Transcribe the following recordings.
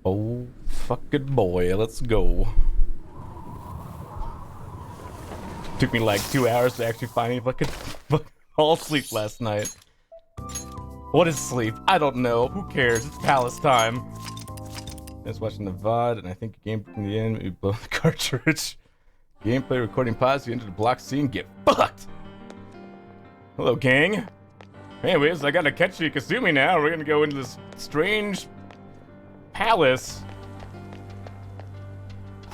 Oh, fucking boy, let's go. Took me like 2 hours to actually finally fucking fall asleep last night. What is sleep? I don't know. Who cares? It's palace time. I was watching the VOD, and I think the game in the end, we blow the cartridge. Gameplay recording pause, you enter the block scene, get fucked! Hello, gang. Anyways, I gotta catch you Kasumi now. We're gonna go into this strange palace.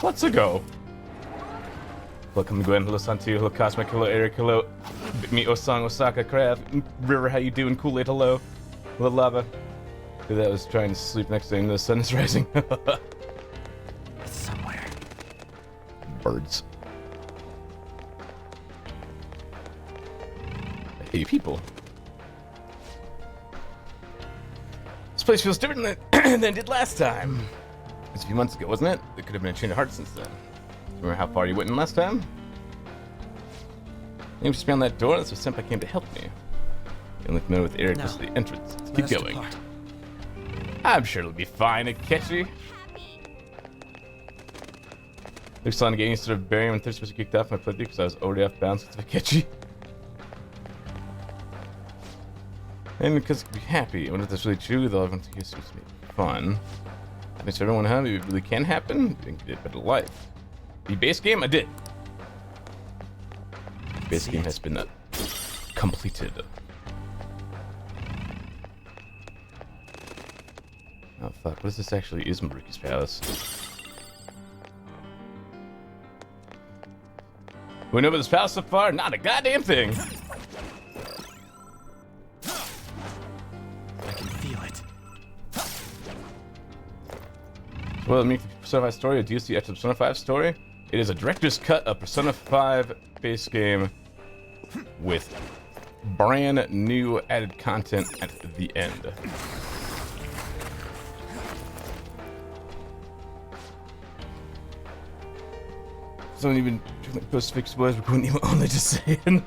Let's go. Welcome, Gwen. Hello, Santu. Hello, Cosmic. Hello, Eric. Hello, me, Osang, Osaka, Craft. River, how you doing? Kool-Aid, hello. Hello, Lava. Dude, that was trying to sleep next thing. The sun is rising. It's somewhere. Birds. Hey, people. This place feels different than it did last time. It was a few months ago, wasn't it? There could have been a change of heart since then. Remember how far you went in last time? I was just beyond that door, so Senpai came to help me. The only familiar with Eric was the entrance. Let's keep going. Depart. I'm sure it'll be fine, Akechi. Looks like getting sort of burying when third supposed to kicked off my playthrough because I was already off balance with Akechi. And because I'd be happy. I wonder if that's really true, though. Everyone's here seems to be fun. That makes everyone happy. It really can happen. I think you did a better life. The base game, I did. The base game has been completed. Oh fuck, what is this actually? Is Maruki's Palace? We know about this palace so far? Not a goddamn thing! I can feel it. Well, let me Persona 5 story, a DLC after the Persona 5 story. It is a director's cut of Persona 5 base game with brand new added content at the end. Someone even post-fix boys were going only just saying.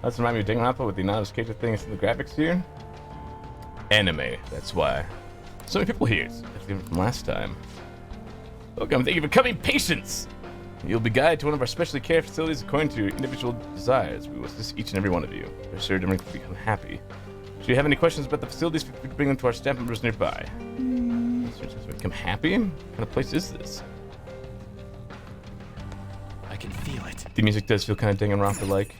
That's remind me of Danganronpa with the non-escape things in the graphics here. Anime, that's why. So many people here. It's different from last time. Welcome, thank you for coming, patience! You'll be guided to one of our specially cared facilities according to your individual desires. We will assist each and every one of you. We're sure to make you become happy. Should you have any questions about the facilities, we can bring them to our staff members nearby. Become happy? What kind of place is this? I can feel it. The music does feel kind of Danganronpa-like.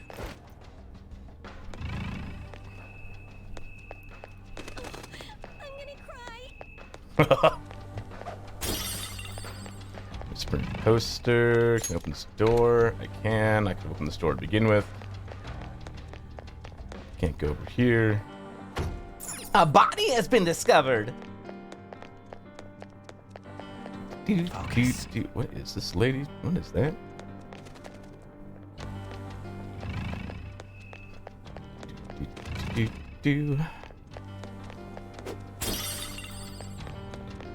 I'm gonna cry. Sprint poster. Can I open this door? I can. I can open this door to begin with. Can't go over here. A body has been discovered. What is this, lady? What is that?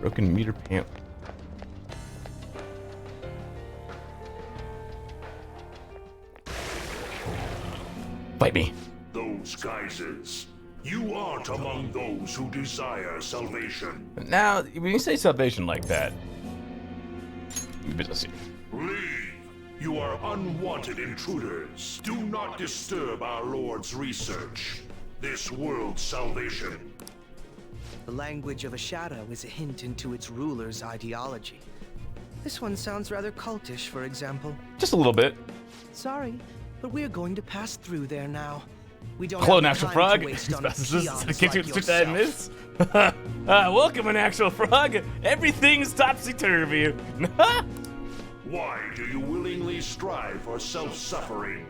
Broken meter pant. Fight me. Those geysers. You aren't among those who desire salvation. Now, when you say salvation like that, business here. Leave. You are unwanted intruders. Do not disturb our Lord's research. This world's salvation. The language of a shadow is a hint into its ruler's ideology. This one sounds rather cultish, for example. Just a little bit. Sorry, but we're going to pass through there now. We don't Hello, have Natural time Frog. to waste on peons Can't you like took that in yourself. this? Welcome, Natural Frog. Everything's topsy-turvy. Why do you willingly strive for self-suffering?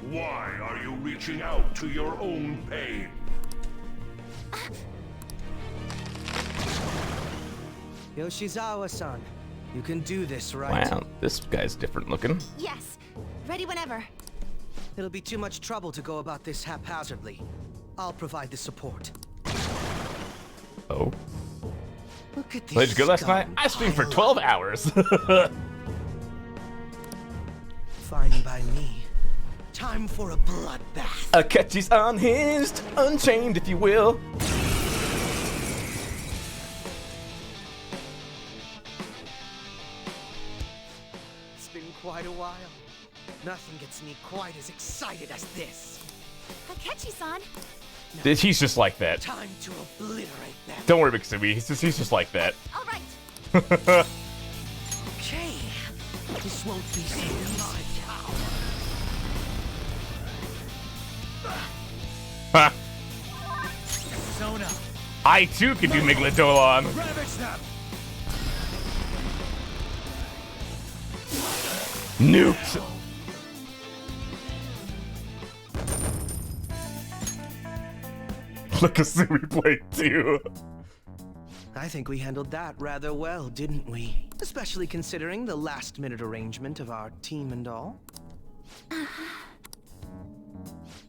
Why are you reaching out to your own pain? Yoshizawa-san, you can do this, right? Wow, this guy's different looking. Yes. Ready whenever. It'll be too much trouble to go about this haphazardly. I'll provide the support. Oh. Look at these. Played you good last night? scum I streamed for pile 12 up. hours. Fine by me. Time for a bloodbath. Akechi's unhinged, unchained, if you will. quite a while. Nothing gets me quite as excited as this. Akechi-san. He's just like that. Time to obliterate them. Don't worry, Mixumi. He's just like that. All right. Okay. This won't be so easy. Ha! Persona. I too can do Megalodon. Ravage them. Nuked. Look, Kasumi played too. I think we handled that rather well, didn't we? Especially considering the last-minute arrangement of our team and all.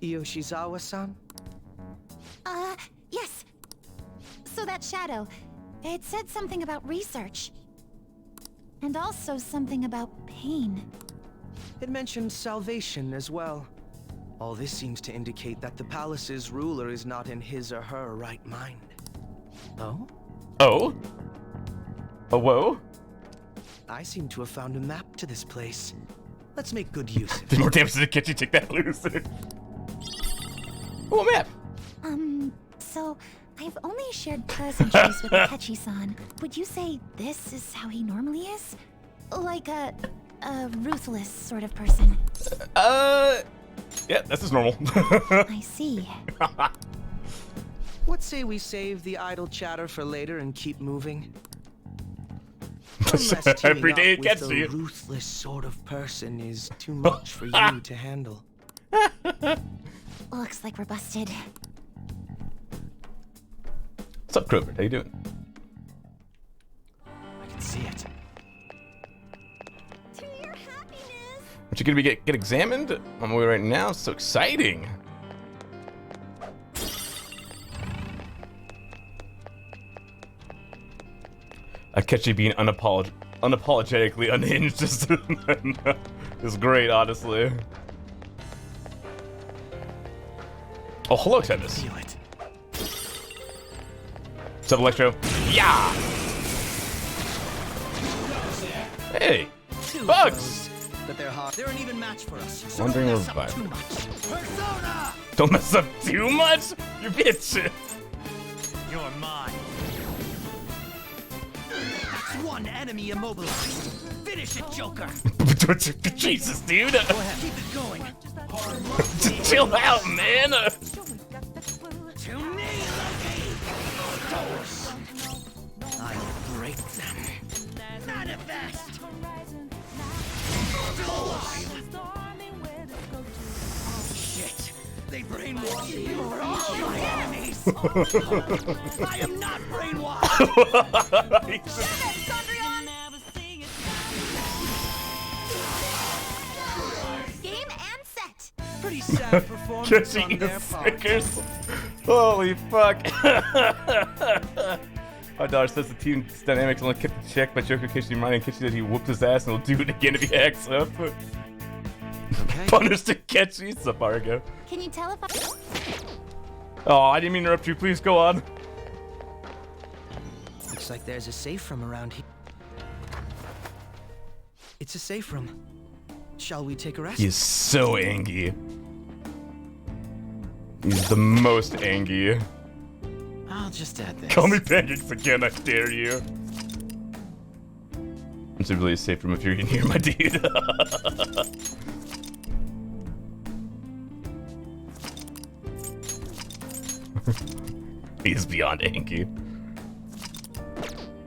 Yoshizawa-san? Yes. So that shadow, it said something about research. And also something about pain. It mentioned salvation as well. All this seems to indicate that the palace's ruler is not in his or her right mind. Oh? Oh? Oh, whoa? I seem to have found a map to this place. Let's make good use of it. Did more damage to Akechi, take that loser. Oh, a map. So I've only shared pleasantries with Akechi-san. Would you say this is how he normally is? Like a ruthless sort of person? Yeah, that's just normal. I see. What say we save the idle chatter for later and keep moving? Unless teaming Every day up it gets with to the you. ruthless sort of person is too much for you to handle. Looks like we're busted. What's up, Krober? How you doing? I can see it. To your happiness! Aren't you gonna get examined? I'm on my way right now. So exciting. Akechi being unapologetically unhinged is great, honestly. Oh, hello, tennis. Feel it. What's up, Electro? Yeah! Hey! Two Bugs! foes, but they're hard. They're an even match for us. So Wondering don't where mess up Vibe- too much. Persona! Don't mess up too much, you bitch! You're mine. That's one enemy immobilized. Finish it, Joker. Jesus, dude! Go ahead. Keep it going. Chill out, man! To me, Loki! I'll break them. Manifest! Still alive! Shit! They brainwashed me. You are all my enemies! I am not brainwashed! Game and set! Pretty sad performance Just on eating their part. Snickers. Holy fuck. My daughter says the team's dynamics only kept in check by Joker Kishi reminding Kishi that he whooped his ass and will do it again if he acts up. Okay. Punish to Kishi, Safargo. Can you tell if I... Oh, I didn't mean to interrupt you. Please go on. Looks like there's a safe room around here. It's a safe room. Shall we take a rest? He is so angry. He's the most angry. I'll just add this. Call me pancakes again, I dare you. It's a really safe room if you're in here, my dude. He's beyond angry.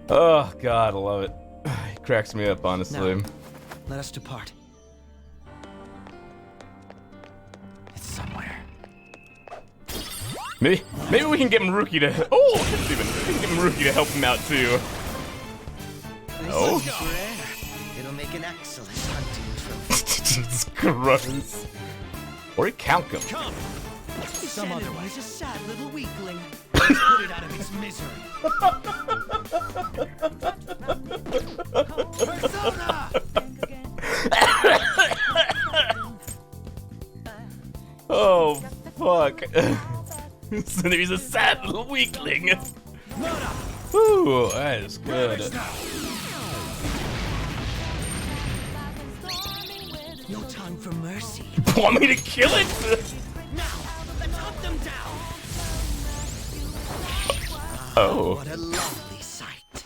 Oh god, I love it. He cracks me up, honestly. Now, let us depart. It's somewhere. Maybe we can get Maruki to. Oh, Steven, we can get Maruki to help him out too. Oh. This is rare. It'll make an excellent hunting trophy. Jesus Christ. Or he count them. Come! Some other way. He's a sad little weakling. Put it out of its misery. Persona! Oh fuck. So he's a sad little weakling. Ooh, that is good. time for mercy. You want me to kill it? Now, let's hunt them down. Oh. What a lovely sight.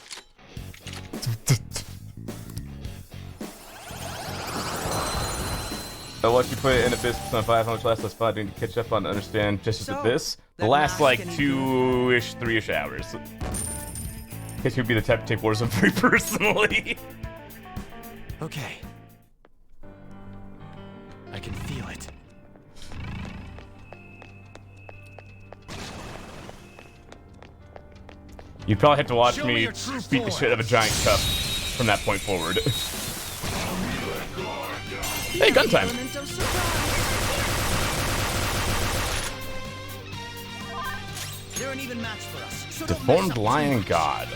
I watched you play in Abyss on 5. How much last spot need to catch up on to understand just So, Abyss? The that last mask like any 2-ish, 3-ish hours. Guess you'd be the type to take Warzone very personally. Okay. I can feel it. You probably have to watch Show me me your true beat the form. shit out of a giant cup from that point forward. Hey, gun time! Element of surprise. They're an even match for us. So don't mess Deformed up Lion too God.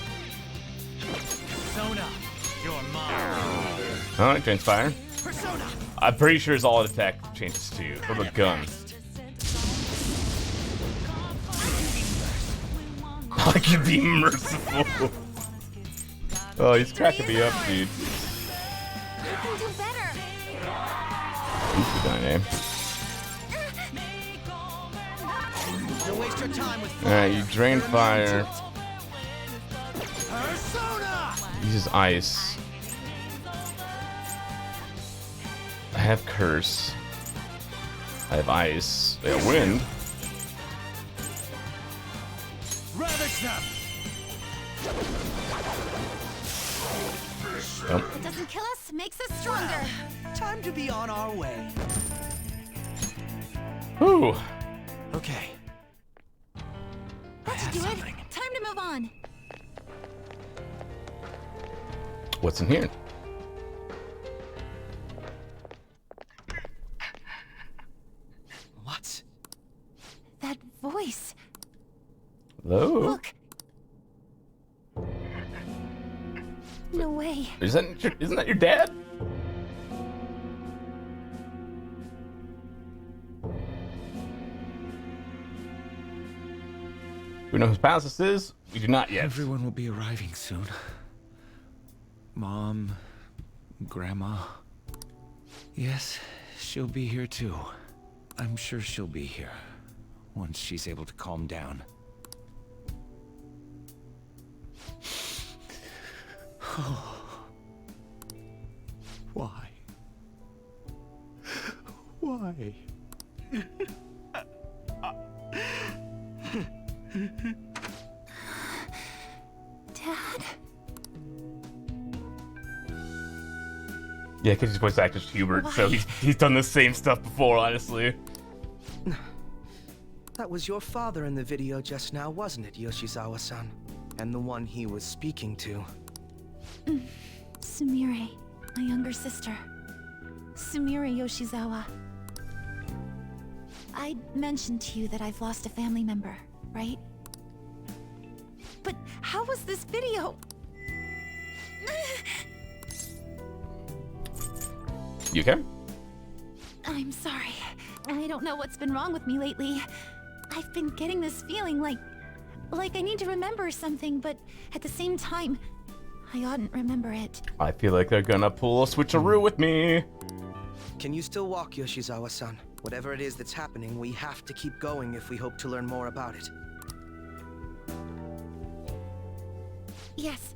Persona, you're mine. Alright, Drains Fire. much. Persona. I'm pretty sure his all attack changes to you. What about gun? I can be merciful. Oh, he's cracking me up, dude. You can do better. He's a guy name. Don't waste your time with Alright, you drain fire. Persona. Uses ice. I have curse. I have ice. I have wind. Ravage them. Nope. What doesn't kill us makes us stronger. Time to be on our way. Ooh. Okay. Let's do it. Time to move on. What's in here? What? That voice. Hello? Look. No way. Isn't that your dad? We know whose palace this is? We do not yet. Everyone will be arriving soon. Mom, Grandma. Yes, she'll be here too. I'm sure she'll be here once she's able to calm down. Why? Why? Dad? Yeah, because his voice actor's Hubert, so Why? he's done the same stuff before, honestly. That was your father in the video just now, wasn't it, Yoshizawa-san? And the one he was speaking to. Sumire, my younger sister. Sumire Yoshizawa. I mentioned to you that I've lost a family member, right? But how was this video? You okay? I'm sorry. I don't know what's been wrong with me lately. I've been getting this feeling like I need to remember something, but at the same time, I oughtn't remember it. I feel like they're gonna pull a switcheroo with me. Can you still walk, Yoshizawa-san? Whatever it is that's happening, we have to keep going if we hope to learn more about it. Yes.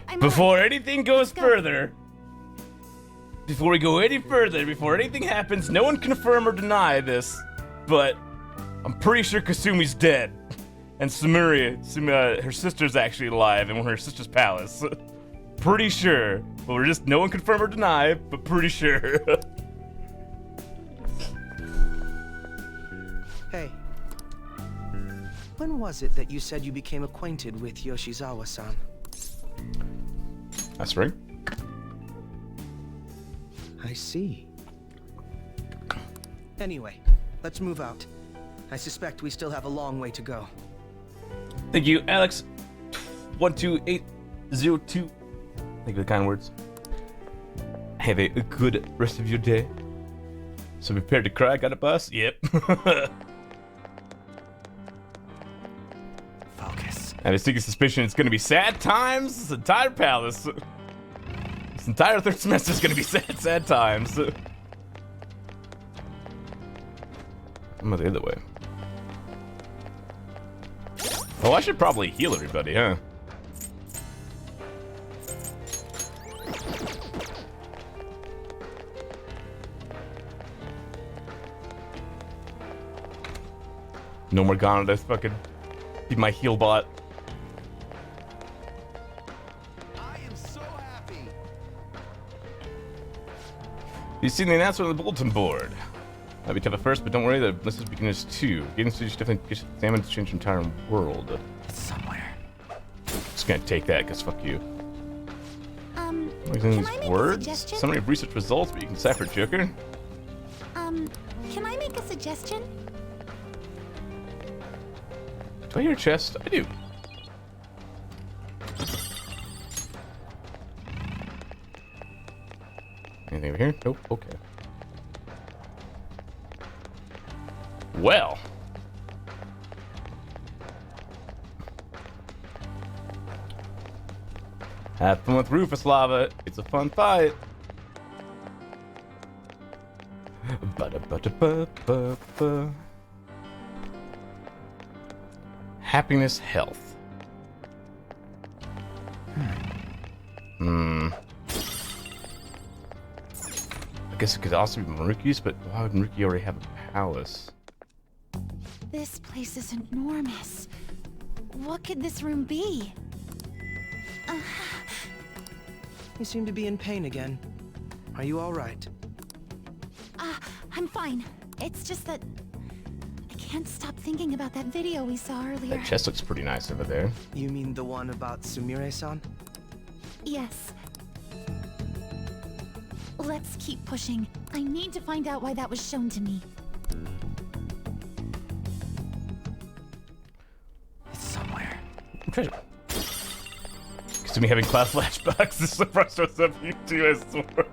I'm Before anything goes further, before we go any further, before anything happens, no one confirm or deny this, but I'm pretty sure Kasumi's dead. And Sumire, her sister's actually alive in her sister's palace. Pretty sure. But we're just, no one confirm or deny, but pretty sure. Hey. When was it that you said you became acquainted with Yoshizawa-san? That's right. I see. Anyway, let's move out. I suspect we still have a long way to go. Thank you, Alex. 12802. Thank you for the kind words. Have a good rest of your day. So prepared to cry, got a bus? Yep. Focus. I have a sneaking suspicion it's gonna be sad times. This entire palace. This entire third semester is gonna be sad times. I'm the other way. Oh, I should probably heal everybody, huh? No Morgana to fucking be my heal bot. I am so happy. You've seen the announcement on the bulletin board. Might be tough at first, but don't worry, the list is beginners too. Getting to definitely examine to change the entire world. It's somewhere. Just gonna take that, cause fuck you. Can I make Words? a suggestion? Summary of research results, but you can decipher Joker. Can I make a suggestion? Do I hear a chest? I do. Anything over here? Nope. Okay. Well. Have fun with Rufus Lava. It's a fun fight. Ba-da-ba-da-ba-ba-ba. Happiness, health. I guess it could also be Maruki's, but why would Maruki already have a palace? This place is enormous. What could this room be? You seem to be in pain again. Are you all right? I'm fine. It's just that I can't stop thinking about that video we saw earlier. That chest looks pretty nice over there. You mean the one about Sumire-san? Yes. Let's keep pushing. I need to find out why that was shown to me. It's somewhere. Treasure. Because to me having class flashbacks, this is the first stuff you do, I swear.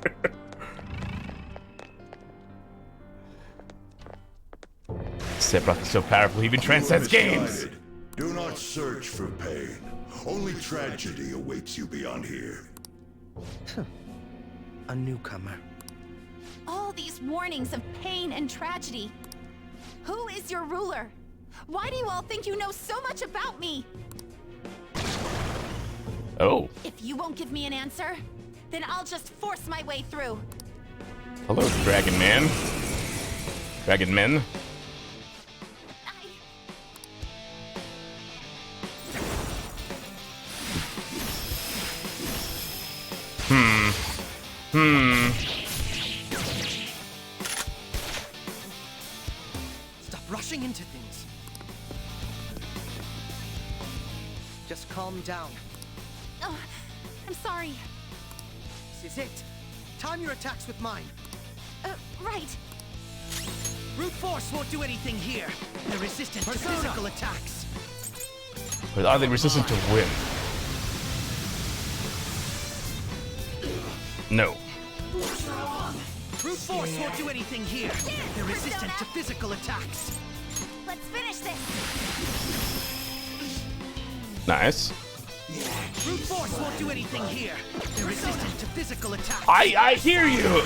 Sephiroth is so powerful, he even transcends games! Misguided. Do not search for pain. Only tragedy awaits you beyond here. A newcomer. All these warnings of pain and tragedy. Who is your ruler? Why do you all think you know so much about me? Oh. If you won't give me an answer, then I'll just force my way through. Hello, Dragon Man. Dragon Men. Stop rushing into things. Just calm down. Oh, I'm sorry. This is it. Time your attacks with mine. Right. Brute force won't do anything here. They're resistant to physical attacks. But are they resistant to wind? No. Brute force won't do anything here. They're resistant to physical attacks. Let's finish this. Nice. Brute force won't do anything here. They're resistant to physical attacks. I hear you!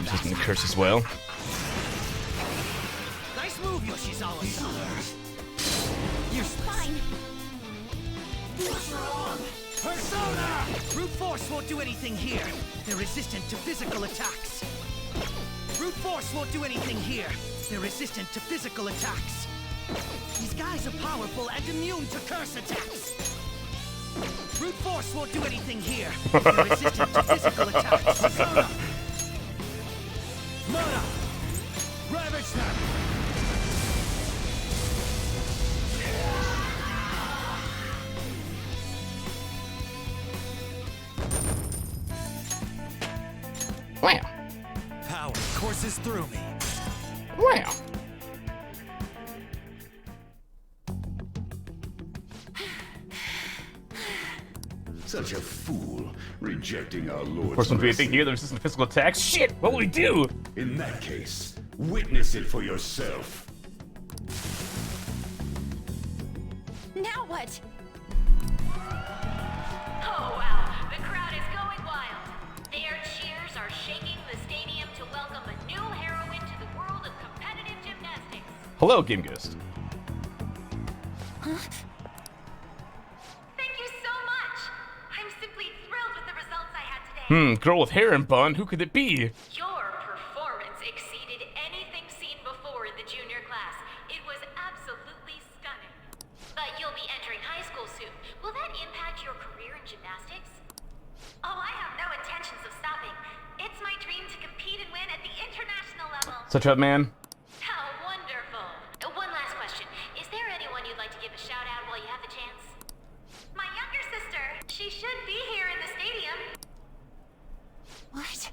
Resistant to curse as well. Nice move, Yoshizawa-san. You're Fine. Persona! Brute force won't do anything here. They're resistant to physical attacks. Brute force won't do anything here. They're resistant to physical attacks. These guys are powerful and immune to curse attacks. Brute force won't do anything here. They're resistant to physical attacks. Persona! Mana! Ravage them! Wow. Power courses through me. Wow. Such a fool, rejecting our Lord's Force one mercy. thing here, they're resistant to physical attacks. Shit! What will we do? In that case, witness it for yourself. Now what? Oh wow, the crowd is going wild. Their cheers are shaking the stadium to welcome a new heroine to the world of Hello, Game Ghost. Huh? Thank you so much. I'm simply thrilled with the results I had today. Girl with hair and bun. Who could it be? Your performance exceeded anything seen before in the junior class. It was absolutely stunning. But you'll be entering high school soon. Will that impact your career in gymnastics? Oh, I have no intentions of stopping. It's my dream to compete and win at the international level. Such a man. How wonderful. One last question. Is there anyone you'd like to give a shout out while you have the chance? My younger sister. She should be here in the stadium. What?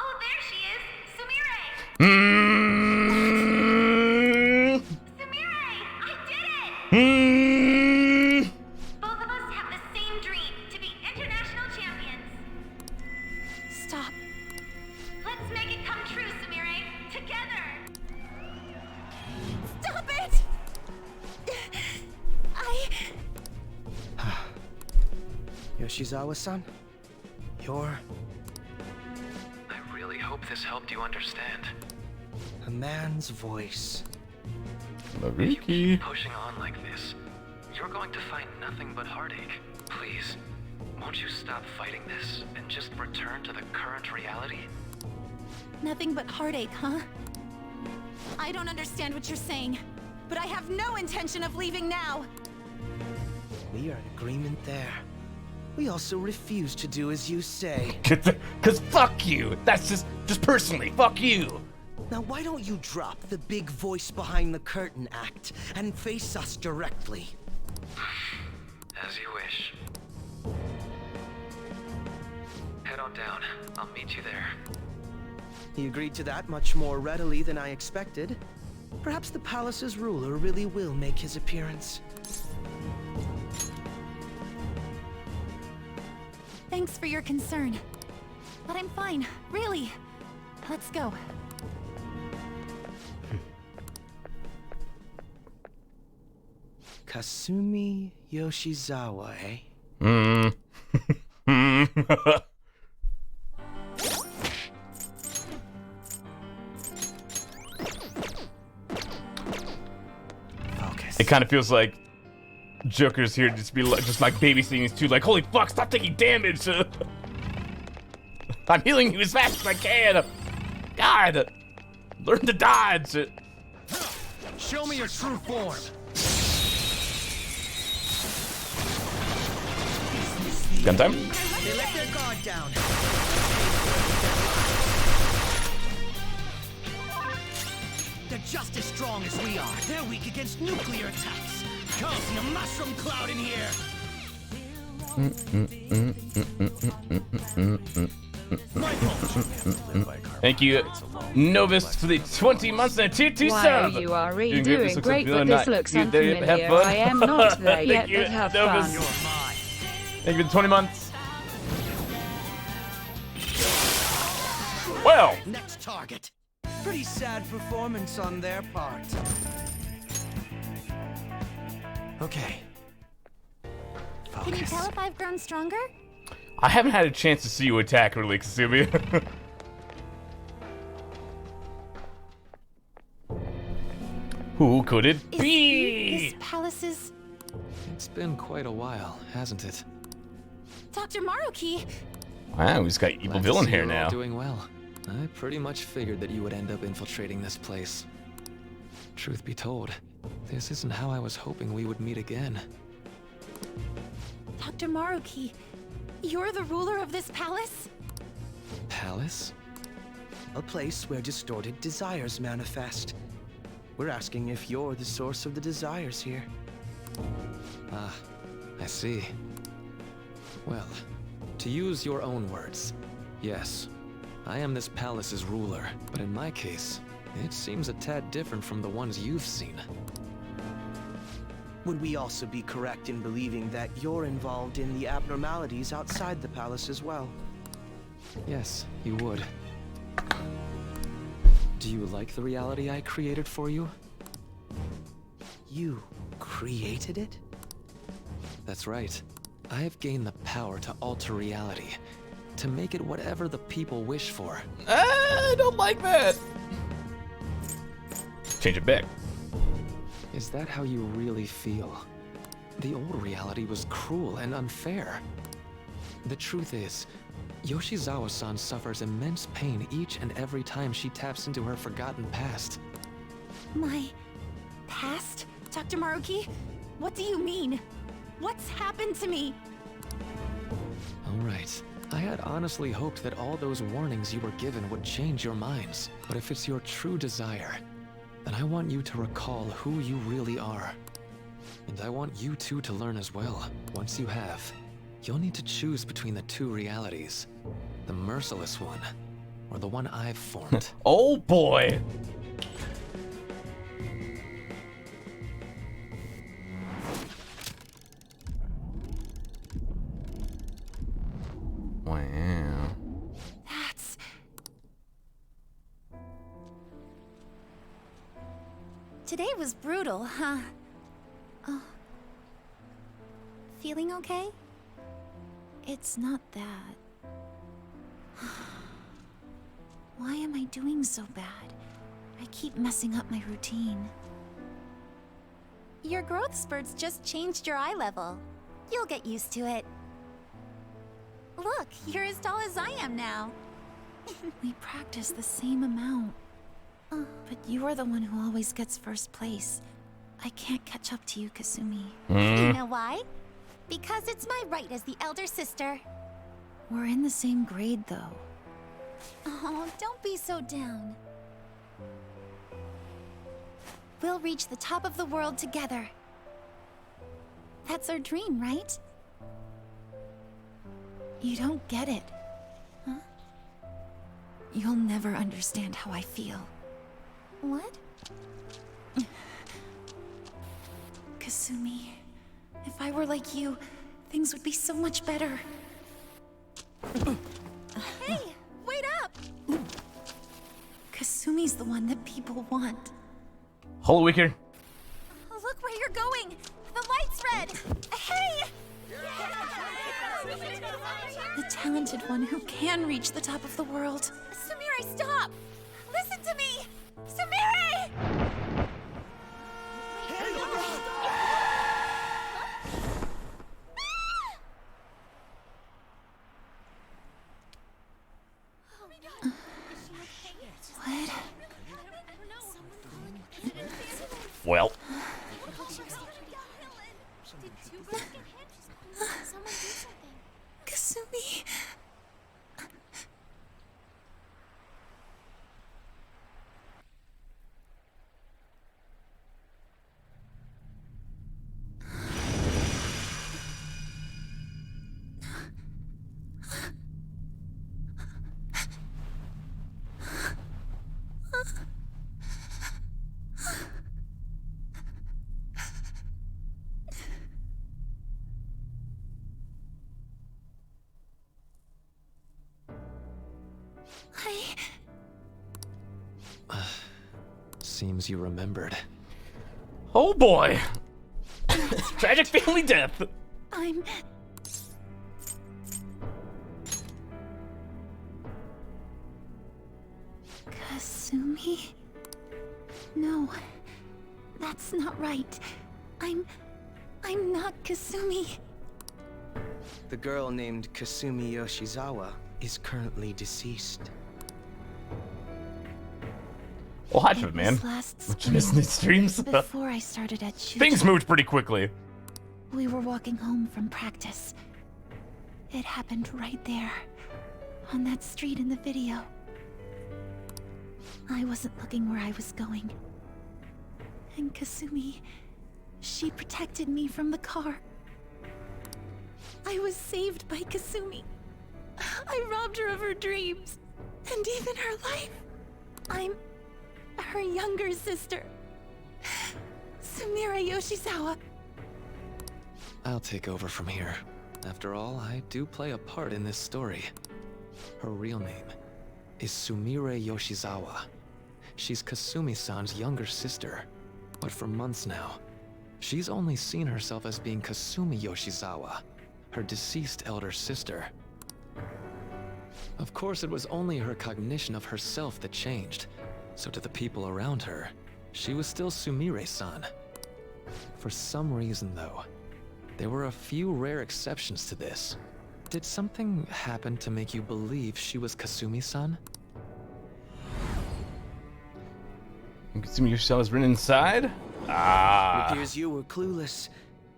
Oh, there she is. Sumire. Sumire, I did it! Both of us have the same dream, to be international champions. Stop. Let's make it come true, Sumire. Together. Stop it! Yoshizawa-san? You're I really hope this helped you understand. a man's voice. Maruki. Pushing on like this, you're going to find nothing but heartache. Please, won't you stop fighting this and just return to the current reality? Nothing but heartache, huh? I don't understand what you're saying, but I have no intention of leaving now. We are in agreement there. We also refuse to do as you say. Cause fuck you. That's just personally, fuck you. Now why don't you drop the big voice behind the curtain act and face us directly? As you wish. Head on down. I'll meet you there. He agreed to that much more readily than I expected. Perhaps the palace's ruler really will make his appearance. Thanks for your concern. But I'm fine, really. Let's go. Kasumi Yoshizawa, eh? It kind of feels like Joker's here to just be like, just like babysitting these two. Like, holy fuck, stop taking damage. I'm healing you as fast as I can. God, learn to dodge. Show me your true form. Gun time. They let their guard down. They're just as strong as we are. They're weak against nuclear attacks. Come see a mushroom cloud in here. Thank you, Novus, for the 20 months and a tier 2 Wow, sub. you are really Doing doing This looks great, like but the this night. looks You there, have unfamiliar. fun? I am not there Thank yet, you, but have Novus. fun. Thank you for the 20 months. Well, Next target. Pretty sad performance on their part. Okay. Can you tell if I've grown stronger? I haven't had a chance to see you attack, really, Kasumi. Who could it Is be? this palace's It's been quite a while, hasn't it? Dr. Maruki? Wow, he's got evil Glad to villain see hair you're all now. doing well. I pretty much figured that you would end up infiltrating this place. Truth be told, this isn't how I was hoping we would meet again. Dr. Maruki, you're the ruler of this palace? Palace? A place where distorted desires manifest. We're asking if you're the source of the desires here. Ah, I see. Well, to use your own words, yes, I am this palace's ruler, but in my case, it seems a tad different from the ones you've seen. Would we also be correct in believing that you're involved in the abnormalities outside the palace as well? Yes, you would. Do you like the reality I created for you? You created it? That's right. I have gained the power to alter reality, to make it whatever the people wish for. I don't like that. change it back. Is that how you really feel? The old reality was cruel and unfair. The truth is, Yoshizawa-san suffers immense pain each and every time she taps into her forgotten past. My past? Dr. Maruki? What do you mean? What's happened to me? Alright. I had honestly hoped that all those warnings you were given would change your minds. But if it's your true desire, then I want you to recall who you really are. And I want you two to learn as well. Once you have, you'll need to choose between the two realities. The merciless one, or the one I've formed. Oh boy! Wow. That's... Today was brutal, huh? Oh. Feeling okay? It's not that. Why am I doing so bad? I keep messing up my routine. Your growth spurts just changed your eye level. You'll get used to it. Look, you're as tall as I am now. We practice the same amount. But you are the one who always gets first place. I can't catch up to you, Kasumi. You know why? Because it's my right as the elder sister. We're in the same grade, though. Oh, don't be so down. We'll reach the top of the world together. That's our dream, right? You don't get it, huh? You'll never understand how I feel. What? Kasumi, if I were like you, things would be so much better. Hey, wait up! Kasumi's the one that people want. Hold a week here. Look where you're going! The light's red! Hey! The talented one who can reach the top of the world. Sumire, stop! Listen to me! Sumire! What? Well. Kasumi. Seems you remembered. Oh boy! Tragic family death! I'm... Kasumi? No, that's not right. I'm not Kasumi. The girl named Kasumi Yoshizawa is currently deceased. Watch it, man. What you missing these streams? Before I started at Shujo, Things moved pretty quickly. we were walking home from practice. It happened right there, on that street in the video. I wasn't looking where I was going. And Kasumi, she protected me from the car. I was saved by Kasumi. I robbed her of her dreams, and even her life. I'm her younger sister, Sumire Yoshizawa. I'll take over from here. After all, I do play a part in this story. Her real name is Sumire Yoshizawa. She's Kasumi-san's younger sister. But for months now, she's only seen herself as being Kasumi Yoshizawa, her deceased elder sister. Of course, it was only her cognition of herself that changed. So to the people around her, she was still Sumire-san. For some reason, though, there were a few rare exceptions to this. Did something happen to make you believe she was Kasumi-san? Kasumi Yoshizawa was written inside? It Ah. appears you were clueless,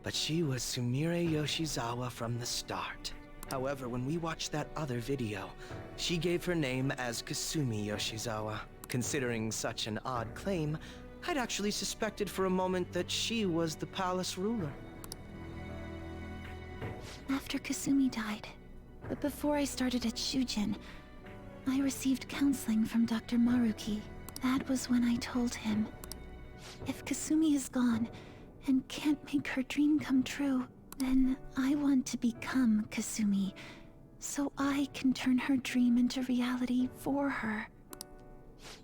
but she was Sumire Yoshizawa from the start. However, when we watched that other video, she gave her name as Kasumi Yoshizawa. Considering such an odd claim, I'd actually suspected for a moment that she was the palace ruler. After Kasumi died, but before I started at Shujin, I received counseling from Dr. Maruki. That was when I told him, if Kasumi is gone and can't make her dream come true, then I want to become Kasumi, so I can turn her dream into reality for her.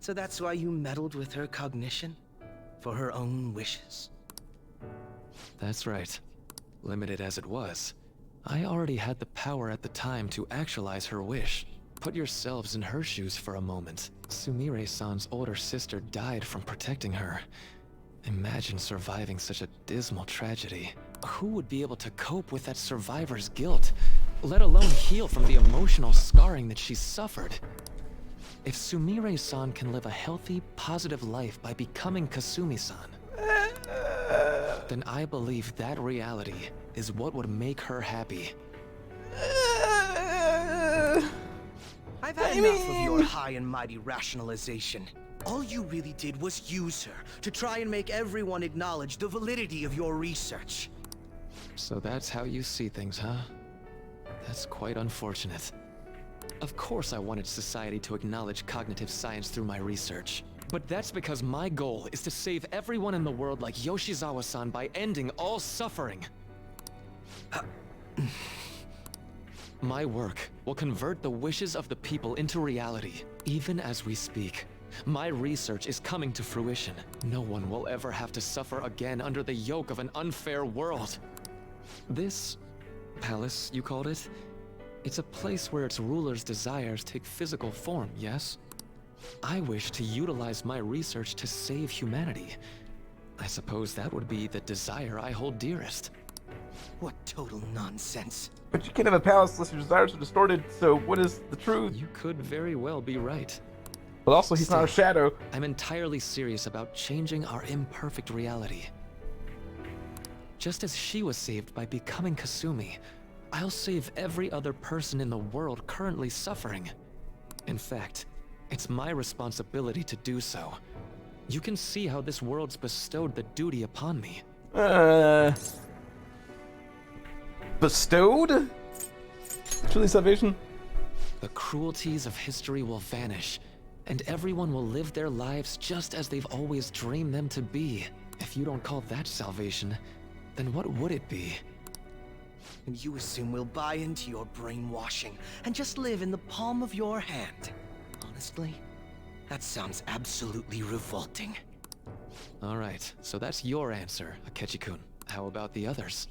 So that's why you meddled with her cognition? For her own wishes? That's right. Limited as it was, I already had the power at the time to actualize her wish. Put yourselves in her shoes for a moment. Sumire-san's older sister died from protecting her. Imagine surviving such a dismal tragedy. Who would be able to cope with that survivor's guilt, let alone heal from the emotional scarring that she's suffered? If Sumire-san can live a healthy, positive life by becoming Kasumi-san, then I believe that reality is what would make her happy. I've had enough of your high and mighty rationalization. All you really did was use her to try and make everyone acknowledge the validity of your research. So that's how you see things, huh? That's quite unfortunate. Of course I wanted society to acknowledge cognitive science through my research. But that's because my goal is to save everyone in the world like Yoshizawa-san by ending all suffering. My work will convert the wishes of the people into reality, even as we speak. My research is coming to fruition. No one will ever have to suffer again under the yoke of an unfair world. This palace, you called it? It's a place where its ruler's desires take physical form, yes? I wish to utilize my research to save humanity. I suppose that would be the desire I hold dearest. What total nonsense. But you can't have a palace unless your desires are distorted, so what is the truth? You could very well be right. But also, he's not a shadow. I'm entirely serious about changing our imperfect reality. Just as she was saved by becoming Kasumi, I'll save every other person in the world currently suffering. In fact, it's my responsibility to do so. You can see how this world's bestowed the duty upon me. Bestowed? Truly salvation? The cruelties of history will vanish, and everyone will live their lives just as they've always dreamed them to be. If you don't call that salvation, then what would it be? And you assume we'll buy into your brainwashing and just live in the palm of your hand. Honestly, that sounds absolutely revolting. Alright, so that's your answer, Akechi-kun. How about the others?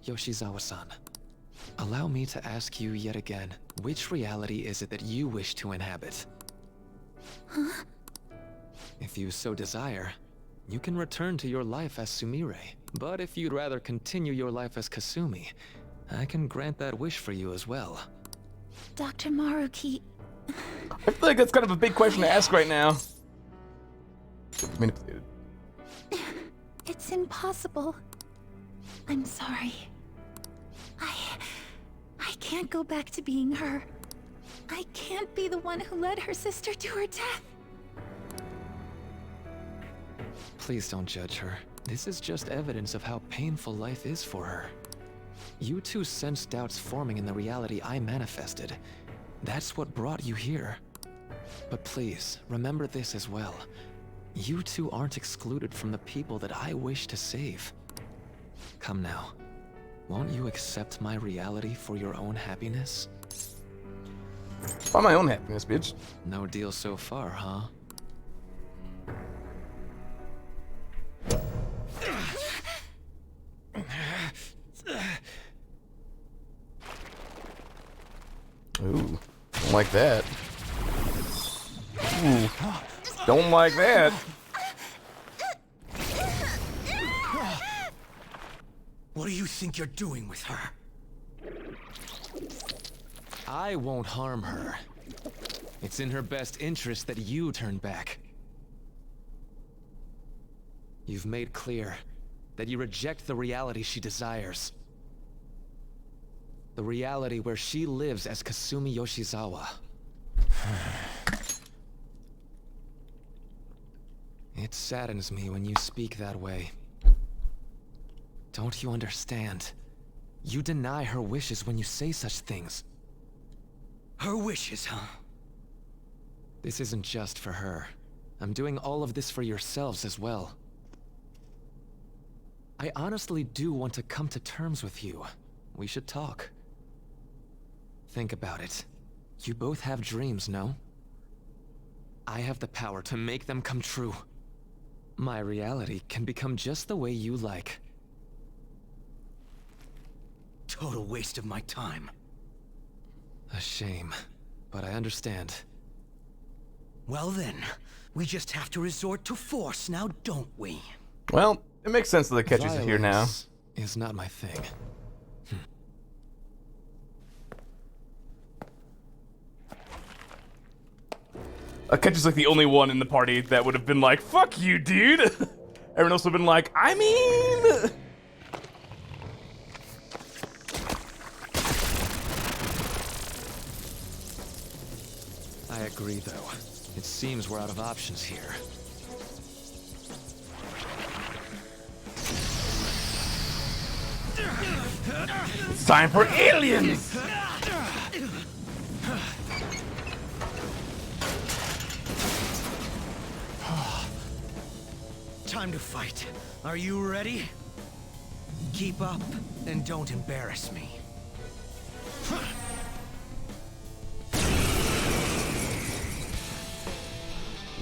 Yoshizawa-san, allow me to ask you yet again, which reality is it that you wish to inhabit? Huh? If you so desire, you can return to your life as Sumire. But if you'd rather continue your life as Kasumi, I can grant that wish for you as well. Dr. Maruki... I feel like that's kind of a big question to ask right now. Manipulated. It's impossible. I'm sorry. I can't go back to being her. I can't be the one who led her sister to her death. Please don't judge her. This is just evidence of how painful life is for her. You two sensed doubts forming in the reality I manifested. That's what brought you here. But please, remember this as well. You two aren't excluded from the people that I wish to save. Come now. Won't you accept my reality for your own happiness? For my own happiness, bitch. No deal so far, huh? Ooh, don't like that. Ooh, don't like that. What do you think you're doing with her? I won't harm her. It's in her best interest that you turn back. You've made clear that you reject the reality she desires. The reality where she lives as Kasumi Yoshizawa. It saddens me when you speak that way. Don't you understand? You deny her wishes when you say such things. Her wishes, huh? This isn't just for her. I'm doing all of this for yourselves as well. I honestly do want to come to terms with you. We should talk. Think about it. You both have dreams, no? I have the power to make them come true. My reality can become just the way you like. Total waste of my time. A shame, but I understand. Well then, we just have to resort to force now, don't we? Well, it makes sense that the catchers are here now. Violence is not my thing. Catcher's like the only one in the party that would have been like, fuck you, dude! Everyone else would have been like, I mean... I agree, though. It seems we're out of options here. It's time for aliens! Time to fight. Are you ready? Keep up and don't embarrass me.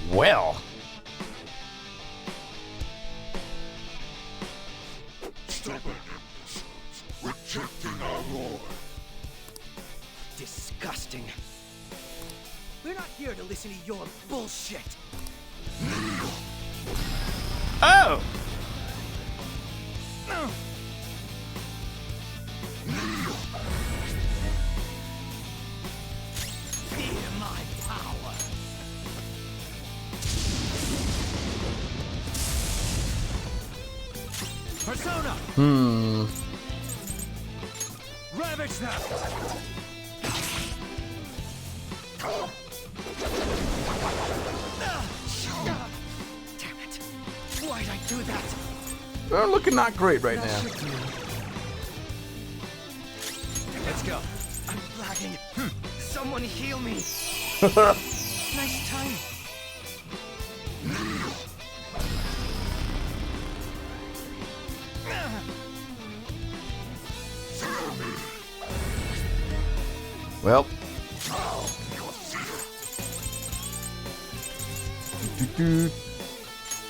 Well. Stubborn rejecting our lord. Disgusting. We're not here to listen to your bullshit. Oh! Fear my power. Persona! Ravage them! Damn it. Why'd I do that? They're looking not great right now. Let's go. I'm lagging. Someone heal me. Nice timing. Well.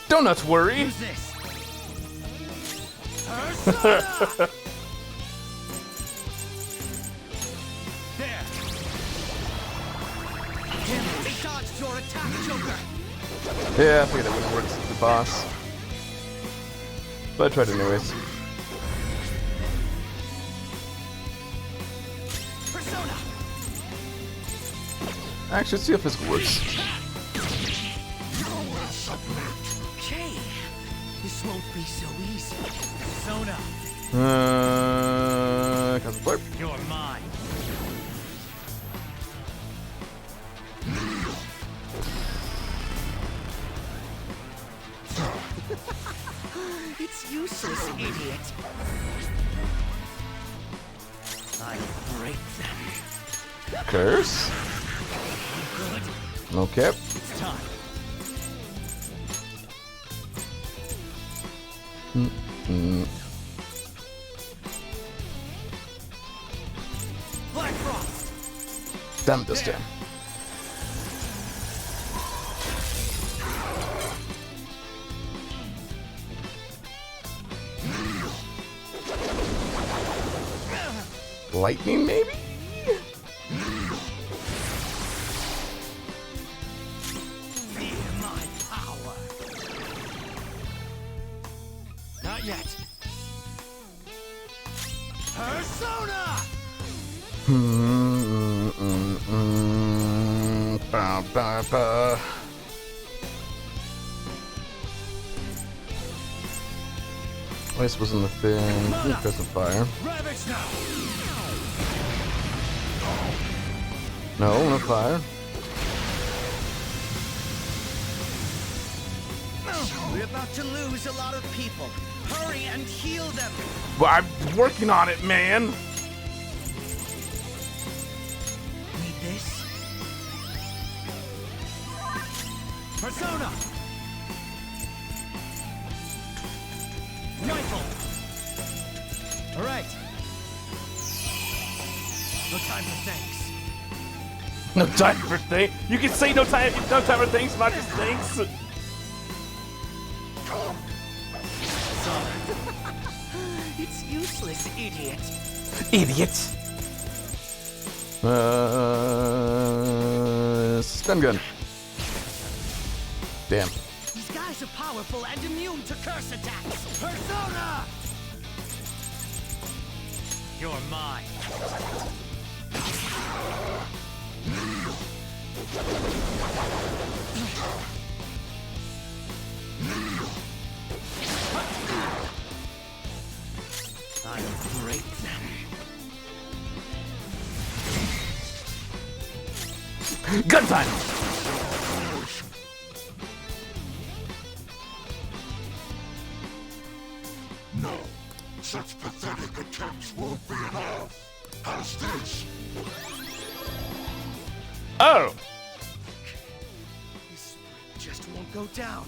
Donuts worry. Use this. Persona! There. He dodged your attack, Joker. Yeah, I figured that wouldn't work with the boss. But I tried anyways. Persona. Actually, let's see if this works. Okay. This won't be so easy. Persona. Cosmic Blurp. You're mine. It's useless, idiot. I break them. Curse. Good. Okay. It's time. Black Frost. Damn this time. Lightning, maybe? Fear my power. Not yet. Persona! Ba, ba, ba. Ice wasn't the thing. Press of fire. Ravage now! No, no fire. We're about to lose a lot of people. Hurry and heal them! Well, I'm working on it, man. Need this? Persona! Rifle! Alright. No time for thanks. No time for things. You can say no time for things, not just things. It's useless, idiot. Idiot. Stun gun. Damn. These guys are powerful and immune to curse attacks. Persona! You're mine. I'll break them. Gun time. No, such pathetic attempts won't be enough. How's this? Oh. This just won't go down.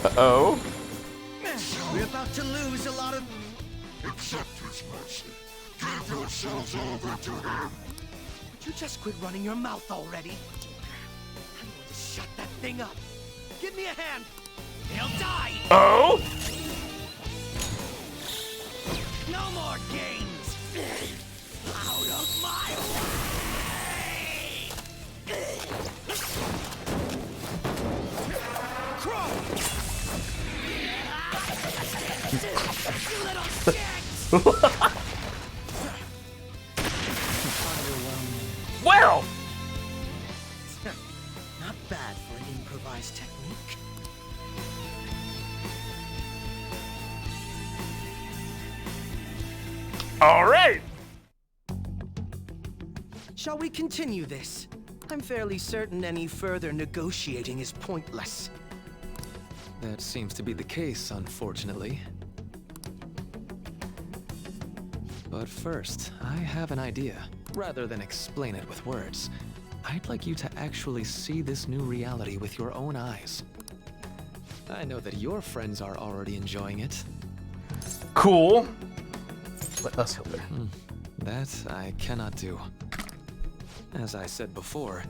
Uh-oh. We're about to lose a lot of... Accept his mercy. Give yourselves over to him. Would you just quit running your mouth already? I'm going to shut that thing up. Give me a hand. He'll die. Oh. No more games. Out of my way. Crow. You little shit. Well. Not bad for an improvised technique. All right. Shall we continue this? I'm fairly certain any further negotiating is pointless. That seems to be the case, unfortunately. But first, I have an idea. Rather than explain it with words, I'd like you to actually see this new reality with your own eyes. I know that your friends are already enjoying it. Cool. Let us help her. That I cannot do. As I said before,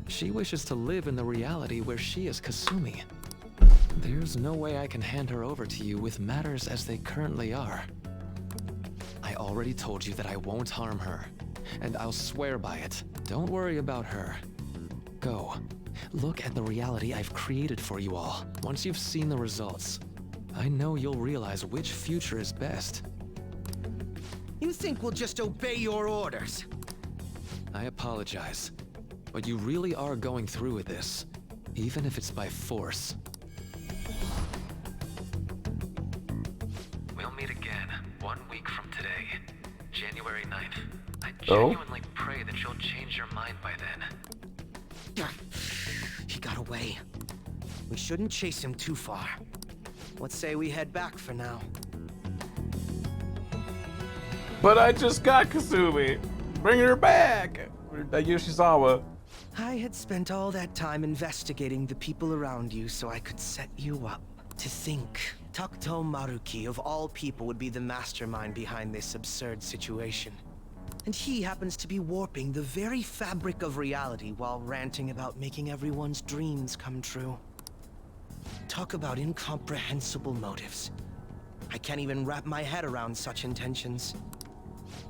she wishes to live in the reality where she is Kasumi. There's no way I can hand her over to you with matters as they currently are. I already told you that I won't harm her, and I'll swear by it. Don't worry about her. Go. Look at the reality I've created for you all. Once you've seen the results, I know you'll realize which future is best. You think we'll just obey your orders? I apologize, but you really are going through with this, even if it's by force. We'll meet again 1 week from today, January 9th. I Oh? genuinely pray that you'll change your mind by then. He got away. We shouldn't chase him too far. Let's say we head back for now. But I just got Kasumi. Bring her back. Yoshizawa. I had spent all that time investigating the people around you so I could set you up. To think, Takuto Maruki of all people would be the mastermind behind this absurd situation. And he happens to be warping the very fabric of reality while ranting about making everyone's dreams come true. Talk about incomprehensible motives. I can't even wrap my head around such intentions.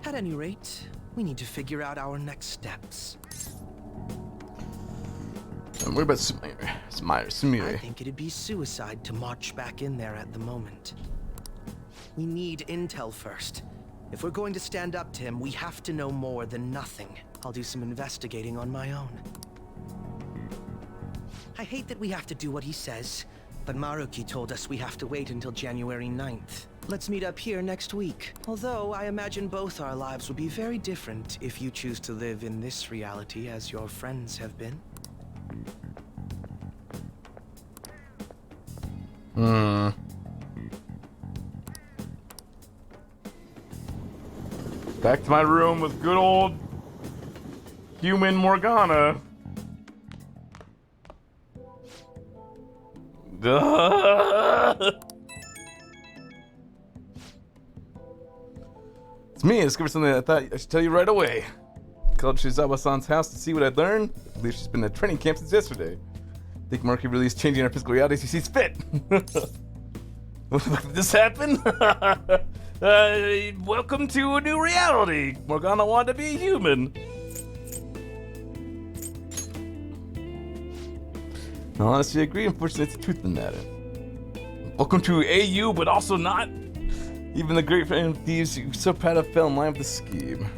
At any rate, we need to figure out our next steps. And what about Sumire? I think it'd be suicide to march back in there at the moment. We need intel first. If we're going to stand up to him, we have to know more than nothing. I'll do some investigating on my own. I hate that we have to do what he says, but Maruki told us we have to wait until January 9th. Let's meet up here next week. Although, I imagine both our lives will be very different if you choose to live in this reality as your friends have been. Back to my room with good old human Morgana. It's me. I discovered something I thought I should tell you right away. Called Shizawa-san's house to see what I'd learned. I believe she's been at training camp since yesterday. I think Maruki really is changing our physical realities he sees fit. Did this happen? Welcome to a new reality. Morgana wanted to be a human. No, honestly, I agree. Unfortunately, it's the truth in that. Welcome to AU, but also not. Even the great fan of thieves who so proud of fell in line with the scheme.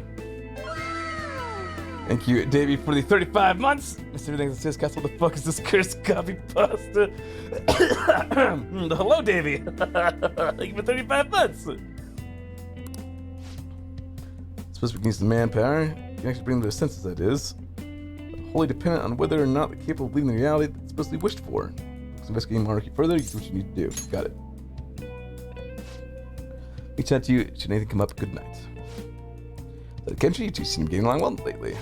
Thank you, Davey, for the 35 months. Mr. Everything says, guys, what the fuck is this cursed copy pasta? Hello, Davey. Thank you for 35 months. Supposed to be against the manpower. You can actually bring them to their senses, that is. Wholly dependent on whether or not they're capable of leaving the reality that's supposed to be wished for. So investigating Maruki further, you do what you need to do. Got it. Reach out to you should anything come up. Good night. Kenshi, you two seem getting along well lately.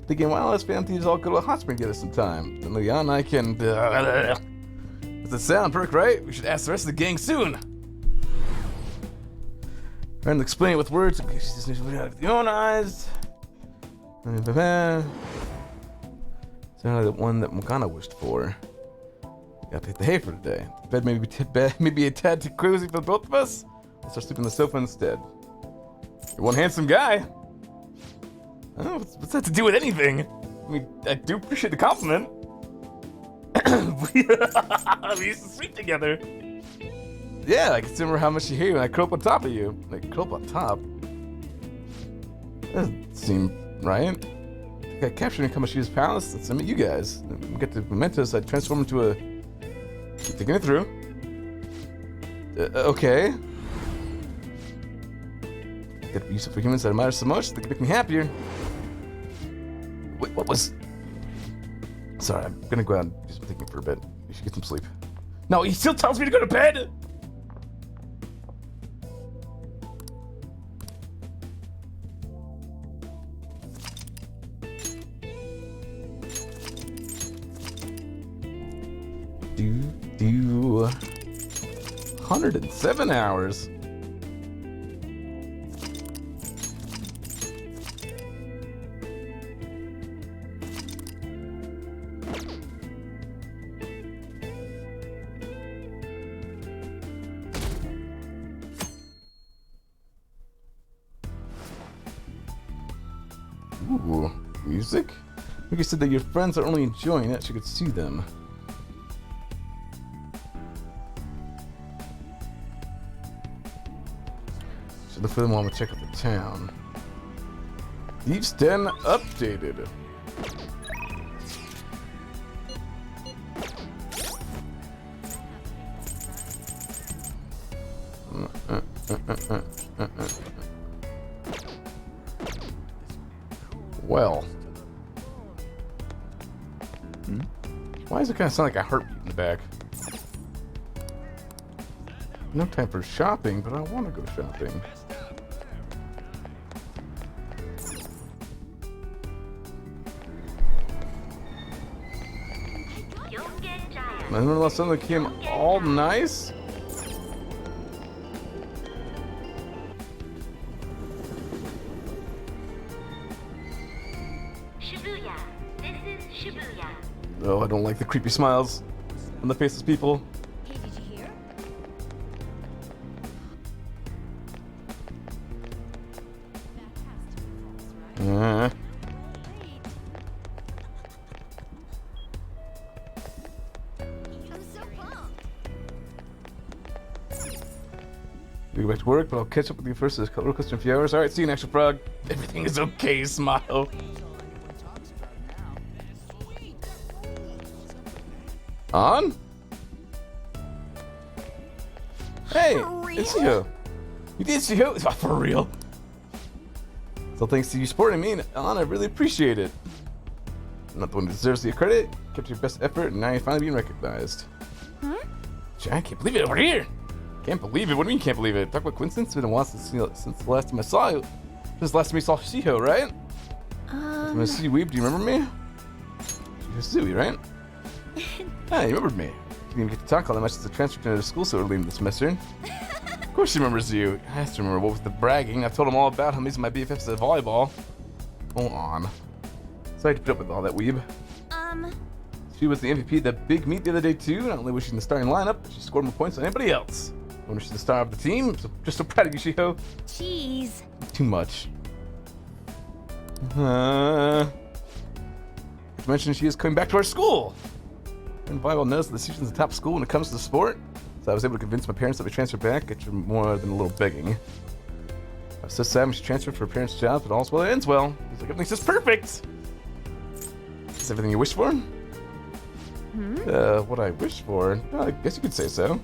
Thinking, well, let's fan thieves all go to a hot spring together sometime. Then Leon and I can. Does it sound perk, right? We should ask the rest of the gang soon. Trying to explain it with words. Okay, she just needs to look at it with your own eyes. Sounded like the one that Morgana wished for. Gotta take the hay for today. The bed may be a tad too cozy for both of us. Let's start sleeping on the sofa instead. You're one handsome guy. Oh, what's that to do with anything? I mean, I do appreciate the compliment. We used to sleep together. Yeah, I can remember how much you hate when I curl up on top of you. Like, curl up on top? That doesn't seem right. I think I captured in Kamoshida's palace. Let's meet you guys. When we get to Mementos, I transform into a... Keep thinking it through. Okay. Get the use for humans that matter so much that can make me happier. Wait, what was... Sorry, I'm gonna go out and do some thinking for a bit. You should get some sleep. No, he still tells me to go to bed! Do 107 hours. Ooh, music? You said that your friends are only enjoying it so you could see them. So look for them while we check out the town. Thieves' Den updated. Well. Why does it kind of sound like a heartbeat in the back? No time for shopping, but I want to go shopping. I remember last time they came all nice? Shibuya. This is Shibuya. Oh, I don't like the creepy smiles on the faces of people. Hey, did you hear? Big go back to work, but I'll catch up with you first as roller coaster in a few hours. Alright, see you next week, Frog. Everything is okay, smile. On? Hey, it's you. You did see you. It's not for real. So thanks to you supporting me, On, I really appreciate it. I'm not the one who deserves the credit. Kept your best effort, and now you're finally being recognized. Huh? I can't believe it over here. Can't believe it. What do you mean can't believe it? Talk about coincidence. It's been a while since the last time I saw you. Since the last time we saw Shiho, right? When I see you, Weeb, do you remember me? Shiho right? Ah, you remembered me. Didn't even get to talk all that much since I transferred to school so early in the semester. Of course she remembers you. I have to remember what was the bragging. I told him all about how amazing my BFFs at volleyball. Hold on. Sorry to put up with all that, Weeb. She was the MVP at the big meet the other day too. Not only was she in the starting lineup, but she scored more points than anybody else. When she's the star of the team, so just so proud of you, Shiho. Jeez. Too much. Not to mention she is coming back to our school. And volleyball knows that the season's the top school when it comes to the sport. So I was able to convince my parents that we transfer back after more than a little begging. I was so sad when she transferred for her parents' job, but all's well that ends well. It's like everything's just perfect. Is everything you wish for? What I wish for? I guess you could say so.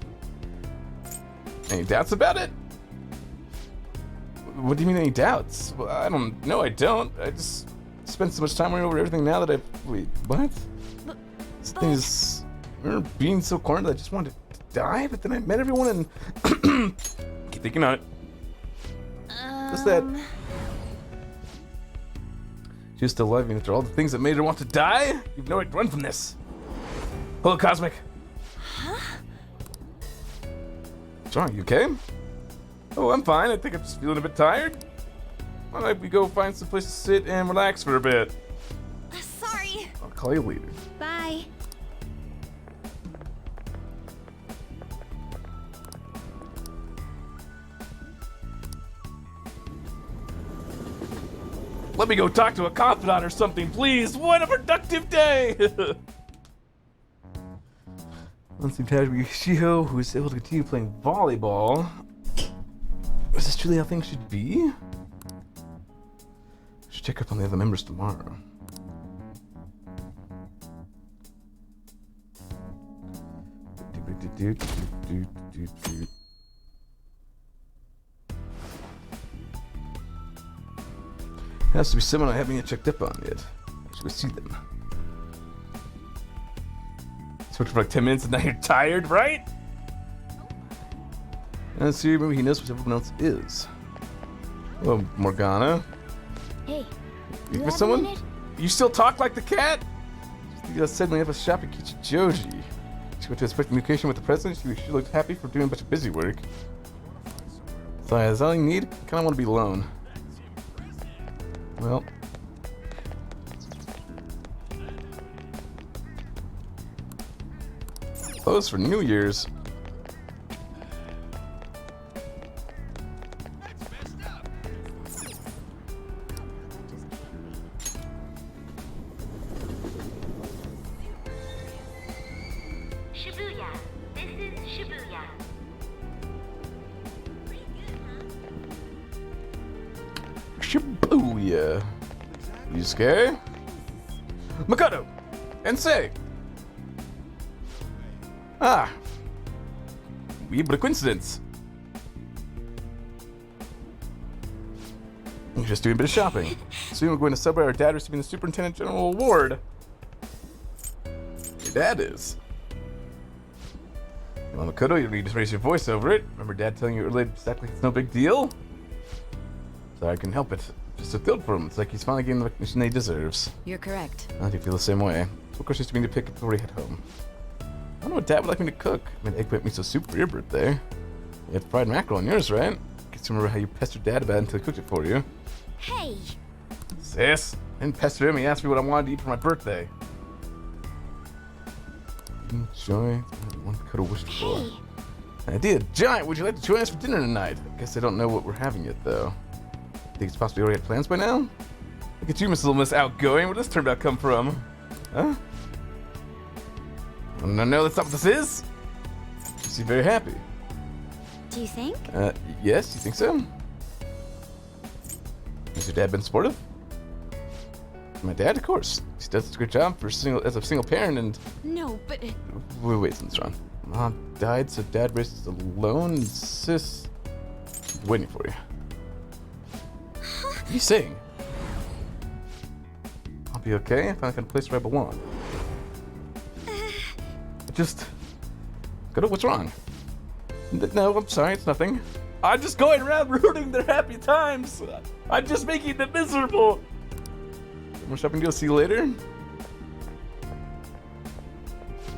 Any doubts about it? What do you mean, any doubts? Well, I don't know, I don't. I just spent so much time worrying over everything now that I've... Wait, what? This thing is... I remember being so cornered that I just wanted to die, but then I met everyone and... Keep thinking on it. What's that? She was still alive even after all the things that made her want to die? You've no right to run from this. Hello, Cosmic. Huh? What's wrong? You okay? Oh, I'm fine. I think I'm just feeling a bit tired. Why don't we go find some place to sit and relax for a bit? Sorry. I'll call you later. Bye. Let me go talk to a confidant or something, please. What a productive day! Once we have Shiho, who is able to continue playing volleyball. Is this truly how things should be? I should check up on the other members tomorrow. Has to be someone I haven't yet checked up on yet. I should go see them. Spoke for like 10 minutes and now you're tired, right? Let's see, maybe he knows what everyone else is. Oh, Morgana. Hey. You with someone? You still talk like the cat? You suddenly have a shop at Kichijoji. She went to inspect the communication with the president. She looked happy for doing a bunch of busy work. So is that all you need? Kinda wanna be alone. Well. Close for New Year's. Shibuya. This is Shibuya. Shibuya. Yusuke. Makoto. Ensei. Ah. Weird, but a coincidence. You're just doing a bit of shopping. Soon we're going to celebrate our dad receiving the Superintendent General Award. Your dad is. Well, Makoto, you need to raise your voice over it. Remember Dad telling you earlier exactly it's no big deal? So I can help it. Just so thrilled for him. It's like he's finally getting the recognition he deserves. You're correct. I do feel the same way. So of course just mean to pick it before we head home. I don't know what Dad would like me to cook. I made eggplant miso soup for your birthday. You had fried mackerel on yours, right? I guess you remember how you pestered Dad about it until he cooked it for you. Hey. Sis, I didn't pester him. He asked me what I wanted to eat for my birthday. Enjoy one Makoto wished for. Idea, Giant, would you like to join us for dinner tonight? I guess I don't know what we're having yet, though. Think it's possibly already had plans by now? Look at you, Miss Outgoing. Where did this turnabout come from? Huh? No, that's not what this is. You seem very happy. Do you think? Yes, you think so? Has your dad been supportive? My dad, of course. He does a good job for as a single parent, and No, but wait, something's wrong. Mom died, so dad raised us alone, and sis waiting for you. What are you saying? I'll be okay if I find a place where I belong. Just go to what's wrong. No, I'm sorry, it's nothing. I'm just going around ruining their happy times. I'm just making them miserable. More shopping deal. See you later.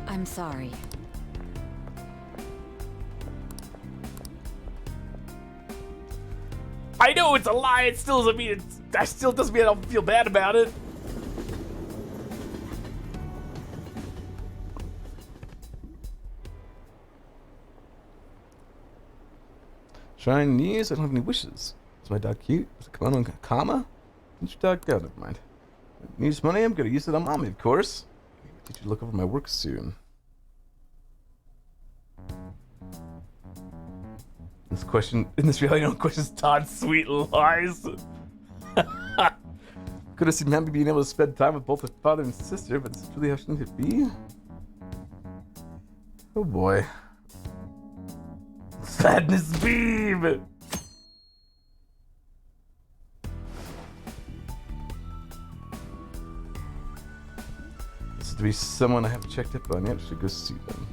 I'm sorry. I know it's a lie. It still doesn't mean I still doesn't mean I don't feel bad about it. Chinese? I don't have any wishes. Is my dog cute? Is it Kimono and Kama? Didn't your dog go? Never mind. Needs money? I'm gonna use it on mommy, of course. Teach you to look over my work soon. This question in this reality, no one questions Todd's sweet lies. Could have seen Mammy being able to spend time with both her father and sister, but this is really how she needed to be. Oh boy. Sadness beam! This is to be someone I haven't checked up on yet. I should go see them.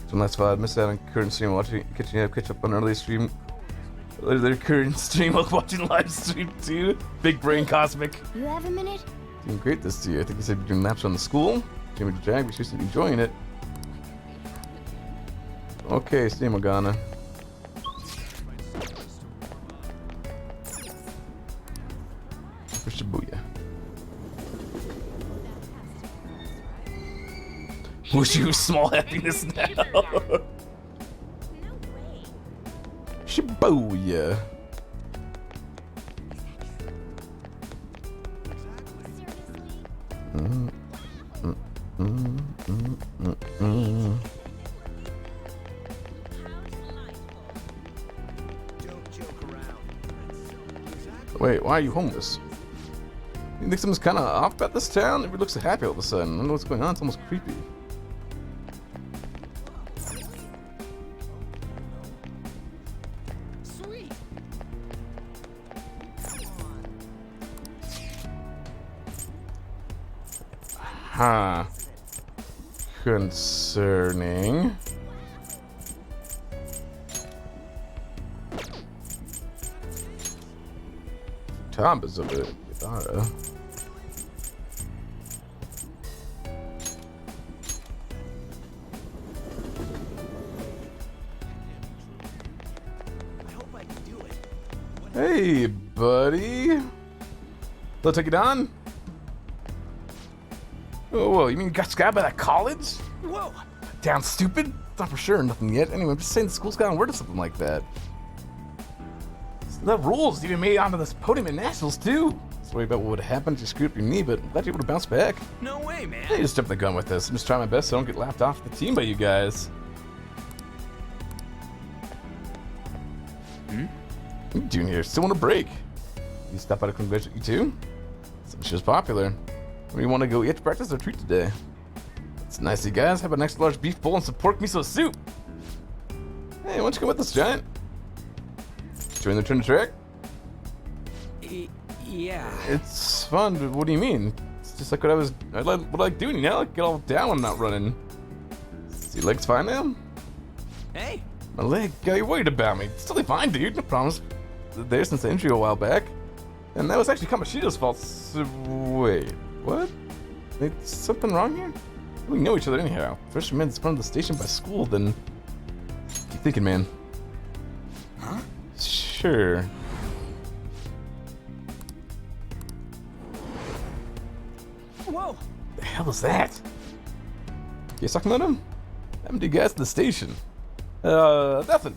So last while I missed out on current stream watching, catch up on early stream. Their current stream while watching live stream too. Big brain cosmic. You have a minute? Doing great this year. I think you said you're doing laps on the school. Jimmy Jag, we should be enjoying it. Okay, see Morgana. For Shibuya. Wish you small happiness now. Shibuya. Wait, why are you homeless? You think something's kind of off about this town? Everybody looks so happy all of a sudden. I don't know what's going on. It's almost creepy. Sweet. Huh. Concerning. Tom is a bit. Hey, buddy. They'll take it on? Oh, whoa, you mean you got scouted by that college? Whoa! Down stupid? Not for sure, nothing yet. Anyway, I'm just saying the school's gotten word of something like that. The rules even made it onto this podium in nationals too. Sorry about what would have happened if you screwed up your knee, but I'm glad you were able to bounce back. No way, man. Hey, just jump the gun with this. I'm just trying my best so I don't get laughed off the team by you guys. What are you doing here? Still want a break? You stop by to congratulate you too? Some shit's popular. Where do you want to go eat to practice or treat today? It's nice, you guys. Have an extra large beef bowl and some pork miso soup. Hey, why don't you come with us, Giant? Join the return to track? Yeah. It's fun, but what do you mean? It's just like what I like doing, you know? Like get all down when I'm not running. See, leg's fine now? Hey. My leg, you're worried about me. It's totally fine, dude. No problems. There since the injury a while back. And that was actually Kamoshida's fault. So, wait, what? Is something wrong here? We know each other anyhow. First we met in front of the station by school, then... Keep thinking, man. Huh? Sure. Whoa! The hell was that? You guys talking about him? Empty gas at the station. Nothing.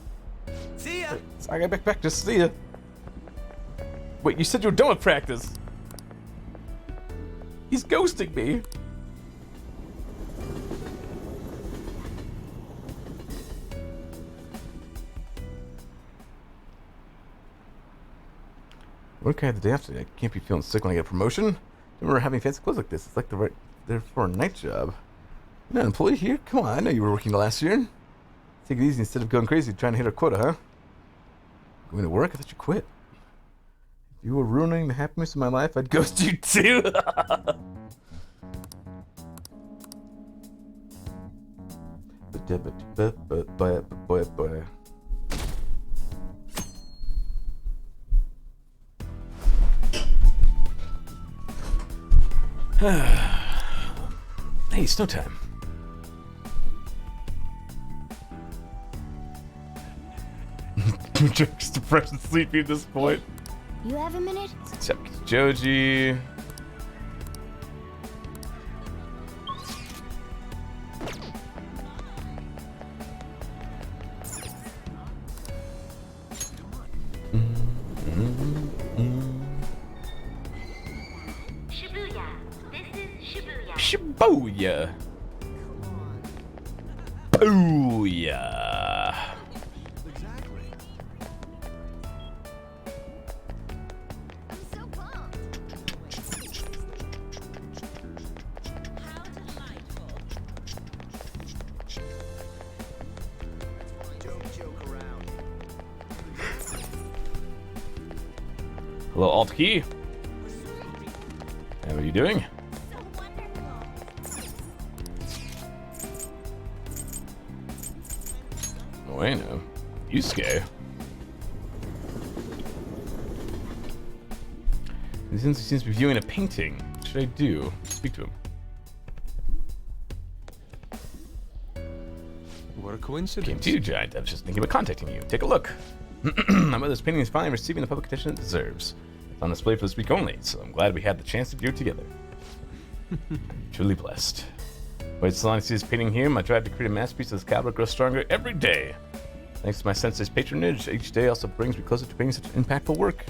See ya! I got back, just see ya. Wait, you said you were done with practice. He's ghosting me. Work out the day after. I can't be feeling sick when I get a promotion. I remember having fancy clothes like this. It's like they're for a night job. You're not an employee here? Come on, I know you were working last year. Take it easy instead of going crazy trying to hit our quota, huh? Going to work? I thought you quit. If you were ruining the happiness of my life, I'd ghost you too. Hey, snow time. Jack's depressed and sleepy at this point. You have a minute? Except Joji. Shibuya. This is Shibuya. Shibuya. Booyah. I'm so pumped. Hello, Alt Key. How are you doing? Oh, I know. Yusuke. Since he seems to be viewing a painting, what should I do? Speak to him. What a coincidence. Came to you, Giant. I was just thinking about contacting you. Take a look. My mother's painting is finally receiving the public attention it deserves. It's on display for this week only, so I'm glad we had the chance to view it together. Truly blessed. Wait so long to see this painting here. My drive to create a masterpiece of this capital grows stronger every day. Thanks to my sensei's patronage, each day also brings me closer to painting such impactful work.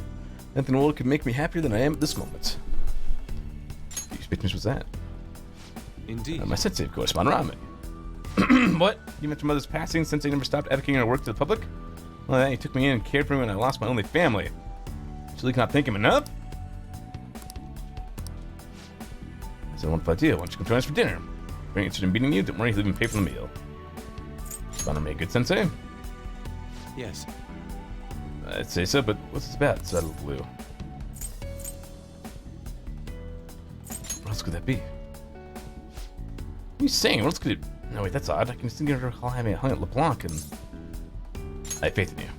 Nothing in the world could make me happier than I am at this moment. Whose patronage was that? Indeed. My sensei, of course, Manorame. What? You mentioned mother's passing. Sensei never stopped advocating her work to the public? Well, he took me in and cared for me when I lost my only family. Surely cannot thank him enough? That's a wonderful idea. Why don't you come join us for dinner? If you're interested in meeting you, don't worry, he'll even pay for the meal. Manorame, good sensei? Yes. I'd say so, but what's this about? It's out of the blue. What else could that be? What are you saying? What else could it... No, wait, that's odd. I can still recall having it hung at LeBlanc, and... I have faith in you.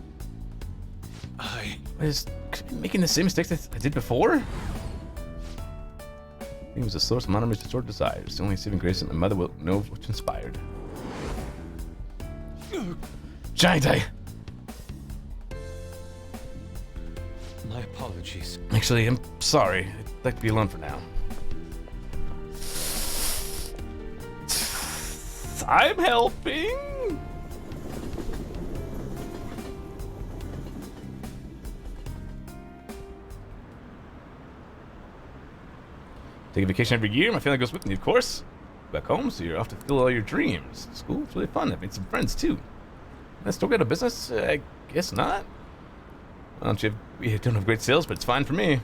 Could I be making the same mistakes that I did before? It was the source of Monorame's distorted desires. The only saving grace that my mother will know which inspired. Giant Eye! My apologies. Actually, I'm sorry. I'd like to be alone for now. I'm helping! Take a vacation every year. My family goes with me, of course. Back home, so you're off to fulfill all your dreams. School's really fun. I've made some friends, too. I still got a business? I guess not. Well, we don't have great sales, but it's fine for me.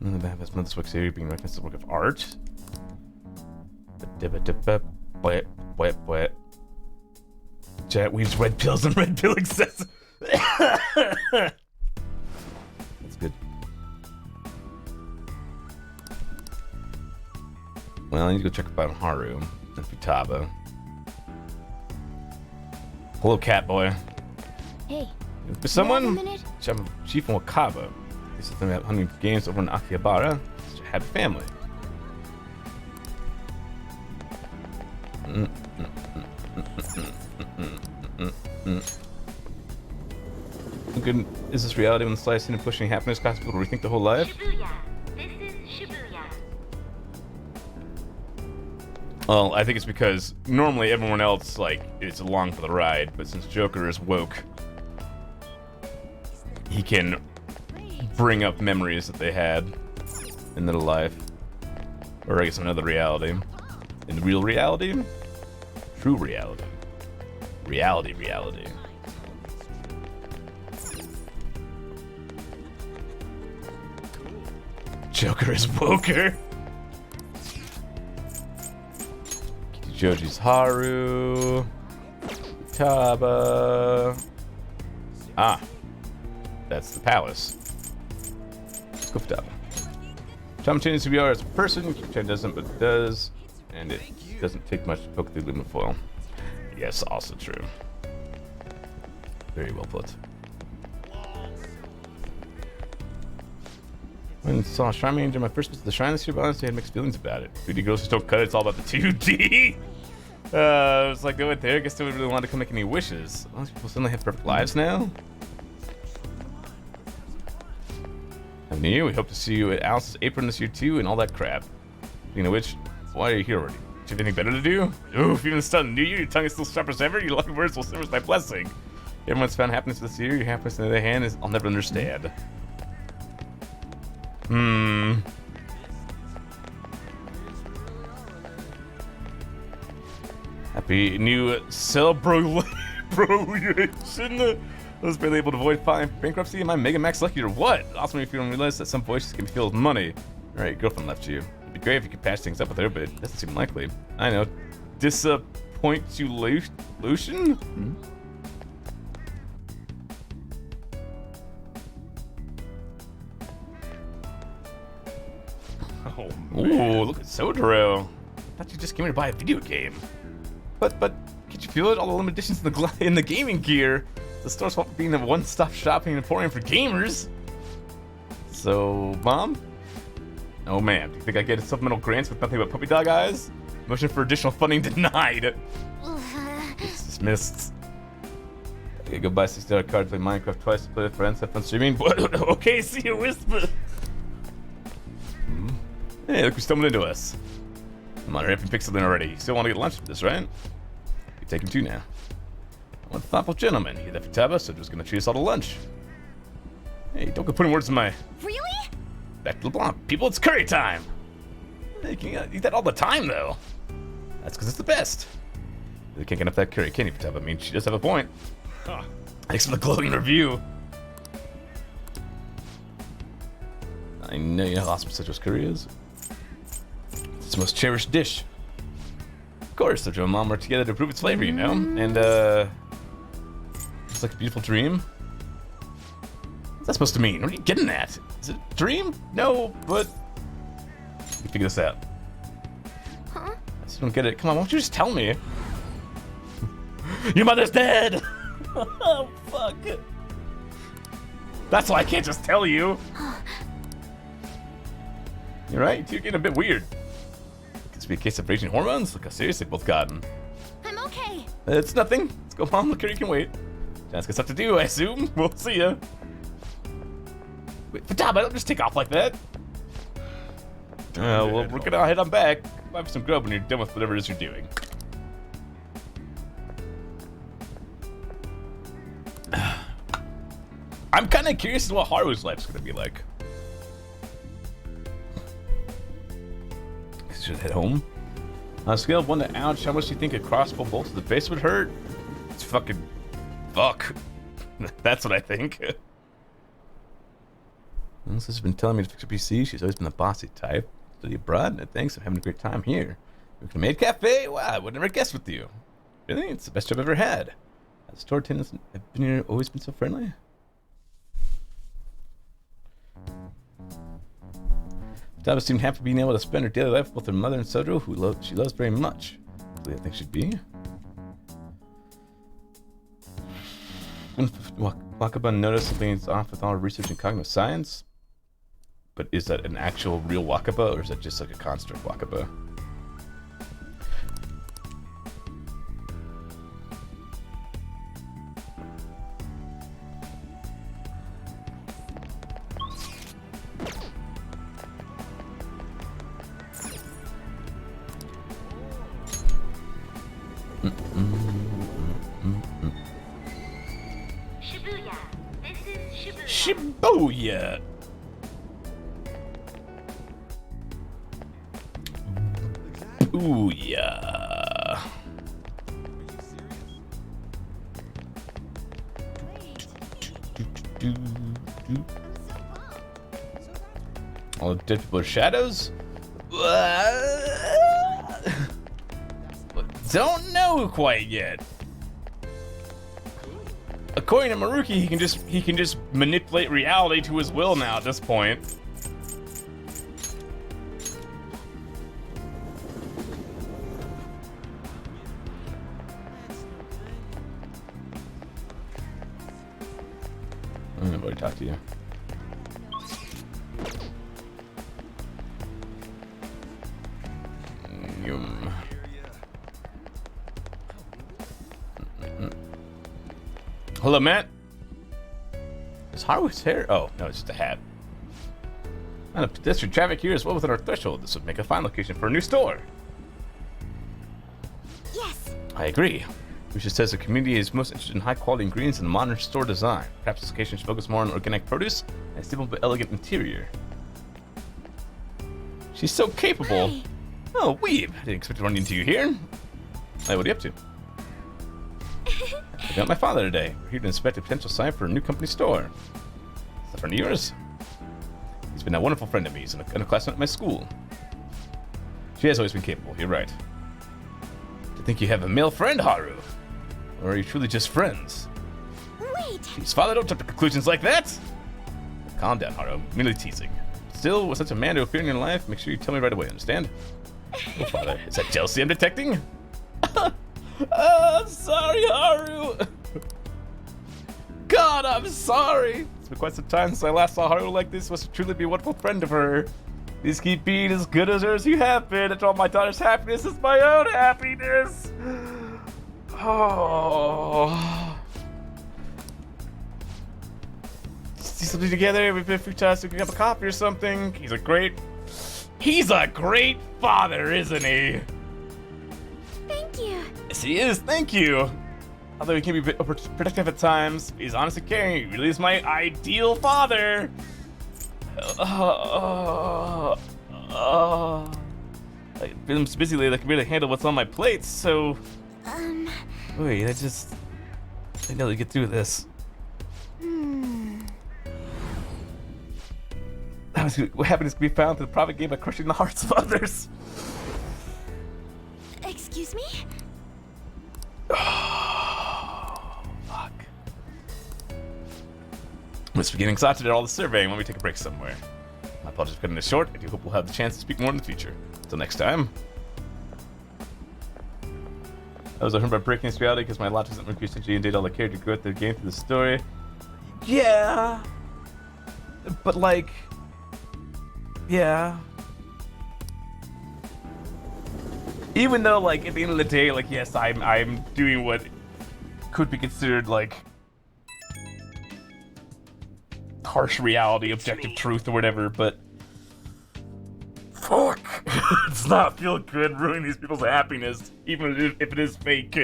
None of that has this work's area being recognized as a work of art. Jet weaves red pills and red pill excess. That's good. Well, I need to go check about Haru and Futaba. Hello, cat boy. Hey. For someone? You have a minute? Chief Wakaba. This is something about hunting games over in Akihabara. Such a happy family. Good. Is this reality when the slightest hint of pushing happiness causes people to rethink the whole life? Shibuya. This is Shibuya. Well, I think it's because normally everyone else, like, is along for the ride, but since Joker is woke, he can bring up memories that they had in their life. Or I guess another reality. In real reality? True reality. Reality. Joker is woker. Joji's Haru. Taba. Ah. That's the palace. Go for Taba. Tom changes who we are as a person. Chen doesn't, but does. And it doesn't take much to poke through aluminum foil. Yes, also true. Very well put. When I saw Shrine Manager my first visit to the shrine this year, but honestly I had mixed feelings about it. 2D girls just don't cut it, it's all about the 2D. It's like they went there, I guess they would really want to come make any wishes. A lot of people suddenly have perfect lives now. And new, we hope to see you at Alice's apron this year too, and all that crap. Speaking of which, why are you here already? Do you have anything better to do? Oof, even the start of the new year, your tongue is still sharp as ever, your lucky words will serve as my blessing. Everyone's found happiness this year, your happiness on the other hand is I'll never understand. Happy new celebration. I was barely able to avoid filing bankruptcy. Am I Mega Max lucky or what? Also, if you don't realize that some voices can be filled with money. Alright, girlfriend left you. It'd be great if you could patch things up with her, but it doesn't seem likely. I know. Disappointulation? Oh, Ooh, look at Sodero. I thought you just came here to buy a video game. But can't you feel it? All the limited editions in the gaming gear. The store's fault for being a one-stop shopping emporium for gamers. So, Mom? Oh man, do you think I get supplemental grants with nothing but puppy dog eyes? Motion for additional funding denied. It's dismissed. Okay, go buy $60 card, play Minecraft twice, play with friends, have fun streaming. Okay, see you whisper. Hey, look who's stumbling into us. Come on, hurry up and pick something already. You still want to get lunch with this, right? You take him too now. What a thoughtful gentleman. He left Futaba, so just gonna treat us all to lunch. Hey, don't go putting words in my... Really? Back to LeBlanc. People, it's curry time! Hey, you can eat that all the time, though. That's because it's the best. You can't get enough that curry, can you, Futaba? I mean, she does have a point. Huh. Thanks for the glowing review. I know you know how awesome citrus curry is. It's the most cherished dish. Of course, Sojo and Mom work together to prove its flavor, you know? And, it's like a beautiful dream. What's that supposed to mean? What are you getting at? Is it a dream? No, but... You figure this out. Huh? I just don't get it. Come on, why don't you just tell me? Your mother's dead! Oh, fuck. That's why I can't just tell you. You're right, you're getting a bit weird. Could this be a case of raging hormones? Look how serious they've both gotten. I'm okay. It's nothing. Let's go, Mom. Look here, you can wait. Jan's got stuff to do, I assume. We'll see ya. Wait, Futaba, don't just take off like that. Well, we're gonna head on back. Buy some grub when you're done with whatever it is you're doing. I'm kind of curious as to what Haru's life's gonna be like. Should head home. On a scale of 1 to ouch, how much do you think a crossbow bolt to the face would hurt? It's fucking... fuck. That's what I think. Well, Lisa's been telling me to fix her PC. She's always been the bossy type. Study abroad, and thanks. I'm having a great time here. Working a maid cafe? Wow, I would never guess with you. Really? It's the best job I've ever had. Has store attendants have been here always been so friendly? Futaba seemed happy being able to spend her daily life with her mother and Sodro, who she loves very much. I think she'd be. Wakaba noticed something's off with all her research in cognitive science. But is that an actual real Wakaba, or is that just like a construct Wakaba? Shibuya. This is Shibuya. Shibuya! Booyah. All the dead people are shadows? Don't know quite yet. According to Maruki, he can just manipulate reality to his will now at this point. I'm gonna go talk to you. Hello, Matt. Is Haru's hair? Oh, no, it's just a hat. And a pedestrian traffic here is well within our threshold. This would make a fine location for a new store. Yes. I agree. Risha says the community is most interested in high-quality ingredients and modern store design. Perhaps this location should focus more on organic produce and a simple but elegant interior. She's so capable. Hi. Oh, weeb. I didn't expect to run into you here. Hey, what are you up to? I met my father today. We're here to inspect a potential site for a new company store. Is that a friend of yours? He's been a wonderful friend to me. He's a classmate at my school. She has always been capable, you're right. I think you have a male friend, Haru. Or are you truly just friends? Wait. Jeez, father, don't jump to conclusions like that! Calm down, Haru. I'm merely teasing. Still, with such a man to appear in your life, make sure you tell me right away, understand? Oh, father, is that jealousy I'm detecting? I'm sorry, Haru. God, I'm sorry. It's been quite some time since I last saw Haru like this. Must truly be a wonderful friend of her. Please keep being as good as her as you have been. After all, my daughter's happiness is my own happiness. Oh. See something together. We've been a few times to pick up a coffee or something. He's a great father, isn't he? Thank you. Yes, he is. Thank you. Although he can be a bit protective at times, he's honest and caring. He really is my ideal father. I've been so busy lately I can barely handle what's on my plate, so... Wait, I know to get through this. What happiness can be found through the private game by crushing the hearts of others. Excuse me? Oh, fuck. I'm just getting excited at all the surveying. Let me take a break somewhere. My apologies for cutting this short. I do hope we'll have the chance to speak more in the future. Until next time. I was hurt by breaking this reality because my lot doesn't increase energy and date all the character growth of the game through the story. Yeah. But like... Yeah. Even though, like, at the end of the day, like, yes, I'm doing what could be considered, like, harsh reality, objective truth, or whatever, but... Fuck! It's not feel good ruining these people's happiness, even if it is fake.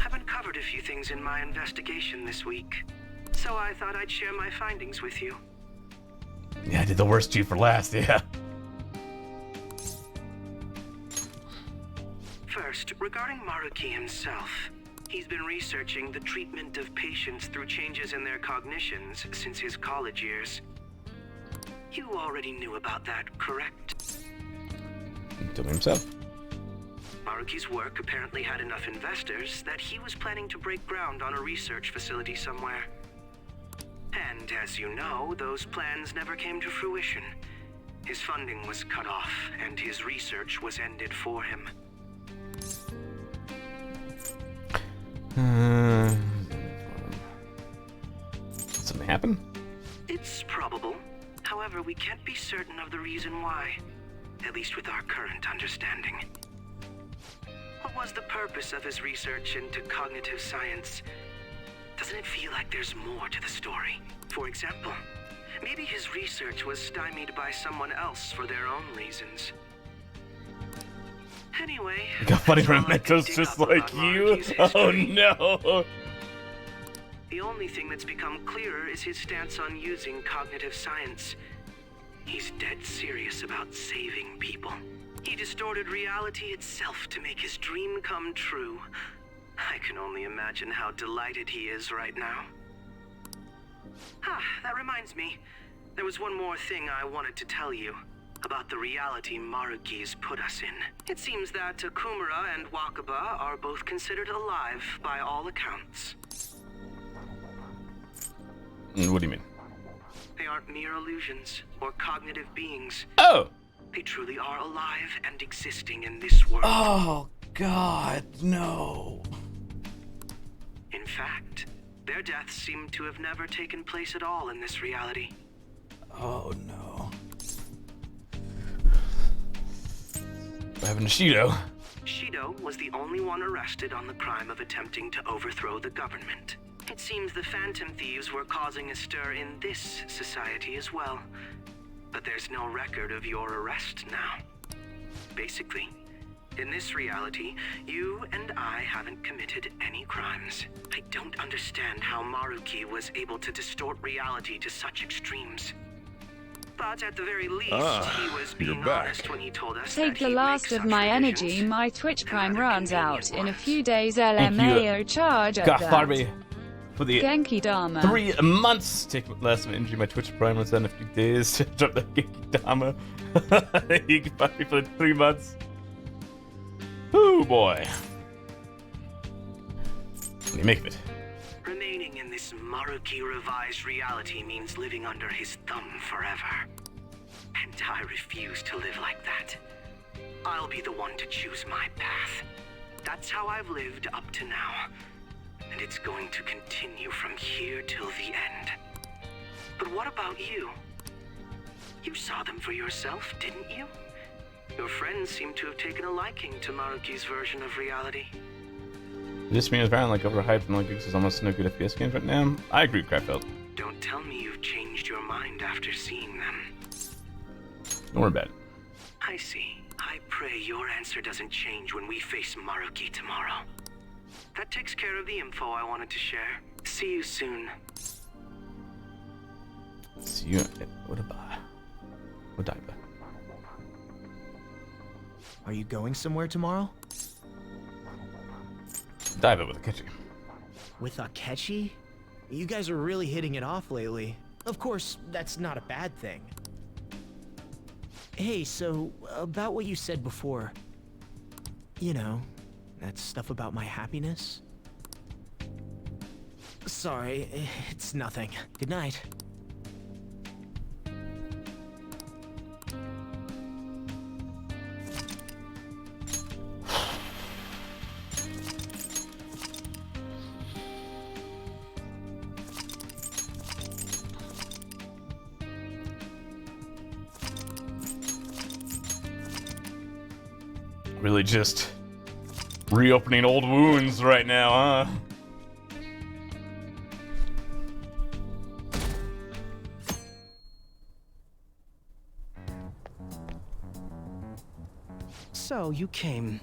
I've uncovered a few things in my investigation this week, so I thought I'd share my findings with you. Yeah, I did the worst to you for last, yeah. First, regarding Maruki himself, he's been researching the treatment of patients through changes in their cognitions since his college years. You already knew about that, correct? To himself. Maruki's work apparently had enough investors that he was planning to break ground on a research facility somewhere. And as you know, those plans never came to fruition. His funding was cut off, and his research was ended for him. Something happened? It's probable. However, we can't be certain of the reason why, at least with our current understanding. What was the purpose of his research into cognitive science? Doesn't it feel like there's more to the story? For example, maybe his research was stymied by someone else for their own reasons. Anyway, I got funny mementos just like you. Oh no! The only thing that's become clearer is his stance on using cognitive science. He's dead serious about saving people. He distorted reality itself to make his dream come true. I can only imagine how delighted he is right now. That reminds me. There was one more thing I wanted to tell you. About the reality Maruki's put us in. It seems that Kumura and Wakaba are both considered alive by all accounts. What do you mean? They aren't mere illusions or cognitive beings. Oh! They truly are alive and existing in this world. Oh, God, no. In fact, their deaths seem to have never taken place at all in this reality. Oh, no. What happened to Shido? Shido was the only one arrested on the crime of attempting to overthrow the government. It seems the Phantom Thieves were causing a stir in this society as well. But there's no record of your arrest now. Basically, in this reality, you and I haven't committed any crimes. I don't understand how Maruki was able to distort reality to such extremes. But at the very least, he was being honest when he told us Take that the he'd last make of such my revisions. energy. My Twitch Prime No runs matter out convenient in a ones. few days. Thank LMAO charge at God, that. Barbie, for the Genki Dama. 3 months. Take last of injury. My Twitch Prime was done in a few days. Drop the Genki Dama. You can find me for 3 months. Oh boy. What do you make of it? Remaining in this Maruki revised reality means living under his thumb forever. And I refuse to live like that. I'll be the one to choose my path. That's how I've lived up to now. And it's going to continue from here till the end. But what about you? You saw them for yourself, didn't you? Your friends seem to have taken a liking to Maruki's version of reality. This means around like overhyped and like it's almost no good FPS games right now. I agree with Cryfelt. Don't tell me you've changed your mind after seeing them. Don't worry about it. I see. I pray your answer doesn't change when we face Maruki tomorrow. That takes care of the info I wanted to share. See you soon. See you. What about? What diaper? Are you going somewhere tomorrow? Dive with a kitchen. With Akechi? You guys are really hitting it off lately. Of course, that's not a bad thing. Hey, so, about what you said before. You know, that stuff about my happiness? Sorry, it's nothing. Good night. Really just reopening old wounds right now, huh? So, you came.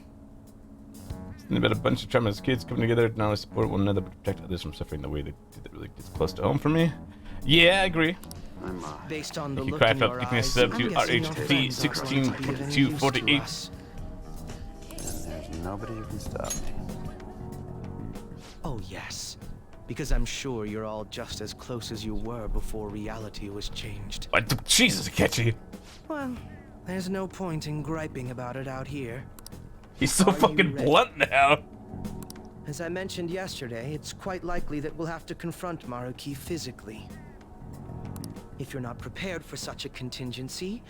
It's about a bunch of traumatized kids coming together to not only support one another but protect others from suffering the way they did that really gets close to home for me. Yeah, I agree. Based on the If you look cry in for your picking a eyes, sub I'm to guessing your RHT friends aren't going to be of any use to 164248. us. And there's nobody who can stop me. Oh, yes. Because I'm sure you're all just as close as you were before reality was changed. What? Jesus, Akechi. Well, there's no point in griping about it out here. He's so Are you fucking ready? blunt now. As I mentioned yesterday, it's quite likely that we'll have to confront Maruki physically. If you're not prepared for such a contingency,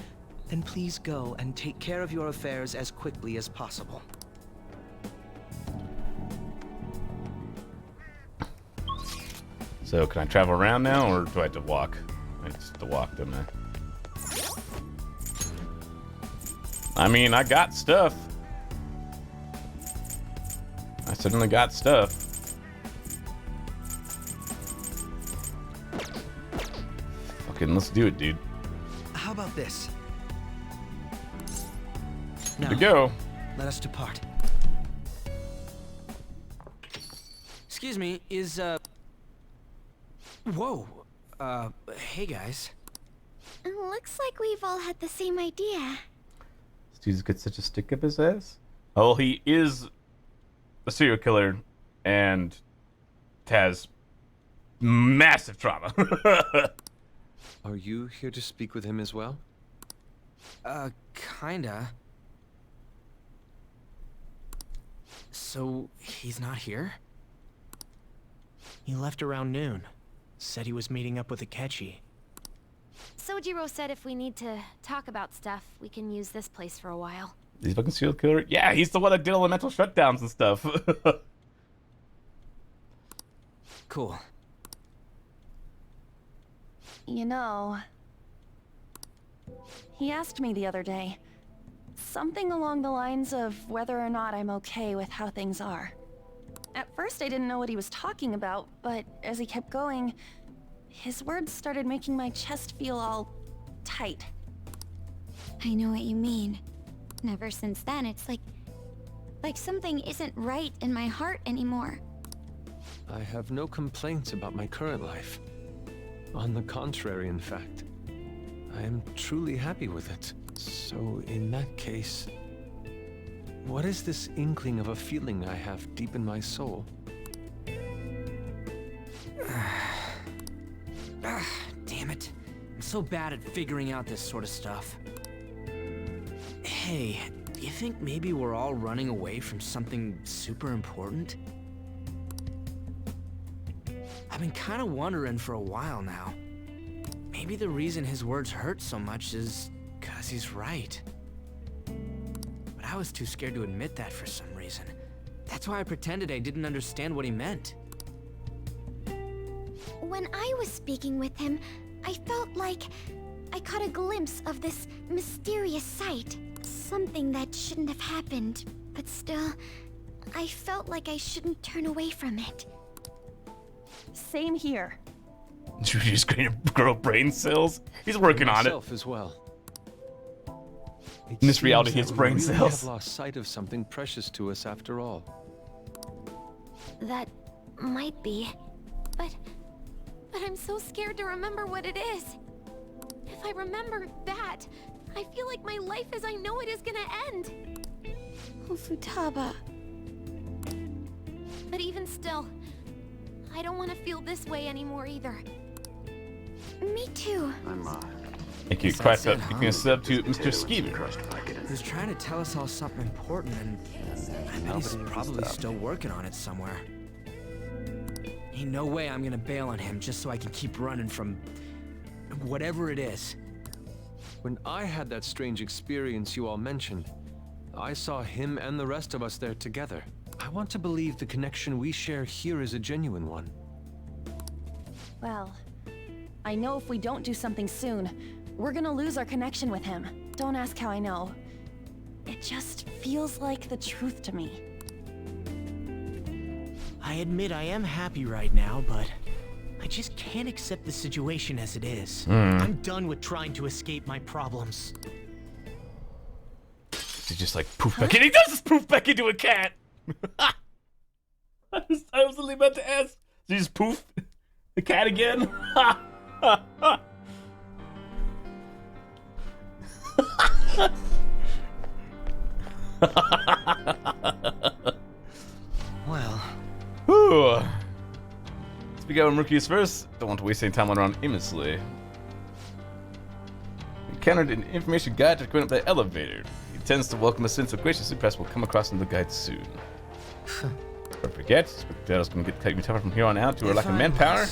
then please go and take care of your affairs as quickly as possible. So, can I travel around now, or do I have to walk? I just have to walk, don't I? I mean, I got stuff. I certainly got stuff. Fucking, let's do it, dude. How about this? Good to go. Let us depart. Excuse me, is, Whoa. Hey guys. Looks like we've all had the same idea. This dude's got such a stick up his ass. Oh, he is a serial killer and has massive trauma. Are you here to speak with him as well? Kinda. So, he's not here? He left around noon. Said he was meeting up with Akechi. Sojiro said if we need to talk about stuff, we can use this place for a while. He's fucking serial killer? Yeah, he's the one that did all the mental shutdowns and stuff. Cool. You know, he asked me the other day, something along the lines of whether or not I'm okay with how things are. At first I didn't know what he was talking about, but as he kept going, his words started making my chest feel all tight. I know what you mean. And ever since then, it's like something isn't right in my heart anymore. I have no complaints about my current life. On the contrary, in fact. I am truly happy with it. So, in that case, what is this inkling of a feeling I have deep in my soul? Damn it. I'm so bad at figuring out this sort of stuff. Hey, do you think maybe we're all running away from something super important? I've been kind of wondering for a while now. Maybe the reason his words hurt so much is 'cause he's right. But I was too scared to admit that for some reason. That's why I pretended I didn't understand what he meant. When I was speaking with him, I felt like I caught a glimpse of this mysterious sight. Something that shouldn't have happened, but still, I felt like I shouldn't turn away from it. Same here. He's going to grow brain cells. He's working on it. As well. In this reality, his brain we really cells. have lost sight of something precious to us after all. That might be, but I'm so scared to remember what it is. If I remember that, I feel like my life as I know it is gonna end. Oh, Futaba. But even still, I don't want to feel this way anymore either. Me too. I'm Thank you, cracked up. You can sub to Mr. Skeever. He was trying to tell us all something important, and I bet he's probably still working on it somewhere. Ain't no way I'm gonna bail on him just so I can keep running from whatever it is. When I had that strange experience you all mentioned, I saw him and the rest of us there together. I want to believe the connection we share here is a genuine one. Well, I know if we don't do something soon, we're gonna lose our connection with him. Don't ask how I know. It just feels like the truth to me. I admit I am happy right now, but I just can't accept the situation as it is. I'm done with trying to escape my problems. He's just like poof back in. He does just poof back into a cat. I was only about to ask. Did he just poof the cat again? Well. Whew. Speak out when rookies first. Don't want to waste any time around aimlessly. We encountered an information guide just going up the elevator. He tends to welcome us in, so graciously press will come across in the guide soon. Don't forget, Battle's going to get tougher from here on out due to our lack of manpower.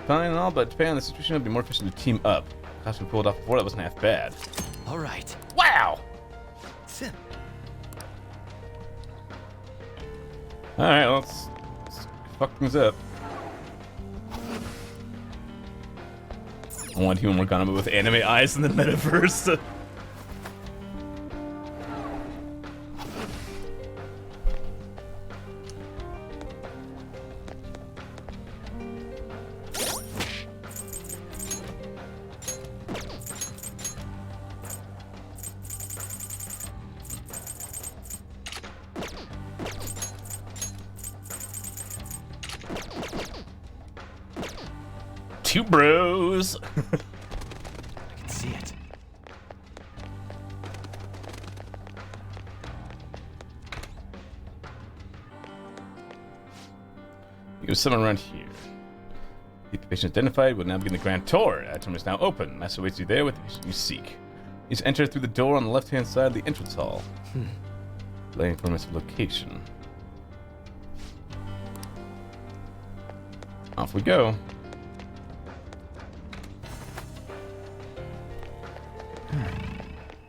Fine and all, but depending on the situation, it would be more efficient to team up. Class we pulled off before, that wasn't half bad. All right. Wow! Alright, let's fuck things up. I want human work on it, but with anime eyes in the metaverse. Two bros. I can see it. There's someone around here. The patient identified will now begin the grand tour. The atrium is now open. Master awaits you there with the patient you seek. Please enter through the door on the left-hand side of the entrance hall. Laying information of location. Off we go.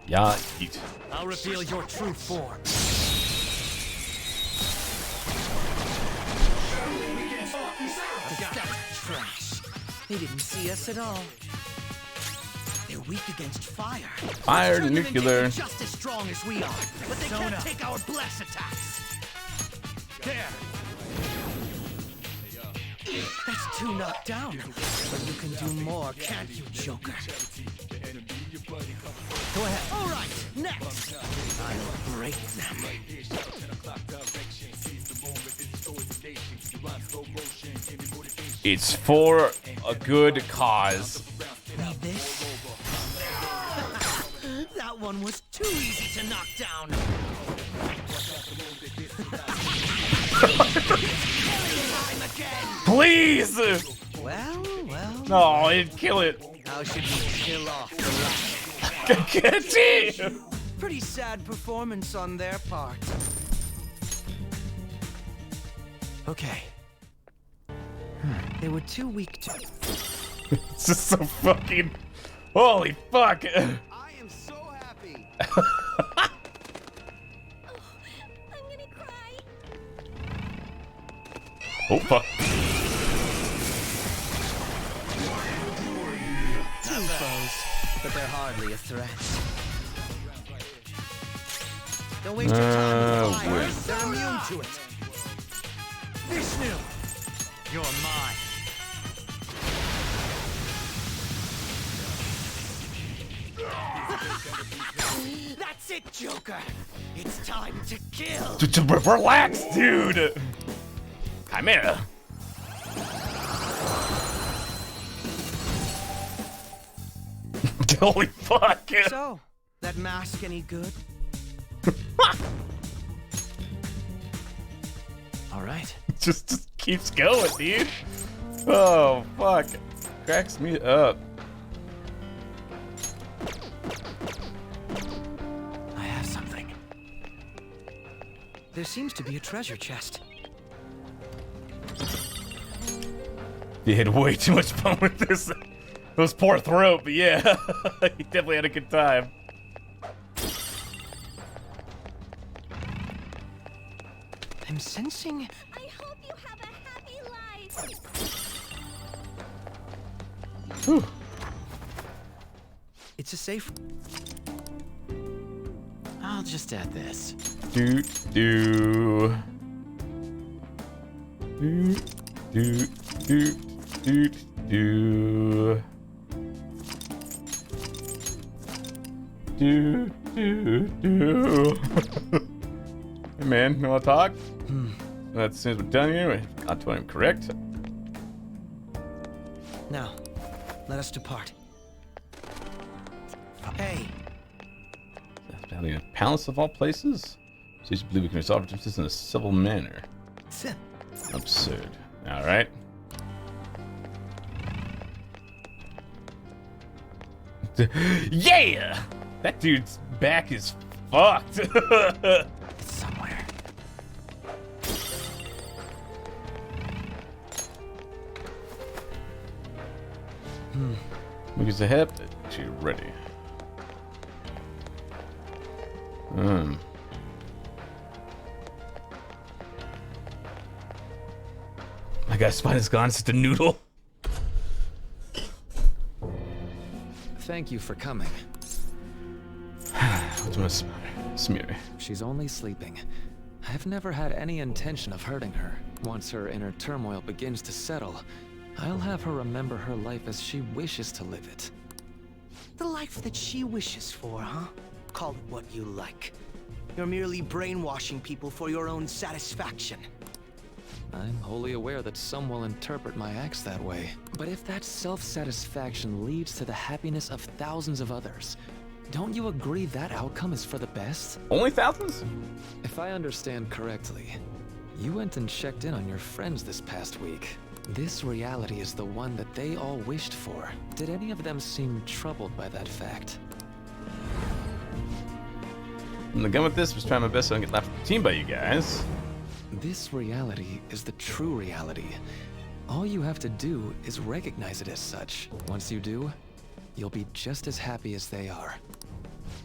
Yeah, eat. I'll reveal your true form. Trash. They didn't see us at all. They're weak against fire. Fire, Turn them into nuclear. just as strong as we are, but they can't take our blast attacks. There. That's 2 knocked down. But you can do more, can't you, Joker? Go ahead. All right, next. I'll break them. It's for a good cause. Need this? That one was too easy to knock down. Time again. Please! Well. No, it'd kill it. How should we kill off the last? Get it! Pretty sad performance on their part. Okay. They were too weak to. It's just so fucking. Holy fuck! I am so happy. I'm gonna cry. Oh fuck. Two foes, but they're hardly a threat. Don't waste your time with fire. wait. They're immune to it. Vishnu, you're mine. That's it, Joker. It's time to kill. Relax, dude. Chimera. Holy fuck. So, that mask any good? All right. Just keeps going, dude. Oh fuck. Cracks me up. I have something. There seems to be a treasure chest. You had way too much fun with this. Those poor throat, but yeah. He definitely had a good time. I'm sensing. I hope you have a happy life. Whew. It's a safe. I'll just add this. Do. Do. Hey man, you wanna talk? As soon as we're done here, auditorium correct. Now, let us depart. Hey, Down in a palace of all places? So you believe we can resolve differences in a civil manner. Absurd. Alright. Yeah! That dude's back is fucked. Somewhere. Moves ahead. She's ready. My guy's spine is gone. It's just a noodle. Thank you for coming. What's my smear? She's only sleeping. I've never had any intention of hurting her. Once her inner turmoil begins to settle, I'll have her remember her life as she wishes to live it. the life that she wishes for, huh? Call it what you like. You're merely brainwashing people for your own satisfaction. I'm wholly aware that some will interpret my acts that way. But if that self-satisfaction leads to the happiness of thousands of others, don't you agree that outcome is for the best? Only thousands? If I understand correctly, you went and checked in on your friends this past week. This reality is the one that they all wished for. Did any of them seem troubled by that fact? I'm the gun with this, was trying my best so I can get left off the team by you guys. This reality is the true reality. All you have to do is recognize it as such. Once you do, you'll be just as happy as they are.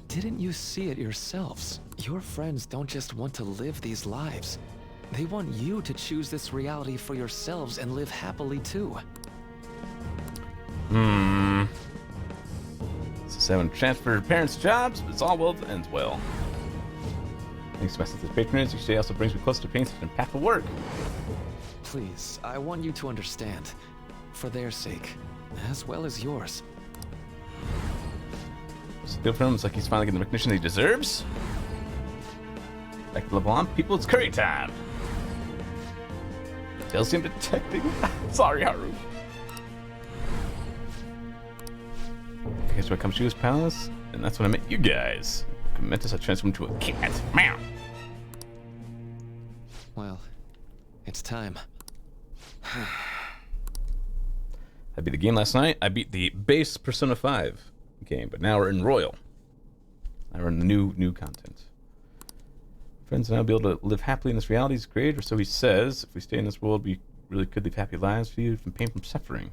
Didn't you see it yourselves? Your friends don't just want to live these lives. They want you to choose this reality for yourselves and live happily too. So 7 transfer parents' jobs, but it's all well that ends well. Thanks to my sense of patronage, each day also brings me closer to paying such impactful work. Please, I want you to understand. For their sake, as well as yours. Still for him, it's like he's finally getting the recognition he deserves. Back to level on, people, it's curry time. Tells him detecting. Sorry, Haru. I guess when I come to his palace, and that's when I met you guys. Commentus, I transformed into a cat. Meow. Well, it's time. I beat the game last night. I beat the base Persona 5 game, but now we're in Royal. Now we're in the new content. Friends and I will be able to live happily in this reality is great, or so he says. If we stay in this world, we really could live happy lives, free from pain, from suffering.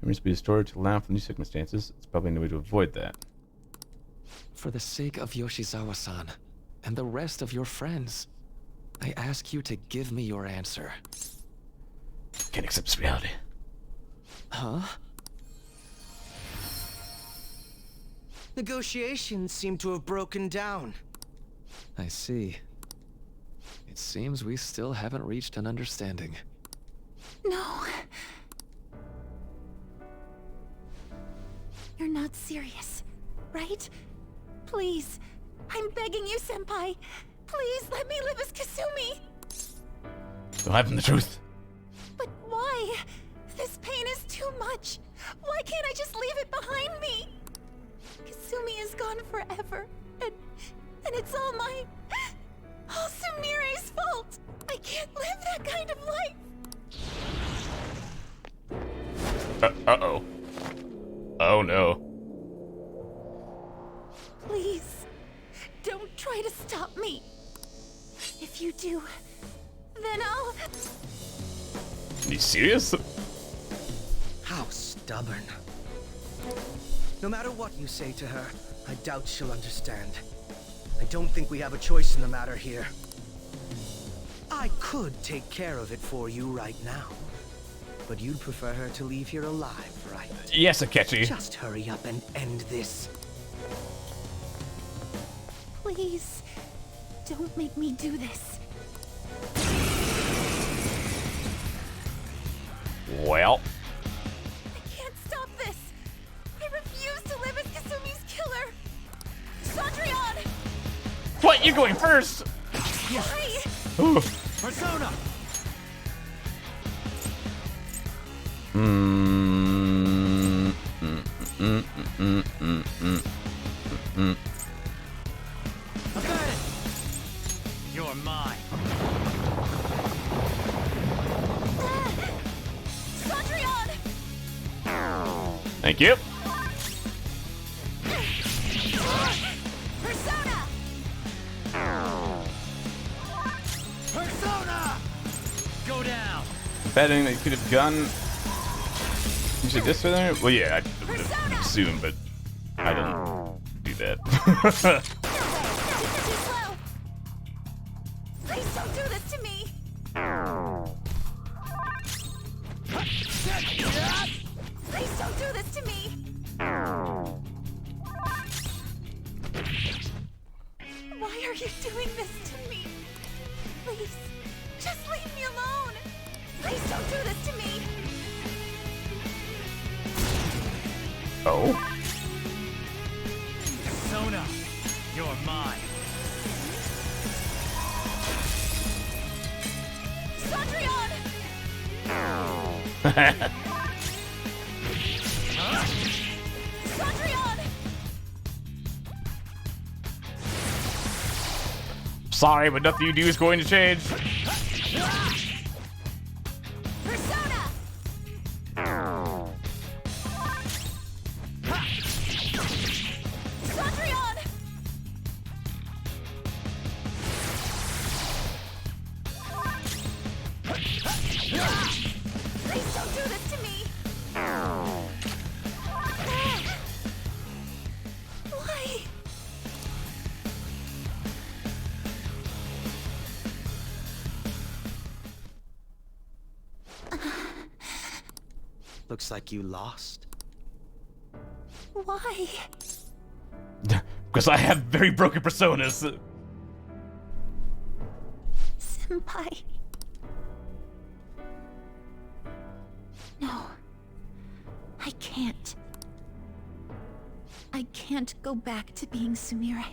Memories will be restored to allow for new circumstances. It's probably no way to avoid that. For the sake of Yoshizawa-san, and the rest of your friends, I ask you to give me your answer. Can't accept this reality. Huh? Negotiations seem to have broken down. I see. It seems we still haven't reached an understanding. No. You're not serious, right? Please. I'm begging you, Senpai. Please let me live as Kasumi. Don't have him the truth. But why? This pain is too much. Why can't I just leave it behind me? Kasumi is gone forever, and it's all Sumire's fault. I can't live that kind of life. Uh-oh. Oh no. Please, don't try to stop me. If you do, then I'll... Are you serious? How stubborn. No matter what you say to her, I doubt she'll understand. I don't think we have a choice in the matter here. I could take care of it for you right now. But you'd prefer her to leave here alive, right? Yes, Akechi. Just hurry up and end this. Please, don't make me do this. Well. I can't stop this. I refuse to live as Kasumi's killer. Cendrillon! What? You're going first? Why? Persona! You're mine. Cendrillon! Thank you. Persona! Persona! Go down. Betting that you could have gone. You should this there? Well, yeah, I would assume, but I don't do that. Please don't do this to me! Please don't do this to me! Why are you doing this to me? Please, just leave me alone! Please don't do this to me! Oh? Persona, you're mine. Cendrillon! Cendrillon! Sorry, but nothing you do is going to change. Persona! Please don't do this to me! Why? Looks like you lost. Why? Because I have very broken personas. Senpai. No. I can't. I can't go back to being Sumire.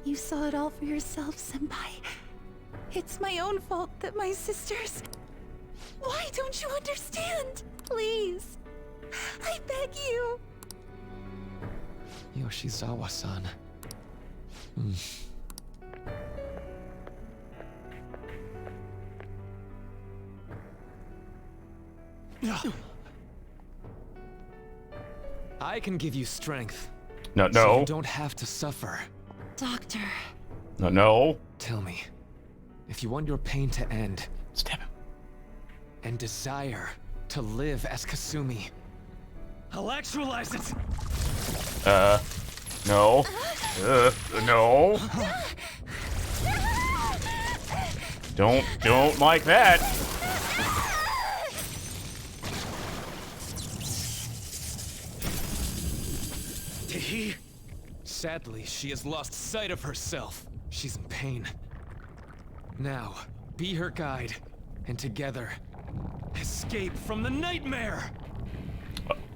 You saw it all for yourself, Senpai. It's my own fault that my sisters... Why don't you understand? Please. I beg you. Yoshizawa-san. I can give you strength. No. So you don't have to suffer. Doctor. No. Tell me, if you want your pain to end, stab him, and desire to live as Kasumi, I'll actualize it. No. No. Don't like that. Did he? Sadly, she has lost sight of herself. She's in pain. Now, be her guide, and together, escape from the nightmare!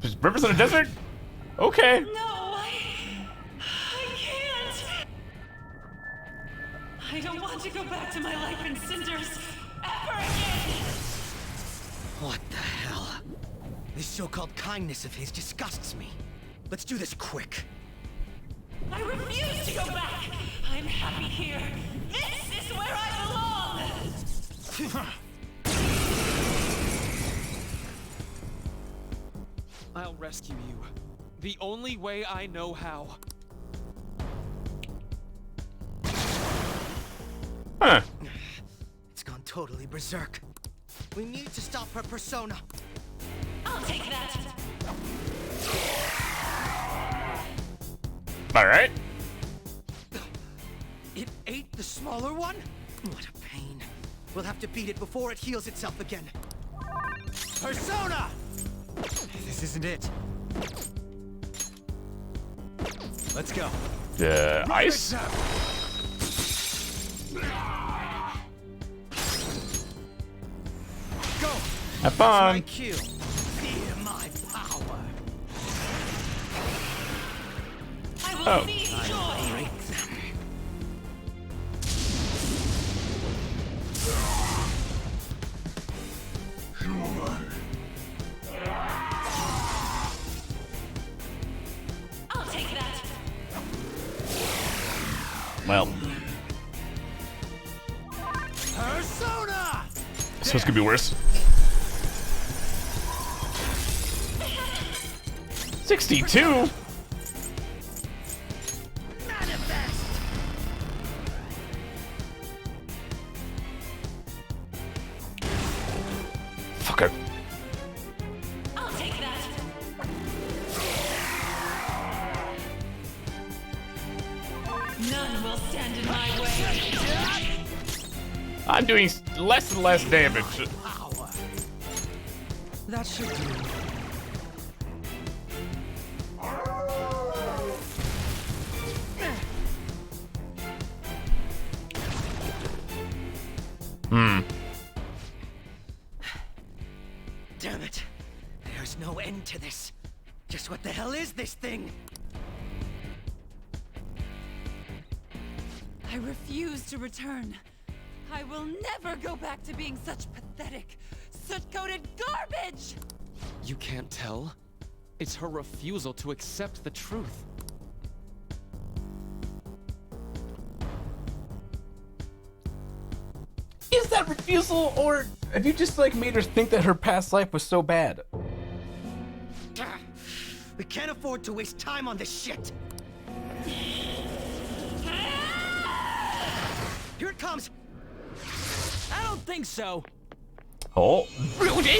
There's rivers in the desert? Okay. No, I can't. I don't want to go back to my life in cinders ever again. What the hell? This so-called kindness of his disgusts me. Let's do this quick. I refuse to go back. I'm happy here. This is where I belong. I'll rescue you. The only way I know how. Huh. It's gone totally berserk. We need to stop her persona. I'll take that. Alright. It ate the smaller one? What a pain. We'll have to beat it before it heals itself again. Persona! This isn't it. Let's go. Ice? Go! Have fun. My cue. Fear my power. I will seize joy. Break them. I'll take that. Well, Persona! so it's gonna be worse. 62? Fucker. I'll take that. None will stand in my way. I'm doing less and less damage. Power. That should do. Damn it. There's no end to this. Just what the hell is this thing? I refuse to return. I will never go back to being such pathetic, soot-coated garbage! You can't tell? It's her refusal to accept the truth. Is that refusal, or have you just like made her think that her past life was so bad? We can't afford to waste time on this shit. Here it comes. I don't think so. Oh, Rudy!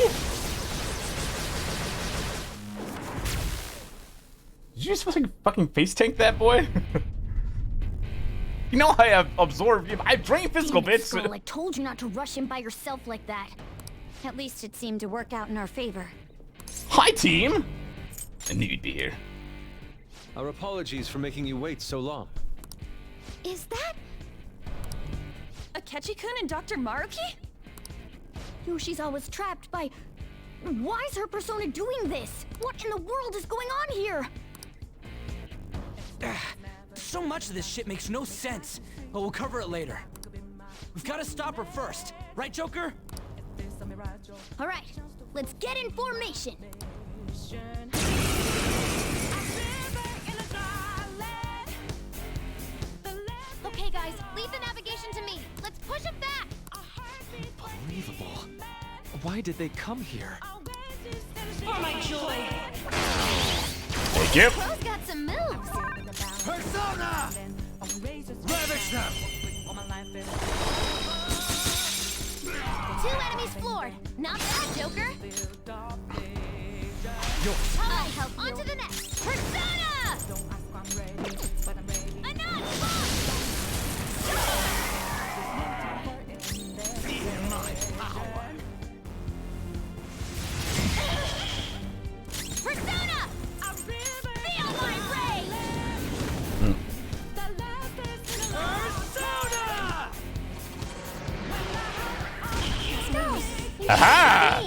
you just fucking face tank that boy? You know I have absorbed. I've drained physical Damn it, bits. Skull, I told you not to rush him by yourself like that. At least it seemed to work out in our favor. Hi, team. I knew you'd be here. Our apologies for making you wait so long. Is that... Akechi-kun and Dr. Maruki? Yoshizawa's trapped by... Why is her persona doing this? What in the world is going on here? So much of this shit makes no sense, but we'll cover it later. We've got to stop her first, right, Joker? All right, let's get in formation. Okay, guys, leave the navigation to me. Let's push it back. Unbelievable. Why did they come here? For my joy. Thank you. Pro's got some moves. Persona! Ravage them! 2 enemies floored. Not bad, Joker. I help on to the next. Persona! Feel my power! Persona! Feel my rage! Persona! Aha!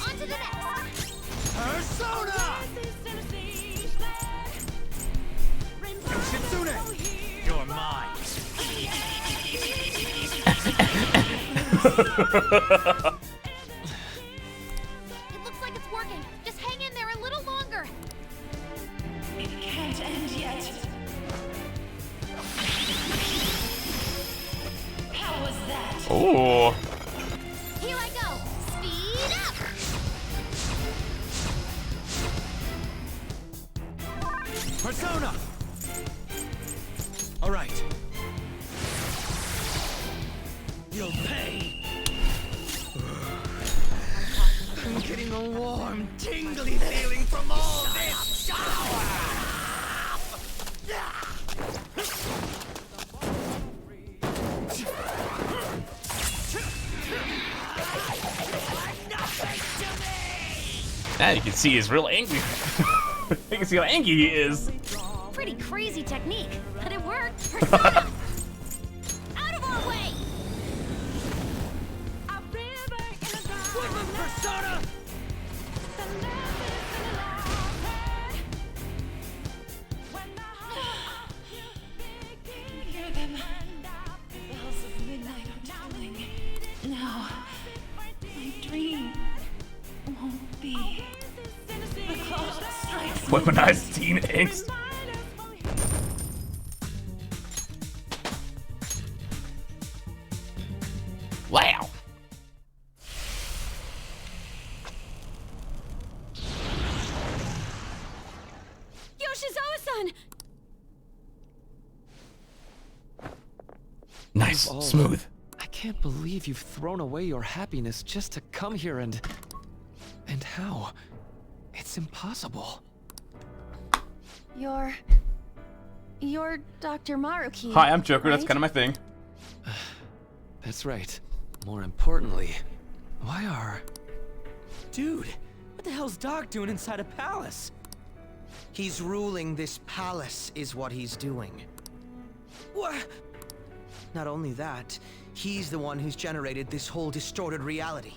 On to the next. Persona! Yoshitsune! You're mine! It looks like it's working. Just hang in there a little longer. It can't end yet. How was that? Oh. Here I go. Speed up. Persona! All right. You'll pay. I'm getting a warm, tingly feeling from all this shower. Now you can see he's real angry. You can see how angry he is. Pretty crazy technique, but it worked. Persona! Out of our way! Woodland Persona! Hear them. The bells of midnight are tolling. Now, my dream won't be. The clock strikes. Weaponized teen angst. Wow. Yoshizawa-san! Nice, Of all- smooth. I can't believe you've thrown away your happiness just to come here and... And how? It's impossible. You're Dr. Maruki. Hi, I'm Joker. That's right? kind of my thing. That's right. More importantly, why are... Dude, what the hell's Doc doing inside a palace? He's ruling this palace, is what he's doing. What? Not only that, he's the one who's generated this whole distorted reality.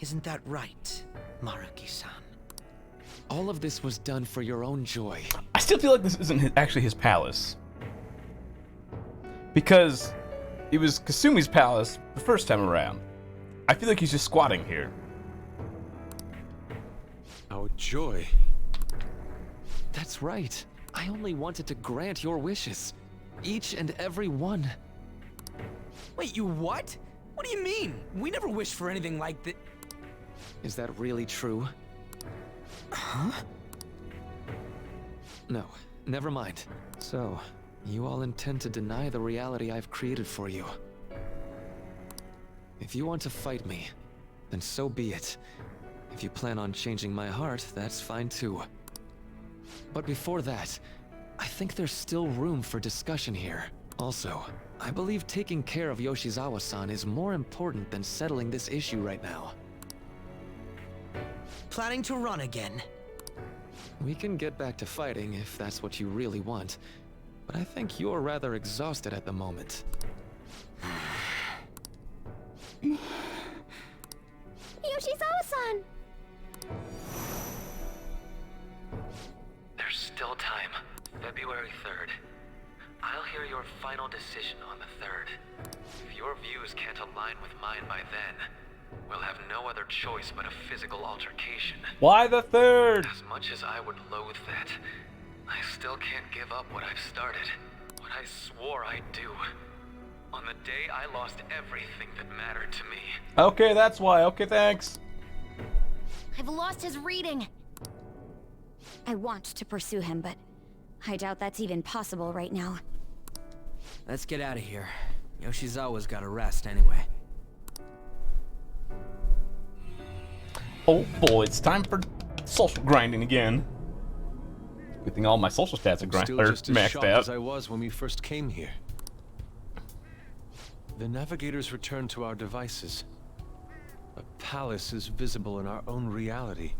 Isn't that right, Maruki-san? All of this was done for your own joy. I still feel like this isn't actually his palace. Because it was Kasumi's palace the first time around. I feel like he's just squatting here. Our joy. That's right. I only wanted to grant your wishes. Each and every one. Wait, you what? What do you mean? We never wished for anything like that. Is that really true? Huh? No, never mind. So, you all intend to deny the reality I've created for you. If you want to fight me, then so be it. If you plan on changing my heart, that's fine too. But before that, I think there's still room for discussion here. Also, I believe taking care of Yoshizawa-san is more important than settling this issue right now. Planning to run again? We can get back to fighting if that's what you really want, but I think you're rather exhausted at the moment. Yoshizawa-san! There's still time. February 3rd. I'll hear your final decision on the 3rd. If your views can't align with mine by then, we'll have no other choice but a physical altercation. Why the 3rd? As much as I would loathe that, I still can't give up what I've started. What I swore I'd do. On the day I lost everything that mattered to me. Okay, that's why. Okay, thanks. I've lost his reading. I want to pursue him, but I doubt that's even possible right now. Let's get out of here. Yoshizawa's gotta rest anyway. Oh boy, it's time for social grinding again. Good thing all my social stats are Still just as maxed shocked out. as I was when we first came here. The navigators returned to our devices. A palace is visible in our own reality.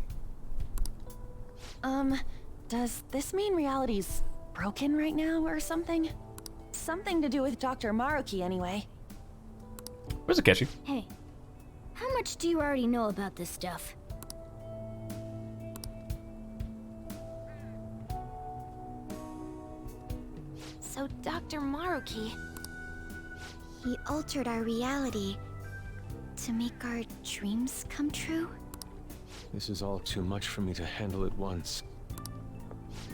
Does this mean reality's broken right now or something? Something to do with Dr. Maruki anyway. Where's Akechi? Hey, how much do you already know about this stuff? So Dr. Maruki, he altered our reality to make our dreams come true? This is all too much for me to handle at once.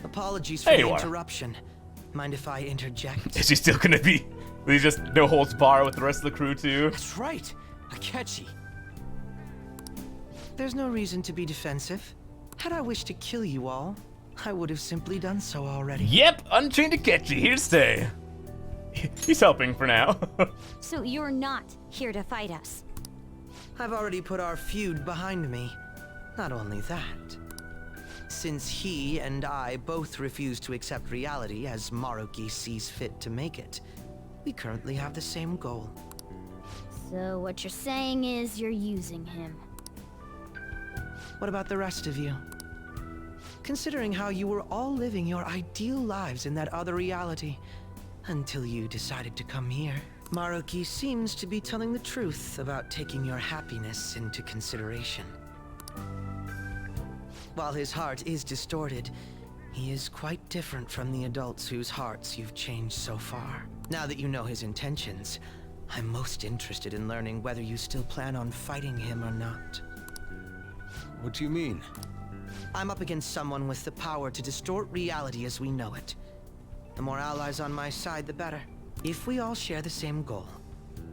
Apologies for There the you are. interruption. Mind if I interject? Is he still gonna be? He's just no holds bar with the rest of the crew too. That's right, Akechi. There's no reason to be defensive. Had I wished to kill you all, I would have simply done so already. Yep, Unchained Akechi, here to stay. He's helping for now. So you're not here to fight us? I've already put our feud behind me. Not only that, since he and I both refuse to accept reality as Maruki sees fit to make it, we currently have the same goal. So what you're saying is you're using him. What about the rest of you? Considering how you were all living your ideal lives in that other reality, until you decided to come here, Maruki seems to be telling the truth about taking your happiness into consideration. While his heart is distorted, he is quite different from the adults whose hearts you've changed so far. Now that you know his intentions, I'm most interested in learning whether you still plan on fighting him or not. What do you mean? I'm up against someone with the power to distort reality as we know it. The more allies on my side, the better. If we all share the same goal,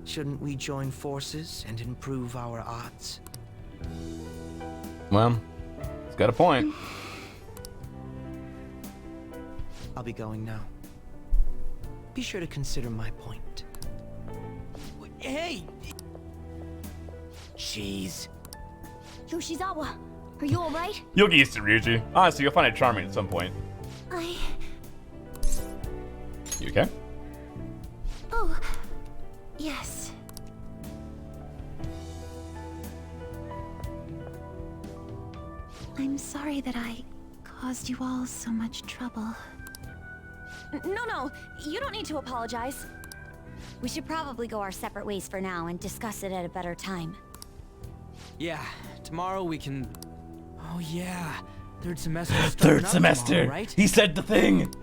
shouldn't we join forces and improve our odds? Well, he's got a point. I'll be going now. Be sure to consider my point. Hey! Jeez. Yoshizawa, are you alright? You'll get used to Ryuji. Honestly, you'll find it charming at some point. You okay? Oh, yes. I'm sorry that I caused you all so much trouble. No, you don't need to apologize. We should probably go our separate ways for now and discuss it at a better time. Yeah, tomorrow we can... Oh yeah, third semester starting Third up semester. tomorrow, right? He said the thing.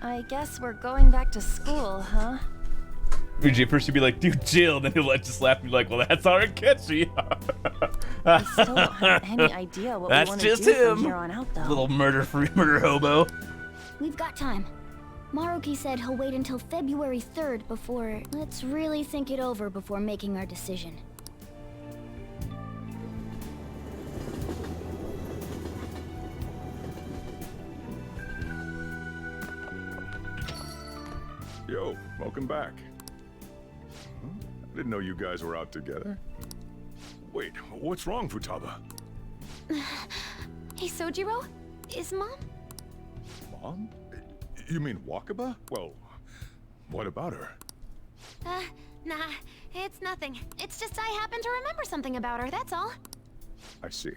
I guess we're going back to school, huh? Ryuji at first you'd be like, dude, chill. Then he'll just laugh and be like, well, that's our Akechi. I still don't have any idea what That's we want to just do him. from here on out, though. Little murder hobo. We've got time. Maruki said he'll wait until February 3rd before... Let's really think it over before making our decision. Yo, welcome back. I didn't know you guys were out together. Wait, what's wrong, Futaba? Hey, Sojiro? Is Mom? Mom? You mean Wakaba? Well, what about her? Nah, it's nothing. It's just I happen to remember something about her, that's all. I see.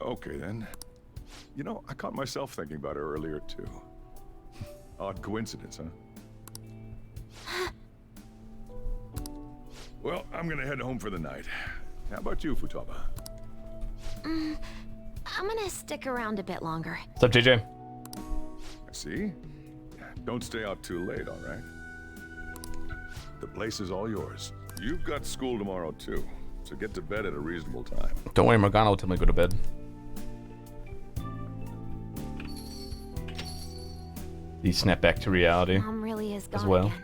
Okay, then. You know, I caught myself thinking about her earlier, too. Odd coincidence, huh? Well, I'm gonna head home for the night. How about you, Futaba? I'm gonna stick around a bit longer. What's up, JJ? I see. Don't stay out too late, all right? The place is all yours. You've got school tomorrow, too, so get to bed at a reasonable time. Don't worry, Morgana will tell me to go to bed. These snap back to reality. Mom really is gone as well. again.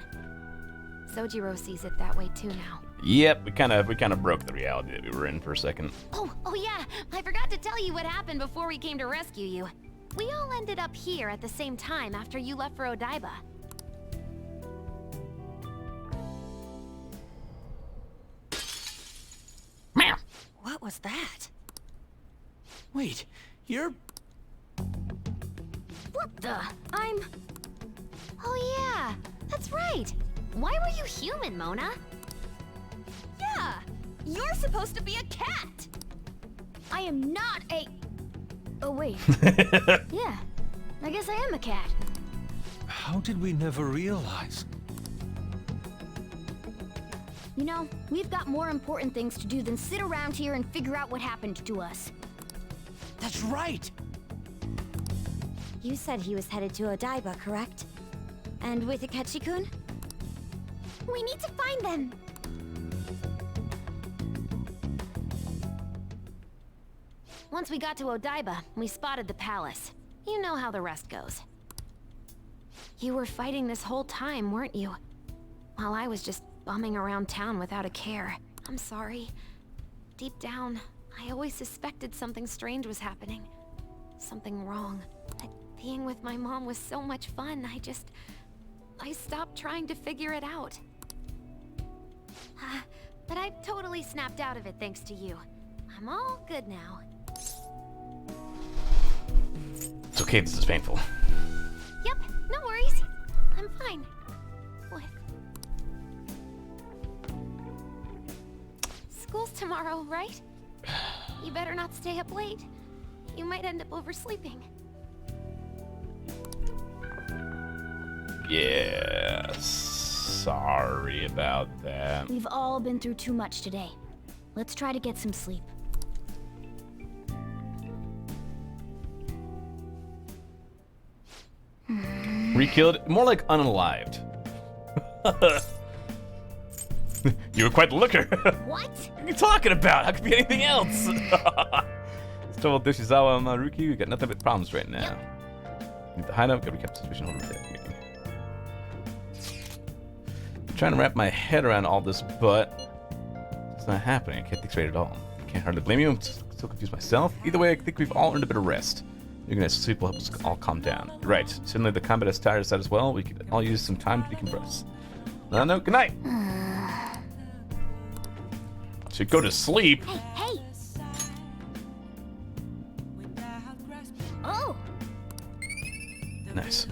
Sojiro sees it that way too now. Yep, we kind of broke the reality that we were in for a second. Oh yeah, I forgot to tell you what happened before we came to rescue you. We all ended up here at the same time after you left for Odaiba. Meow. What was that? Wait, you're... What the? Oh yeah, that's right. Why were you human, Mona? Yeah, you're supposed to be a cat. I am not a... Oh wait. Yeah, I guess I am a cat. How did we never realize? You know, we've got more important things to do than sit around here and figure out what happened to us. That's right! You said he was headed to Odaiba, correct? And with Akechi-kun? We need to find them! Once we got to Odaiba, we spotted the palace. You know how the rest goes. You were fighting this whole time, weren't you? While I was just bumming around town without a care. I'm sorry. Deep down, I always suspected something strange was happening. Something wrong. That being with my mom was so much fun, I stopped trying to figure it out. But I totally snapped out of it thanks to you. I'm all good now. It's okay, this is painful. Yep, no worries. I'm fine. What? School's tomorrow, right? You better not stay up late. You might end up oversleeping. Yeah, sorry about that. We've all been through too much today. Let's try to get some sleep. Re-killed? More like unalived. You were quite the looker. What? What are you talking about? How could it be anything else? Just told Yoshizawa and Maruki we got nothing but problems right now. Need the hideout, gotta recap the situation over there. I'm trying to wrap my head around all this, but it's not happening. I can't think straight at all. I can't hardly blame you. I'm still confused myself. Either way, I think we've all earned a bit of rest. You're gonna sleep will help us all calm down. You're right. Certainly the combat has tired us out as well. We could all use some time to decompress. No, good night. Should go to sleep. Hey! Oh! Nice.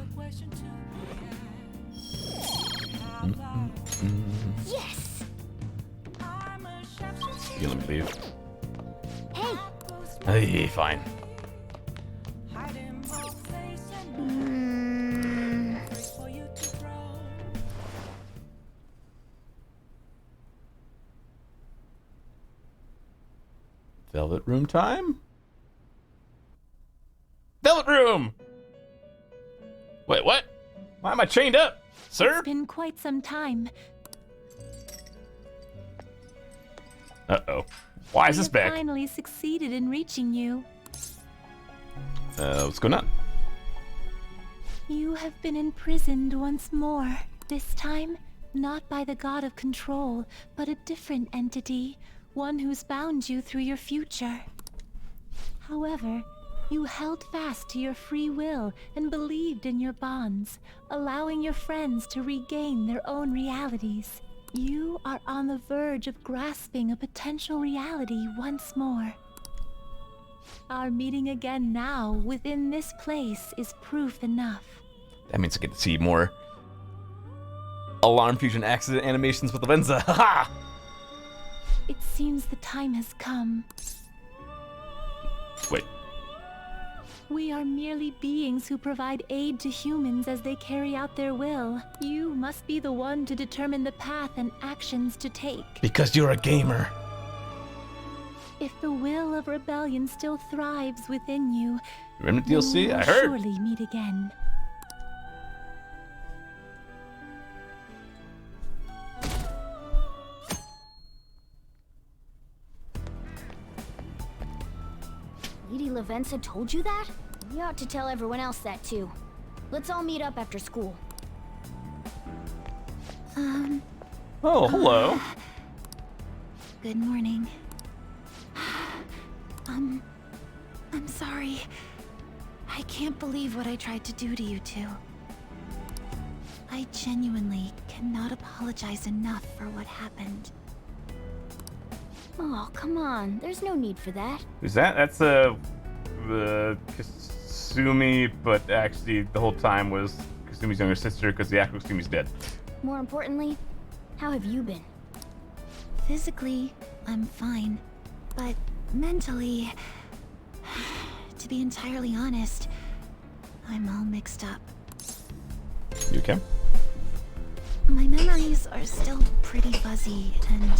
Yes! You let me leave. Hey! Hey, fine. Velvet room time? Velvet room! Wait, what? Why am I chained up? Sir? It's been quite some time. Uh-oh. Why is this back? I finally succeeded in reaching you. What's going on? You have been imprisoned once more. This time, not by the god of control, but a different entity. One who's bound you through your future. However, you held fast to your free will and believed in your bonds, allowing your friends to regain their own realities. You are on the verge of grasping a potential reality once more. Our meeting again now within this place is proof enough. That means I get to see more Alarm Fusion accident animations with Lavenza. Haha! It seems the time has come. Wait. We are merely beings who provide aid to humans as they carry out their will. You must be the one to determine the path and actions to take. Because you're a gamer. If the will of rebellion still thrives within you, Remnant then DLC? we will I heard. surely meet again. Lady Lavenza told you that? You ought to tell everyone else that too. Let's all meet up after school. Oh, hello. Good morning. I'm sorry. I can't believe what I tried to do to you two. I genuinely cannot apologize enough for what happened. Oh, come on. There's no need for that. Who's that? That's Kasumi, but actually the whole time was Kasumi's younger sister because the actual Kasumi's dead. More importantly, how have you been? Physically, I'm fine. But mentally, to be entirely honest, I'm all mixed up. You okay? My memories are still pretty fuzzy, and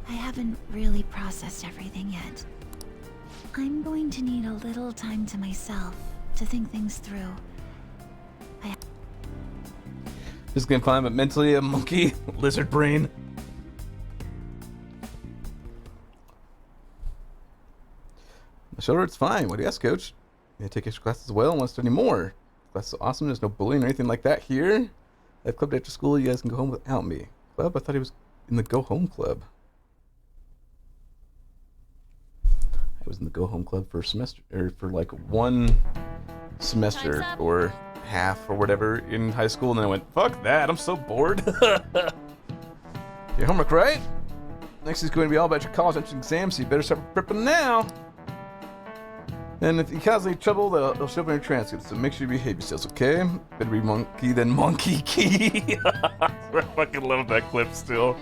I haven't really processed everything yet. I'm going to need a little time to myself to think things through. Physically I'm fine, but mentally a monkey lizard brain. My shoulder, it's fine. What do you ask, Coach? You take extra classes as well. Want to study more? Class is awesome. There's no bullying or anything like that here. At club after school, you guys can go home without me. Club? I thought he was in the go home club. I was in the go home club for a semester, or for like one semester or half or whatever in high school, and then I went, fuck that, I'm so bored. Your homework, right? Next is going to be all about your college entrance exam, so you better start prepping now. And if you cause any trouble, they'll show up in your transcripts, so make sure you behave yourselves, okay? Better be monkey than monkey key. I fucking love that clip still.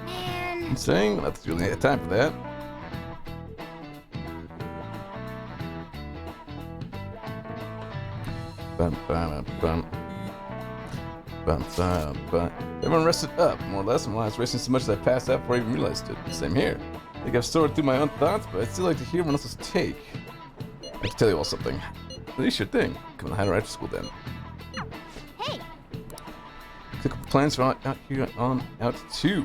Man. I'm saying, that's really had time for that. Bum, bum, bum. Bum, bum, bum. Everyone rested up, more or less, and while I was racing so much that I passed out before I even realized it. Same here. I think I've sorted through my own thoughts, but I'd still like to hear everyone else's take. I have to tell you all something. At least your thing. Come on, hide right after school then. Hey! Click up the plans for out here on out 2.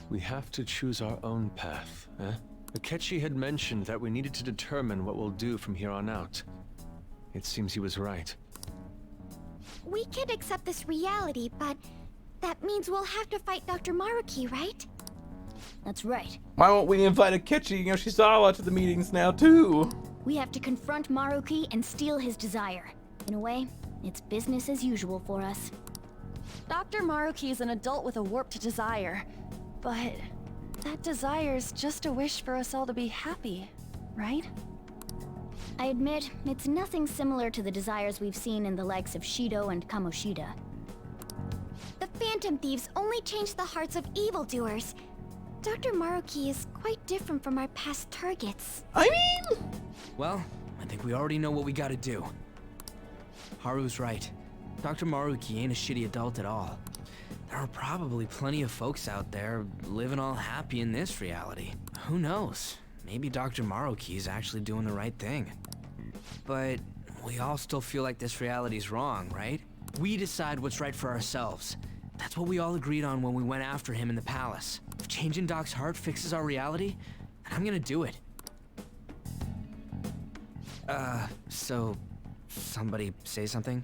We have to choose our own path, eh? Akechi had mentioned that we needed to determine what we'll do from here on out. It seems he was right. We could accept this reality, but that means we'll have to fight Dr. Maruki, right? That's right. Why won't we invite Akechi Yoshizawa to the meetings now, too? We have to confront Maruki and steal his desire. In a way, it's business as usual for us. Dr. Maruki is an adult with a warped desire, but that desire's just a wish for us all to be happy, right? I admit, it's nothing similar to the desires we've seen in the likes of Shido and Kamoshida. The Phantom Thieves only change the hearts of evildoers. Dr. Maruki is quite different from our past targets. I mean... Well, I think we already know what we gotta do. Haru's right. Dr. Maruki ain't a shitty adult at all. There are probably plenty of folks out there living all happy in this reality. Who knows? Maybe Dr. Maruki's actually doing the right thing. But we all still feel like this reality's wrong, right? We decide what's right for ourselves. That's what we all agreed on when we went after him in the palace. If changing Doc's heart fixes our reality, then I'm gonna do it. So somebody say something?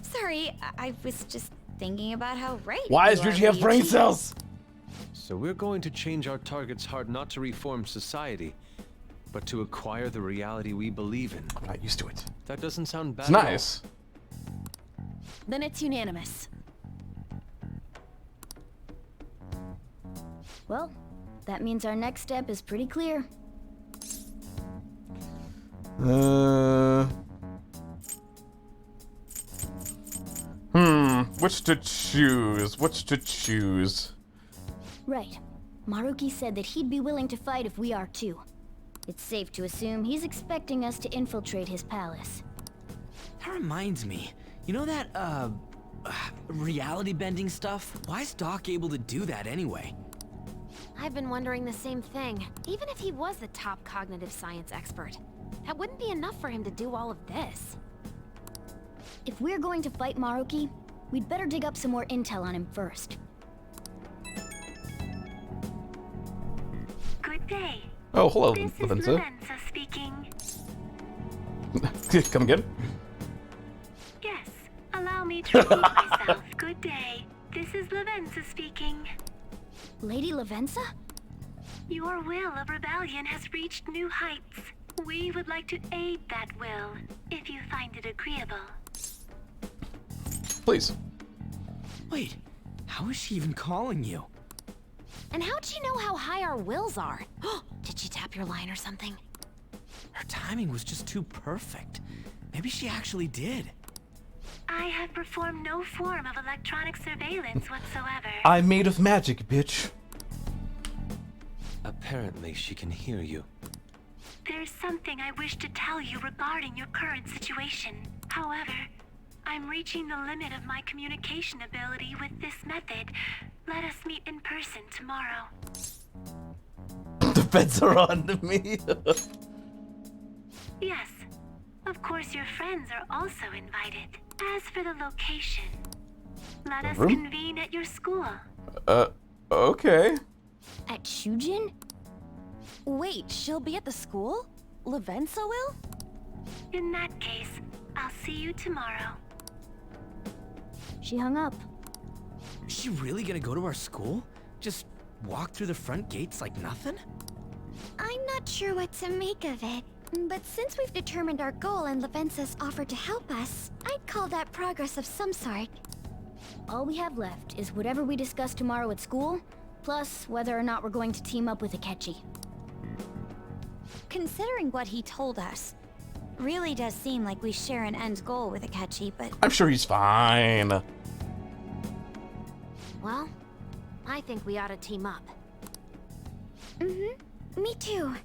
Sorry, I was just thinking about how right. Why does Ryuji have brain cells? So we're going to change our target's heart not to reform society, but to acquire the reality we believe in. I'm not used to it. That doesn't sound bad. It's nice. Then it's unanimous. Well, that means our next step is pretty clear. Which to choose? Which to choose? Right. Maruki said that he'd be willing to fight if we are too. It's safe to assume he's expecting us to infiltrate his palace. That reminds me. You know that, reality bending stuff? Why is Doc able to do that anyway? I've been wondering the same thing. Even if he was the top cognitive science expert, that wouldn't be enough for him to do all of this. If we're going to fight Maruki, we'd better dig up some more intel on him first. Good day. Oh, hello, This is Lavenza. Lavenza speaking. Come again? Yes, allow me to repeat myself. Good day. This is Lavenza speaking. Lady Lavenza? Your will of rebellion has reached new heights. We would like to aid that will, if you find it agreeable. Please. Wait, how is she even calling you? And how'd she know how high our wills are? Did she tap your line or something? Her timing was just too perfect. Maybe she actually did. I have performed no form of electronic surveillance whatsoever. I'm made of magic, bitch. Apparently, she can hear you. There's something I wish to tell you regarding your current situation. However, I'm reaching the limit of my communication ability with this method. Let us meet in person tomorrow. The feds are on to me. Yes. Of course, your friends are also invited. As for the location, let us Room? convene at your school. Okay. At Shujin? Wait, she'll be at the school? Lavenza will? In that case, I'll see you tomorrow. She hung up. Is she really gonna go to our school? Just walk through the front gates like nothing? I'm not sure what to make of it. But since we've determined our goal and Lavenza's offered to help us, I'd call that progress of some sort. All we have left is whatever we discuss tomorrow at school, plus whether or not we're going to team up with Akechi. Considering what he told us, really does seem like we share an end goal with Akechi, but... I'm sure he's fine. Well, I think we ought to team up. Me too.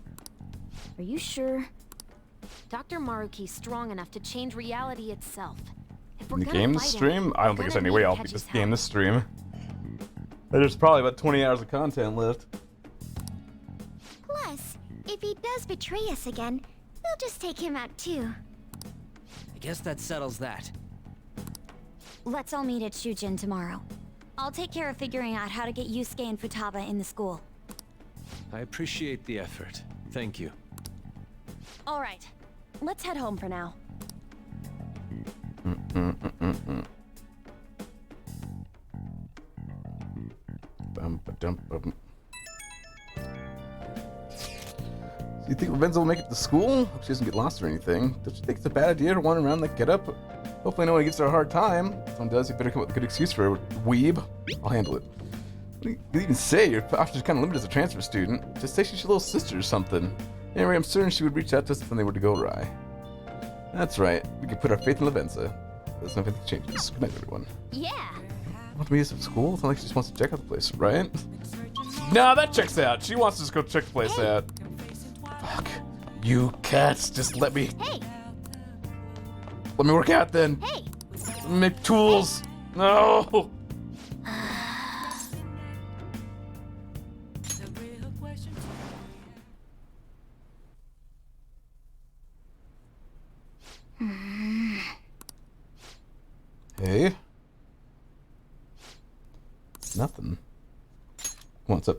Are you sure? Dr. Maruki's strong enough to change reality itself. If we're In the gonna game fight this him, stream? I don't think we're there's gonna any way need I'll beat Akechi's this help. game this stream. There's probably about 20 hours of content left. Plus, if he does betray us again, we'll just take him out too. I guess that settles that. Let's all meet at Shujin tomorrow. I'll take care of figuring out how to get Yusuke and Futaba in the school. I appreciate the effort. Thank you. All right, let's head home for now. Do you think Lavenza will make it to school? Hope she doesn't get lost or anything. Don't you think it's a bad idea to wander around like get up? Hopefully no one gives her a hard time. If someone does, you better come up with a good excuse for her. Weeb. I'll handle it. What do you even say? Your options are kind of limited as a transfer student. Just say she's your little sister or something. Anyway, I'm certain she would reach out to us if something were to go awry. That's right. We can put our faith in Lavenza. There's nothing that changes. Good night, everyone. Yeah. Want to meet us at school? It's not like she just wants to check out the place, right? Nah, that checks out. She wants to just go check the place out. Fuck. You cats, just let me... Hey! Let me work out then. Hey! Make tools. No! Hey? Nothing. What's up?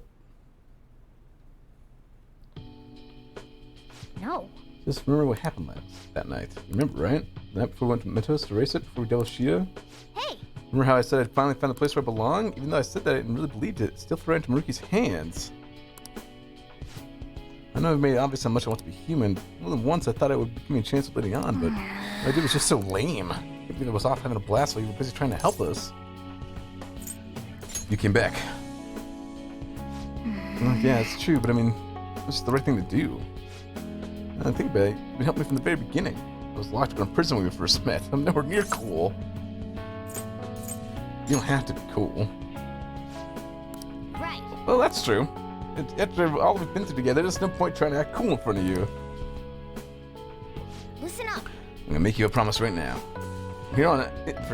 No. Just remember what happened that night. Remember, right? The night before we went to Mythos to race it, before we dealt with Shida? Hey! Remember how I said I'd finally found the place where I belong? Even though I said that, I didn't really believe it. It still fell into Maruki's hands. I know I've made it obvious how much I want to be human. More than once I thought it would give me a chance of living on, but what I did was just so lame. I can't believe I was off having a blast while you were busy trying to help us. You came back. Yeah, it's true, but I mean, it's the right thing to do. And I think about it, you helped me from the very beginning. I was locked up in prison when we first met. I'm nowhere near cool. You don't have to be cool. Right. Well, that's true. After all we've been through together, there's no point trying to act cool in front of you. Listen up. I'm gonna make you a promise right now. From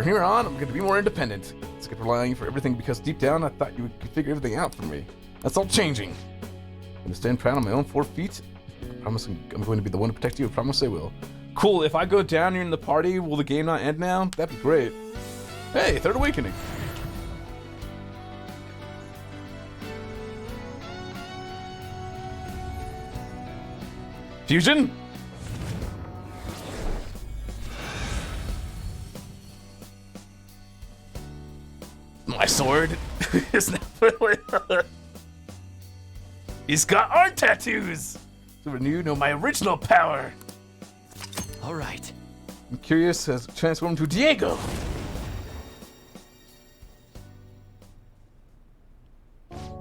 here on, I'm gonna be more independent. It's gonna rely on you for everything because deep down, I thought you could figure everything out for me. That's all changing. I'm gonna stand proud on my own 4 feet. I promise I'm going to be the one to protect you. I promise I will. Cool. If I go down here in the party, will the game not end now? That'd be great. Hey, Third Awakening. Fusion? My sword is now He's got art tattoos to renew my original power. All right. I'm curious has transformed to Diego.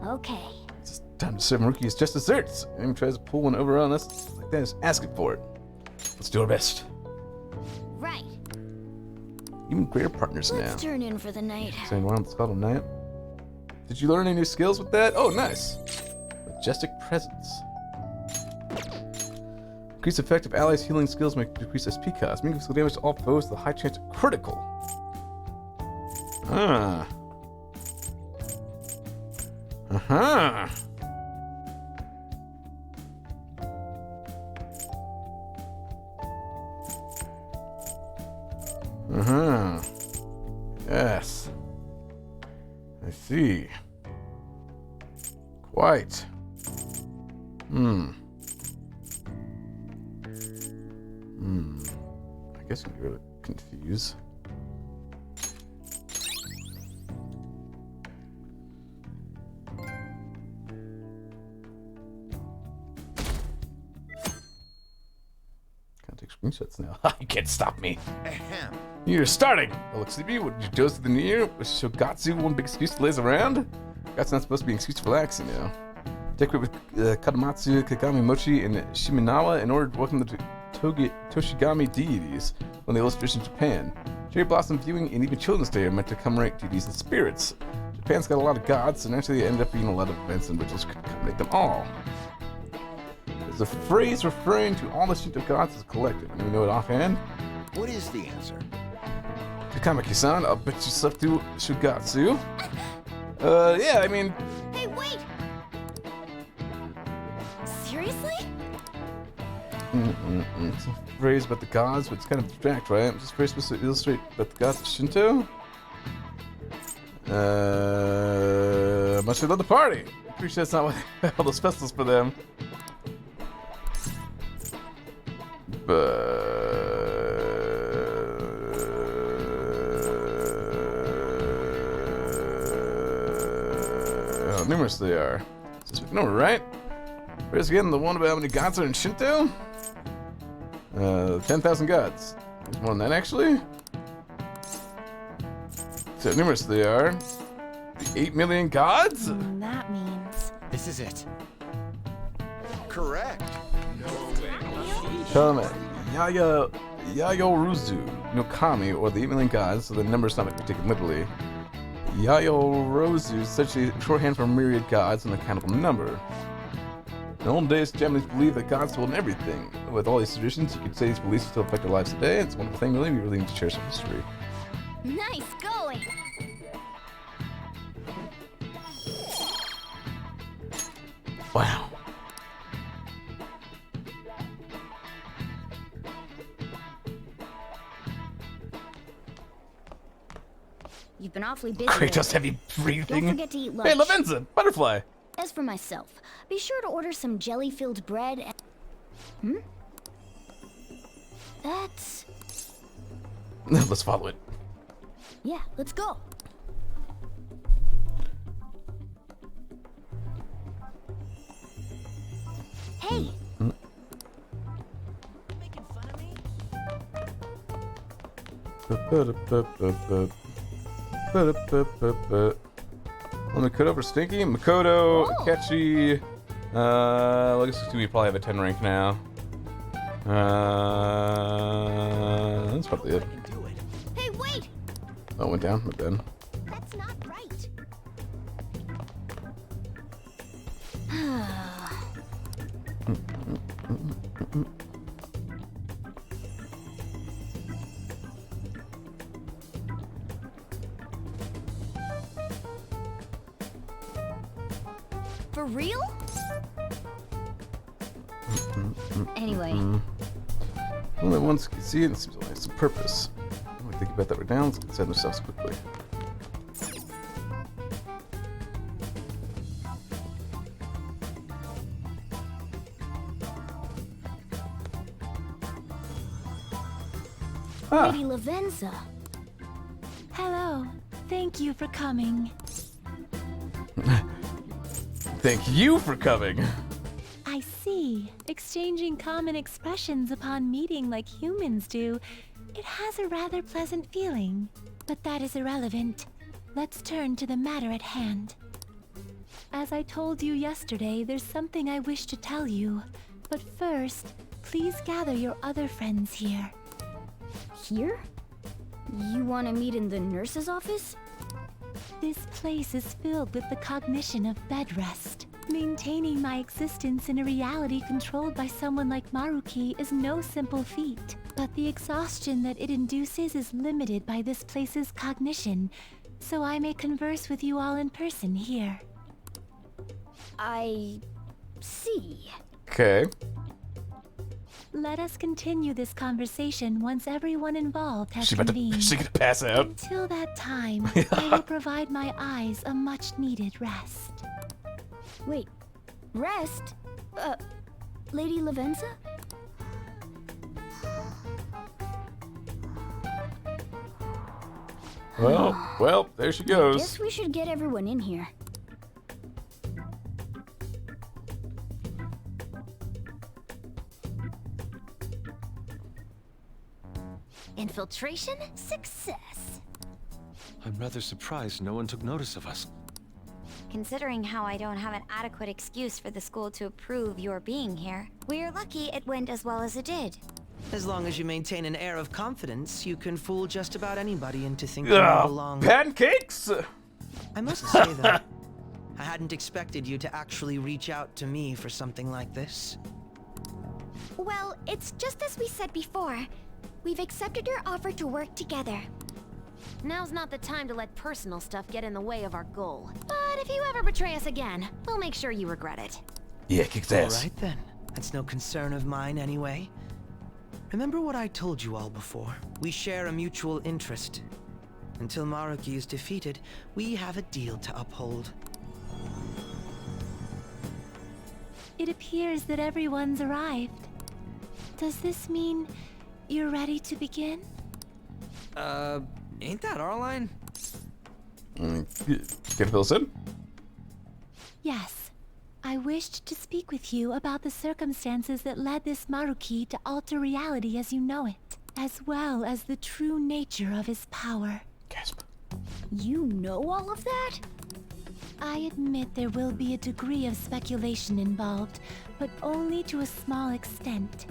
Okay. It's time to serve Maruki as just desserts. Anyone tries to pull one over on us like that, just ask it for it. Let's do our best. Right. Even greater partners now. Let's turn in for the night. Saying around the Scotland night. Did you learn any new skills with that? Oh, nice. Majestic presence. Increase effective allies' healing skills may decrease SP cost. Meaning physical damage to all foes with a high chance of critical. Ah. Uh-huh. Uh-huh. Yes. I see. Quite. I guess I'm really confused. Can't take screenshots now. You can't stop me. You're starting. It looks sleepy. What did you toast to the new year? Was Shogatsu one big excuse to laze around? That's not supposed to be an excuse to relax, you know. Decorate with Katamatsu, Kagami Mochi, and Shiminawa in order to welcome the Toshigami deities when they illustrate in Japan. Cherry Blossom Viewing and even Children's Day are meant to commemorate deities and spirits. Japan's got a lot of gods, so naturally they end up being a lot of events and rituals could commemorate them all. There's a phrase referring to all the Shinto gods as a collective. Do you know it offhand? What is the answer? Takamaki-san, I'll bet you slept through Shugatsu. Yeah, I mean... Hey, wait! Seriously? It's a phrase about the gods, but it's kind of abstract, right? It's just very supposed to illustrate about the gods of Shinto. Much they love the party. I'm pretty sure that's not what they have all those festivals for them. But... how numerous they are. It's a number, right? Where's again the one about how many gods are in Shinto? 10,000 gods. There's more than that, actually. So numerous they are. The 8 million gods? That means... This is it. Correct. Come Yayoruzu no Kami, or the 8 million gods, so the number's not meant to be taken literally. Yayoruzu is essentially shorthand for myriad gods and the countable number. In the old days, Japanese believed that gods told everything. With all these traditions, you could say these beliefs still affect our lives today. It's a wonderful thing, really. We really need to cherish our history. Nice going! Wow. You've been awfully busy. Kratos lately. heavy breathing. Don't forget to eat lunch. Hey, Lavenza, butterfly. As for myself, be sure to order some jelly-filled bread and... That's... Let's follow it. Yeah, let's go. Hey! Well, Makoto for Stinky. Makoto, Akechi. Looks like we probably have a 10 rank now. That's probably it. Hey, wait! Oh, went down. But then. That's not right. For real? Anyway. Only once can see it, it seems like it's a purpose. When we think about that, we're down. Let's get send ourselves quickly. Lady Lavenza. Hello. Thank you for coming. Thank you for coming. I see. Exchanging common expressions upon meeting like humans do. It has a rather pleasant feeling. But that is irrelevant. Let's turn to the matter at hand. As I told you yesterday, there's something I wish to tell you. But first, please gather your other friends here. Here? You want to meet in the nurse's office? This place is filled with the cognition of bed rest. Maintaining my existence in a reality controlled by someone like Maruki is no simple feat. But the exhaustion that it induces is limited by this place's cognition, so I may converse with you all in person here. I see. Okay. Let us continue this conversation once everyone involved has convened. She's gonna pass out. Until that time, I will provide my eyes a much-needed rest. Wait, rest? Lady Lavenza? Well, there she goes. Guess we should get everyone in here. Infiltration success. I'm rather surprised no one took notice of us. Considering how I don't have an adequate excuse for the school to approve your being here, we're lucky it went as well as it did. As long as you maintain an air of confidence, you can fool just about anybody into thinking you belong. Pancakes! I must say, though, I hadn't expected you to actually reach out to me for something like this. Well, it's just as we said before. We've accepted your offer to work together. Now's not the time to let personal stuff get in the way of our goal. But if you ever betray us again, we'll make sure you regret it. Yeah, kick his ass. All right, then. That's no concern of mine, anyway. Remember what I told you all before? We share a mutual interest. Until Maruki is defeated, we have a deal to uphold. It appears that everyone's arrived. Does this mean you're ready to begin? Ain't that our line? Can fill us in? Yes. I wished to speak with you about the circumstances that led this Maruki to alter reality as you know it, as well as the true nature of his power. Gasp. You know all of that? I admit there will be a degree of speculation involved, but only to a small extent.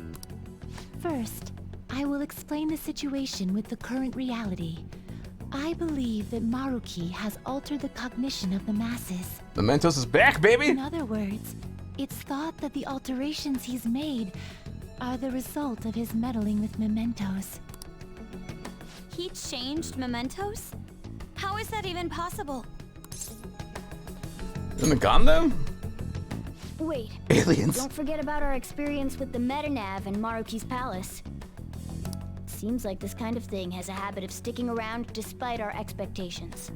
First, I will explain the situation with the current reality. I believe that Maruki has altered the cognition of the masses. Mementos is back, baby! In other words, it's thought that the alterations he's made are the result of his meddling with mementos. He changed mementos? How is that even possible? Isn't it gone though? Wait. Aliens. Don't forget about our experience with the Metanav and Maruki's palace. Seems like this kind of thing has a habit of sticking around despite our expectations.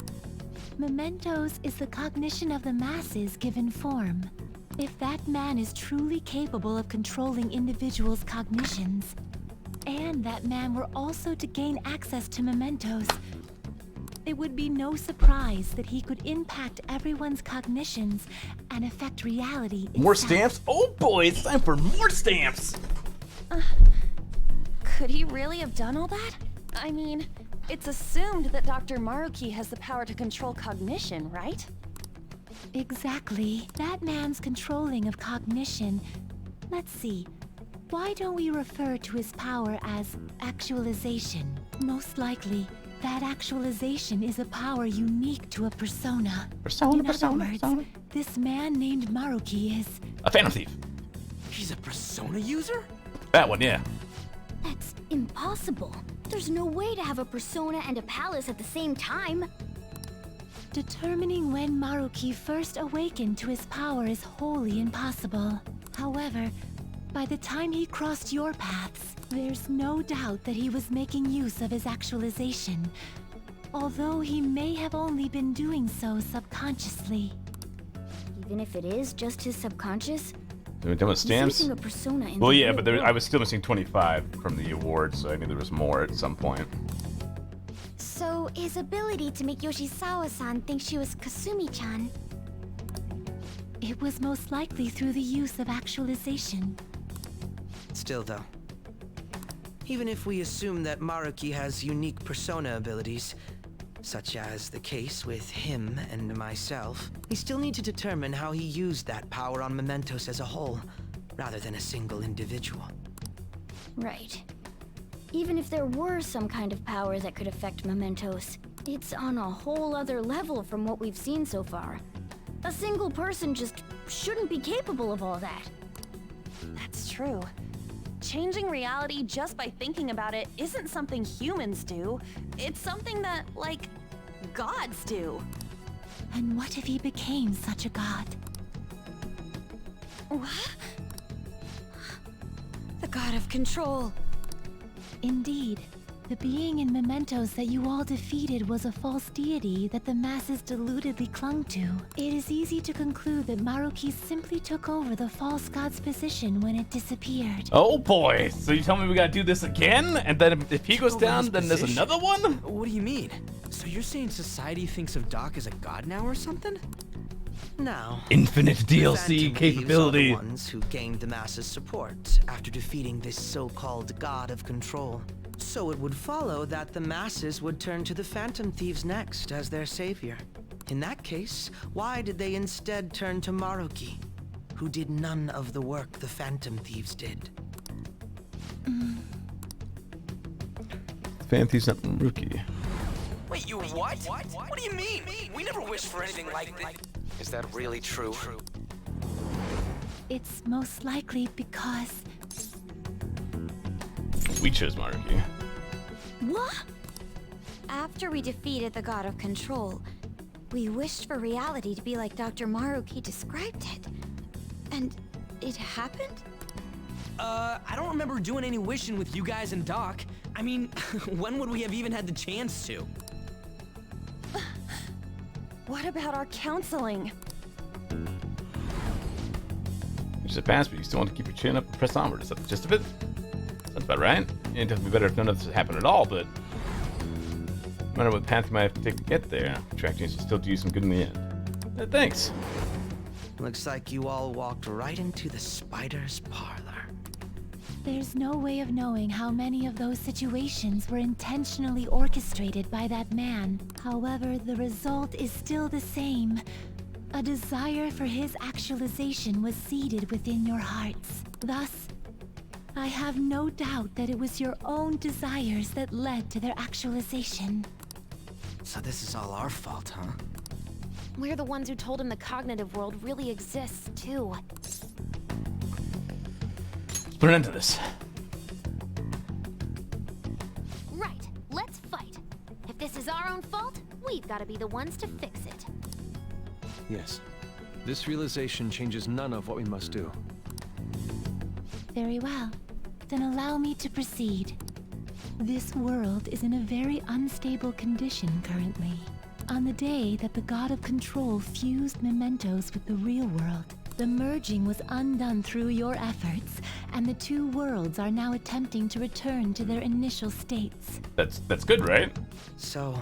Mementos is the cognition of the masses given form. If that man is truly capable of controlling individuals' cognitions, and that man were also to gain access to mementos, it would be no surprise that he could impact everyone's cognitions and affect reality itself. More stamps? Oh boy, it's time for more stamps! Could he really have done all that? I mean, it's assumed that Dr. Maruki has the power to control cognition, right? Exactly. That man's controlling of cognition. Let's see. Why don't we refer to his power as actualization? Most likely, that actualization is a power unique to a persona. In other words, this man named Maruki is... a phantom thief. He's a persona user? That one, yeah. That's impossible. There's no way to have a persona and a palace at the same time. Determining when Maruki first awakened to his power is wholly impossible. However, by the time he crossed your paths, there's no doubt that he was making use of his actualization, although he may have only been doing so subconsciously. Even if it is just his subconscious, Are we done with he's stamps? using a persona in Well, the yeah, real but world. I was still missing 25 from the award, so I knew there was more at some point. So, his ability to make Yoshizawa-san think she was Kasumi-chan. It was most likely through the use of actualization. Still, though, even if we assume that Maruki has unique persona abilities, such as the case with him and myself, we still need to determine how he used that power on Mementos as a whole, rather than a single individual. Right. Even if there were some kind of power that could affect Mementos, it's on a whole other level from what we've seen so far. A single person just shouldn't be capable of all that. That's true. Changing reality just by thinking about it isn't something humans do. It's something that, like, gods do. And what if he became such a god? What? The god of control. Indeed. The being in Mementos that you all defeated was a false deity that the masses deludedly clung to. It is easy to conclude that Maruki simply took over the false god's position when it disappeared. Oh boy! So you tell me we gotta do this again? And then if he goes down, then there's another one? What do you mean? So you're saying society thinks of Doc as a god now or something? Now, Infinite the DLC Phantom Thieves capability. are the ones who gained the masses' support after defeating this so-called god of control. So it would follow that the masses would turn to the Phantom Thieves next as their savior. In that case, why did they instead turn to Maruki, who did none of the work the Phantom Thieves did? Phantom Thieves not Maruki. Wait, you what? What do you mean? We never wished for anything like this. Is that really true? It's most likely because... We chose Maruki. What? After we defeated the god of control, we wished for reality to be like Dr. Maruki described it. And it happened? I don't remember doing any wishing with you guys and Doc. I mean, when would we have even had the chance to? What about our counseling? You just passed, but you still want to keep your chin up and press onward. Is that the gist of it? Sounds about right. It'd have to be better if none of this happened at all, but no matter what path you might have to take to get there, attracting us will still do you some good in the end. Thanks. Looks like you all walked right into the spider's parlor. There's no way of knowing how many of those situations were intentionally orchestrated by that man. However, the result is still the same. A desire for his actualization was seeded within your hearts. Thus, I have no doubt that it was your own desires that led to their actualization. So this is all our fault, huh? We're the ones who told him the cognitive world really exists, too. Let's put an end to this. Right, let's fight. If this is our own fault, we've got to be the ones to fix it. Yes. This realization changes none of what we must do. Very well. Then allow me to proceed. This world is in a very unstable condition currently. On the day that the God of Control fused Mementos with the real world, the merging was undone through your efforts, and the two worlds are now attempting to return to their initial states. That's good, right? So,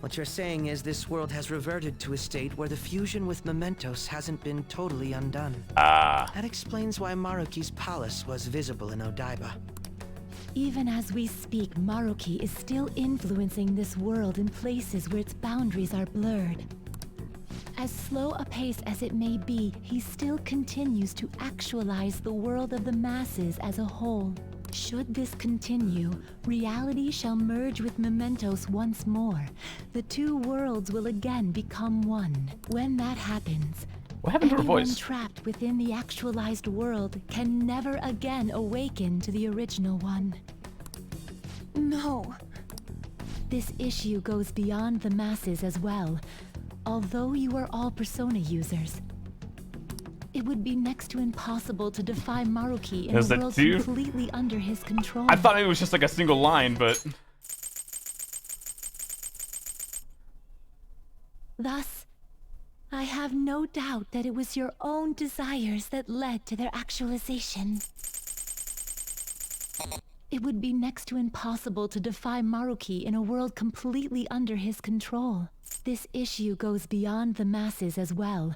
what you're saying is this world has reverted to a state where the fusion with Mementos hasn't been totally undone. Ah. That explains why Maruki's palace was visible in Odaiba. Even as we speak, Maruki is still influencing this world in places where its boundaries are blurred. As slow a pace as it may be, he still continues to actualize the world of the masses as a whole. Should this continue, reality shall merge with Mementos once more. The two worlds will again become one. When that happens, what happened to her anyone voice? trapped within the actualized world can never again awaken to the original one. No. This issue goes beyond the masses as well. Although you are all Persona users, it would be next to impossible to defy Maruki in a world completely under his control. I thought maybe it was just like a single line, but... Thus, I have no doubt that it was your own desires that led to their actualization. It would be next to impossible to defy Maruki in a world completely under his control. This issue goes beyond the masses as well.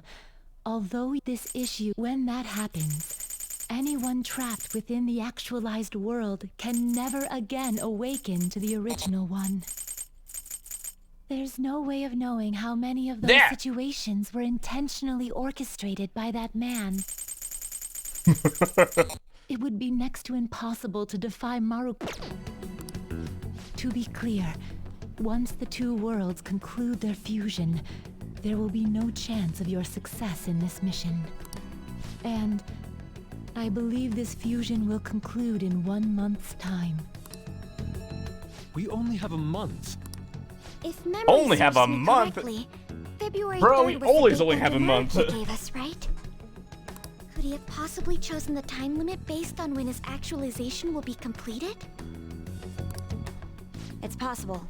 Although this issue, when that happens, anyone trapped within the actualized world can never again awaken to the original one. There's no way of knowing how many of those situations were intentionally orchestrated by that man. It would be next to impossible to defy Maruki. To be clear, once the two worlds conclude their fusion, there will be no chance of your success in this mission. And I believe this fusion will conclude in 1 month's time. We only have a month. If memory Only have serves a me month? correctly, February Bro, 3rd we was the always date only that have a the month. America gave us, right? Could he have possibly chosen the time limit based on when his actualization will be completed? It's possible.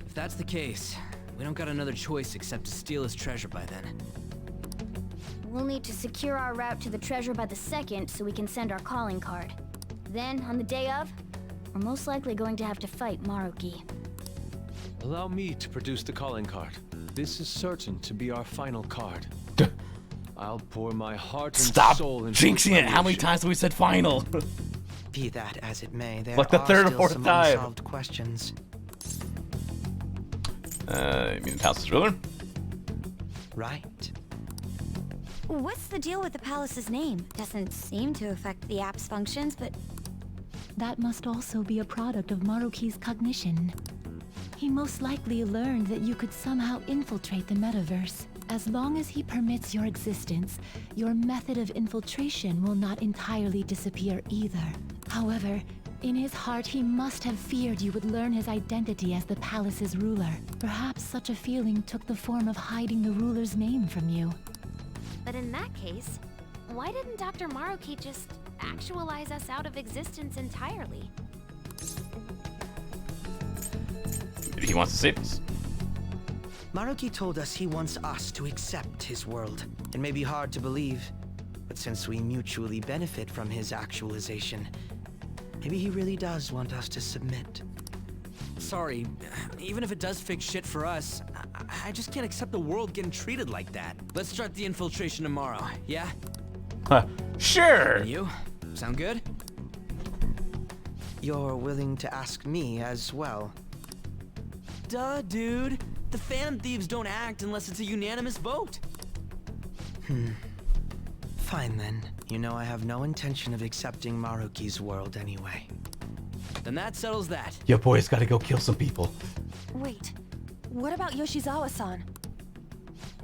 If that's the case, we don't got another choice except to steal his treasure by then. We'll need to secure our route to the treasure by the 2nd so we can send our calling card. Then, on the day of, we're most likely going to have to fight Maruki. Allow me to produce the calling card. This is certain to be our final card. I'll pour my heart and soul into jinxing it. How many times have we said final? Be that as it may, there Like the are third or still fourth some time. unsolved questions. You mean the Palace's ruler? Right. What's the deal with the palace's name? Doesn't seem to affect the app's functions, but... That must also be a product of Maruki's cognition. He most likely learned that you could somehow infiltrate the metaverse. As long as he permits your existence, your method of infiltration will not entirely disappear either. However, in his heart he must have feared you would learn his identity as the palace's ruler. Perhaps such a feeling took the form of hiding the ruler's name from you. But in that case, why didn't Dr. Maruki just actualize us out of existence entirely? Maybe he wants to save us. Maruki told us he wants us to accept his world. It may be hard to believe, but since we mutually benefit from his actualization, maybe he really does want us to submit. Sorry, even if it does fix shit for us, I just can't accept the world getting treated like that. Let's start the infiltration tomorrow, yeah? Sure! And you? Sound good? You're willing to ask me as well? Duh, dude. The Phantom Thieves don't act unless it's a unanimous vote. Fine then. You know I have no intention of accepting Maruki's world anyway. Then that settles that. Yo, boys, gotta go kill some people. Wait, what about Yoshizawa-san?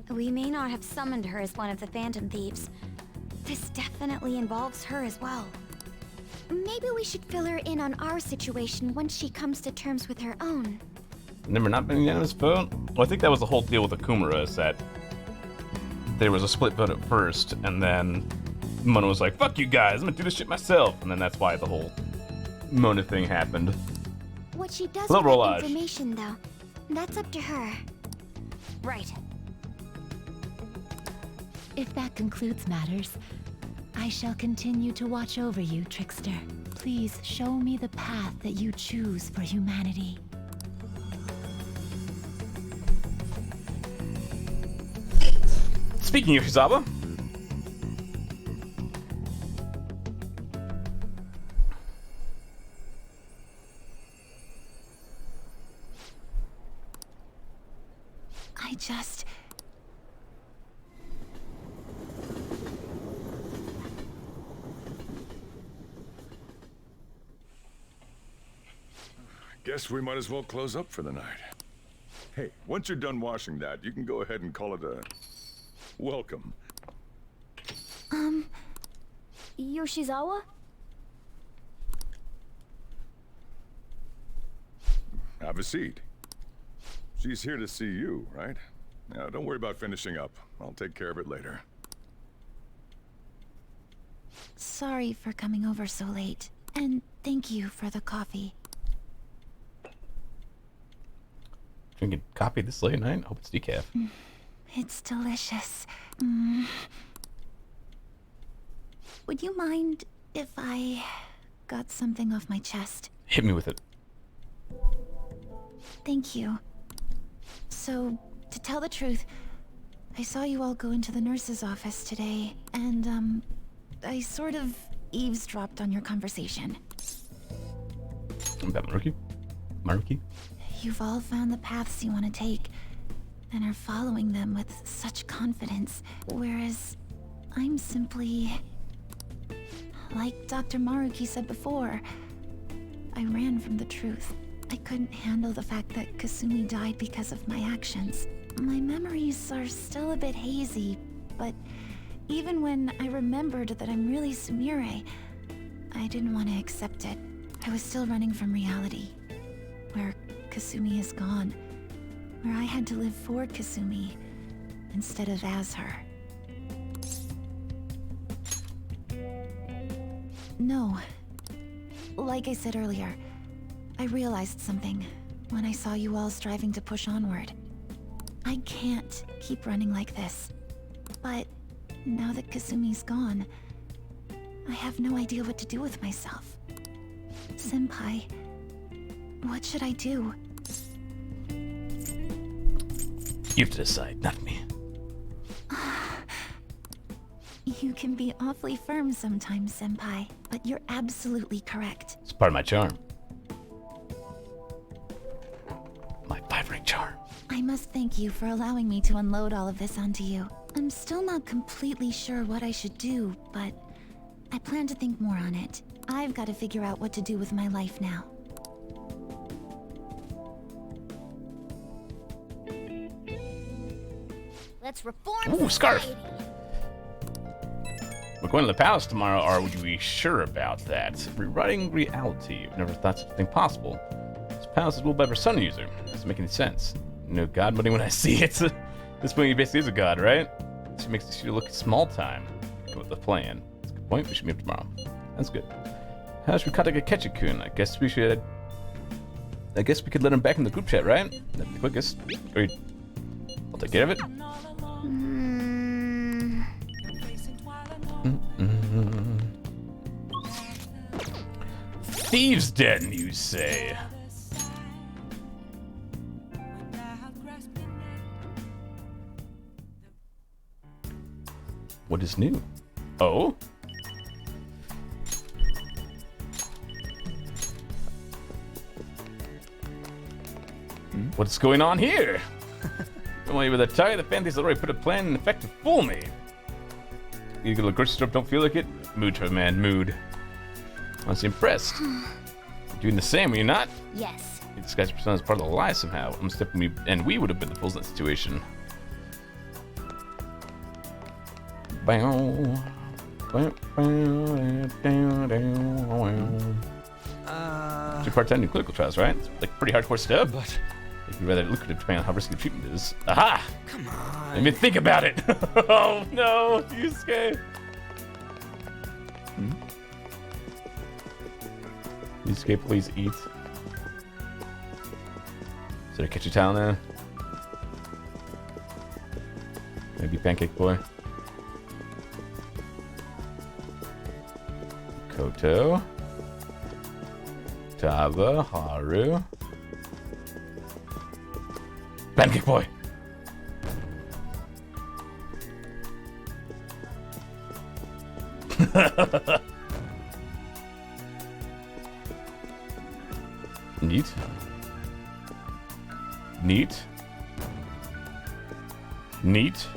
We may not have summoned her as one of the Phantom Thieves. This definitely involves her as well. Maybe we should fill her in on our situation once she comes to terms with her own. Never not been unanimous vote? Well, I think that was the whole deal with Akumura, is that there was a split vote at first, and then Mona was like, fuck you guys, I'm gonna do this shit myself. And then that's why the whole Mona thing happened. What she does Hello, with that Rollage. information, though, that's up to her. Right. If that concludes matters, I shall continue to watch over you, Trickster. Please show me the path that you choose for humanity. Speaking of Yoshizawa, Guess we might as well close up for the night. Hey, once you're done washing that, you can go ahead and call it a welcome. Yoshizawa? Have a seat. She's here to see you, right? Now, don't worry about finishing up. I'll take care of it later. Sorry for coming over so late. And thank you for the coffee. Drinking coffee this late at night? Hope it's decaf. It's delicious. Would you mind if I got something off my chest? Hit me with it. Thank you. So, to tell the truth, I saw you all go into the nurse's office today, and, I sort of eavesdropped on your conversation. About Maruki? Maruki? You've all found the paths you want to take, and are following them with such confidence, whereas I'm simply... Like Dr. Maruki said before, I ran from the truth. I couldn't handle the fact that Kasumi died because of my actions. My memories are still a bit hazy, but even when I remembered that I'm really Sumire, I didn't want to accept it. I was still running from reality, where Kasumi is gone, where I had to live for Kasumi instead of as her. No. Like I said earlier, I realized something when I saw you all striving to push onward. I can't keep running like this. But now that Kasumi's gone, I have no idea what to do with myself. Senpai, what should I do? You have to decide, not me. You can be awfully firm sometimes, Senpai, but you're absolutely correct. It's part of my charm. My 5-rank charm. I must thank you for allowing me to unload all of this onto you. I'm still not completely sure what I should do, but I plan to think more on it. I've got to figure out what to do with my life now. Let's reform Ooh, scarf. society. We're going to the palace tomorrow. Are we sure about that? Rewriting reality. I've never thought such a thing possible. This palace is ruled by a persona user. Doesn't make any sense. No god money when I see it. This point, he basically is a god, right? She makes the shooter look small time. With the plan. That's a good point. We should meet up tomorrow. That's good. How should we contact Akechi-kun? I guess we could let him back in the group chat, right? That'd be the quickest. Or I'll take care of it. Thieves' Den, you say? What is new? Oh? What's going on here? Don't worry with a tie. The Phantasy already put a plan in effect to fool me. You go to the grocery store, don't feel like it? Mood to a man, mood. Honestly impressed. You're doing the same, are you not? Yes. You disguise your persona as part of the lie somehow. I'm stepping me, and we would have been the fools in that situation. Two part-time new clinical trials, right? It's like pretty hardcore stuff. But it'd be rather lucrative depending on how risky the treatment is. Aha! Come on. Let me think about it. Oh no, Yusuke. Yusuke, please eat. Should I catch your towel now? Maybe Pancake Boy. Koto. Taba, Haru. Pancake Boy! Neat. Neat. Neat.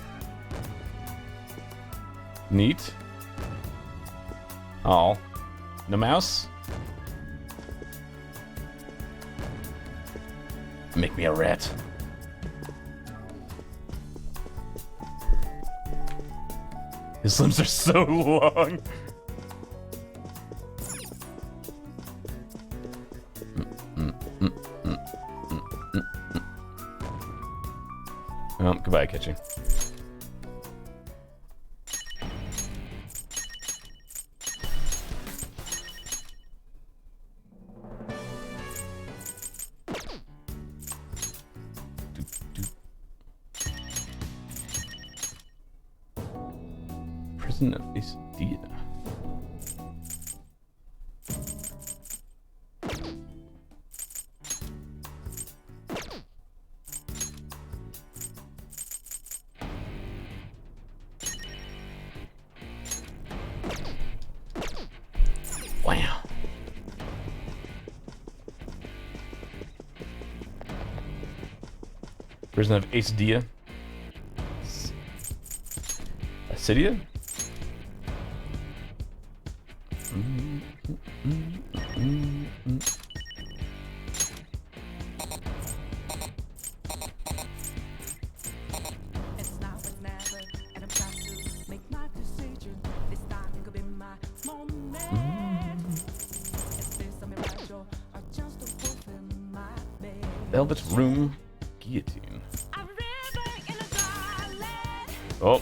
Neat. Oh. No mouse? Make me a rat. His limbs are so long. Goodbye, kitchen. Prison of Isdia. Wow. Prison of Isdia. Acidia? Velvet Room Guillotine. Oh,